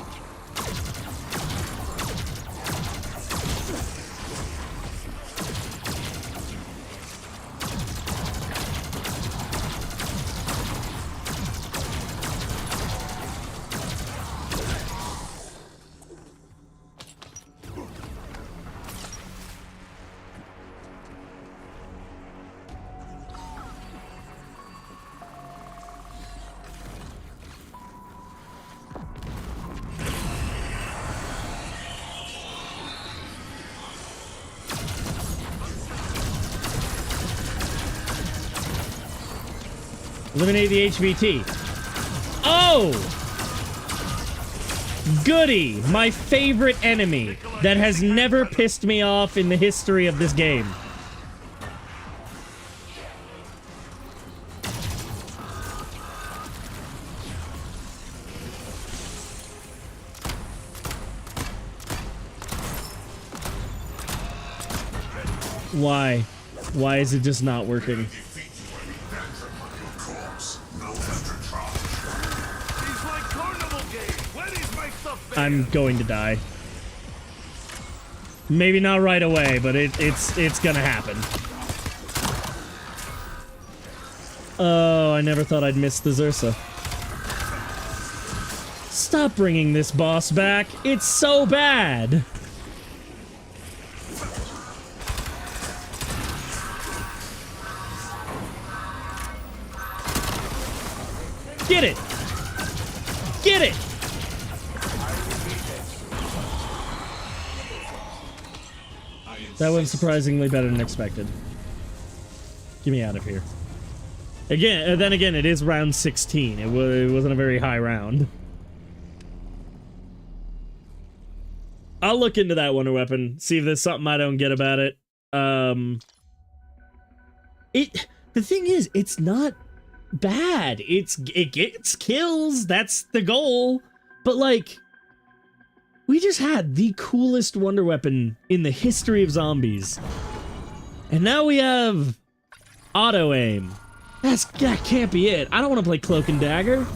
Eliminate the HVT. Oh! Goody! My favorite enemy that has never pissed me off in the history of this game. Why? Why is it just not working? I'm going to die. Maybe not right away, but it's gonna happen. Oh, I never thought I'd miss the Zersa. Stop bringing this boss back. It's so bad. Get it. Get it. That went surprisingly better than expected. Get me out of here. Again, then again, it is round 16. It wasn't a very high round. I'll look into that wonder weapon, see if there's something I don't get about it. The thing is, it's not bad. It gets kills. That's the goal. But like, we just had the coolest wonder weapon in the history of zombies. And now we have auto aim. That can't be it. I don't want to play Cloak and Dagger.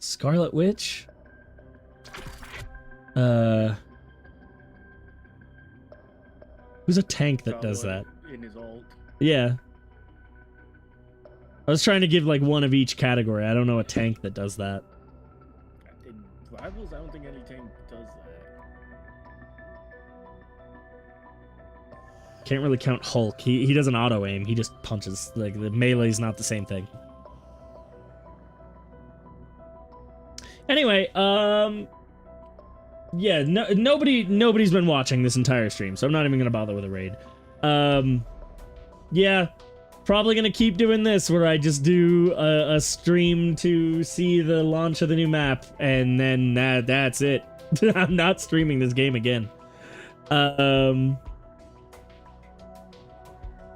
Scarlet Witch. Who's a tank that does that? In his ult. Yeah. I was trying to give like one of each category. I don't know a tank that does that. In Rivals, I don't think any tank does that. Can't really count Hulk. He doesn't auto aim. He just punches. Like the melee's not the same thing. Anyway, yeah, nobody's been watching this entire stream, so I'm not even gonna bother with a raid. Yeah. Probably gonna keep doing this where I just do a stream to see the launch of the new map, and then that's it. I'm not streaming this game again.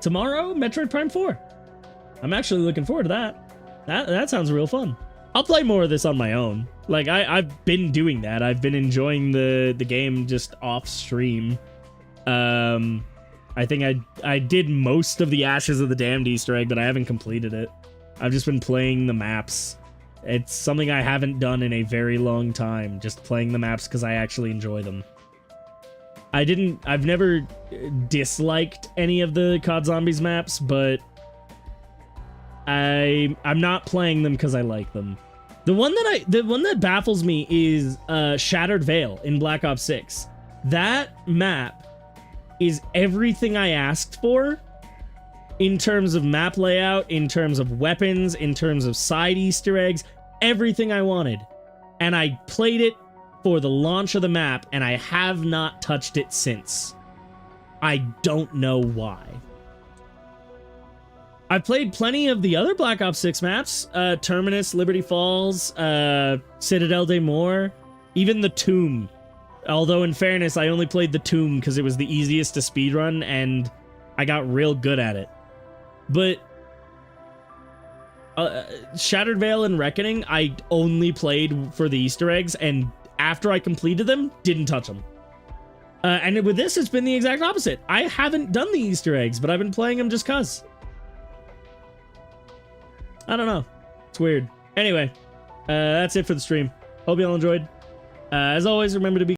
Tomorrow, Metroid Prime 4. I'm actually looking forward to that. That sounds real fun. I'll play more of this on my own. Like I've been doing that. I've been enjoying the game just off stream. I think I did most of the Ashes of the Damned Easter egg, but I haven't completed it. I've just been playing the maps. It's something I haven't done in a very long time, just playing the maps because I actually enjoy them. I've never disliked any of the COD Zombies maps, but I'm not playing them because I like them. The one that baffles me is Shattered Veil in Black Ops 6. That map is everything I asked for in terms of map layout, in terms of weapons, in terms of side Easter eggs, everything I wanted. And I played it for the launch of the map, and I have not touched it since. I don't know why. I've played plenty of the other Black Ops 6 maps, Terminus, Liberty Falls, Citadel de Moore, even the Tomb. Although, in fairness, I only played the Tomb because it was the easiest to speedrun, and I got real good at it. But Shattered Veil and Reckoning, I only played for the Easter eggs, and after I completed them, didn't touch them. And with this, it's been the exact opposite. I haven't done the Easter eggs, but I've been playing them just cuz. I don't know. It's weird. Anyway, that's it for the stream. Hope y'all enjoyed. As always, remember to be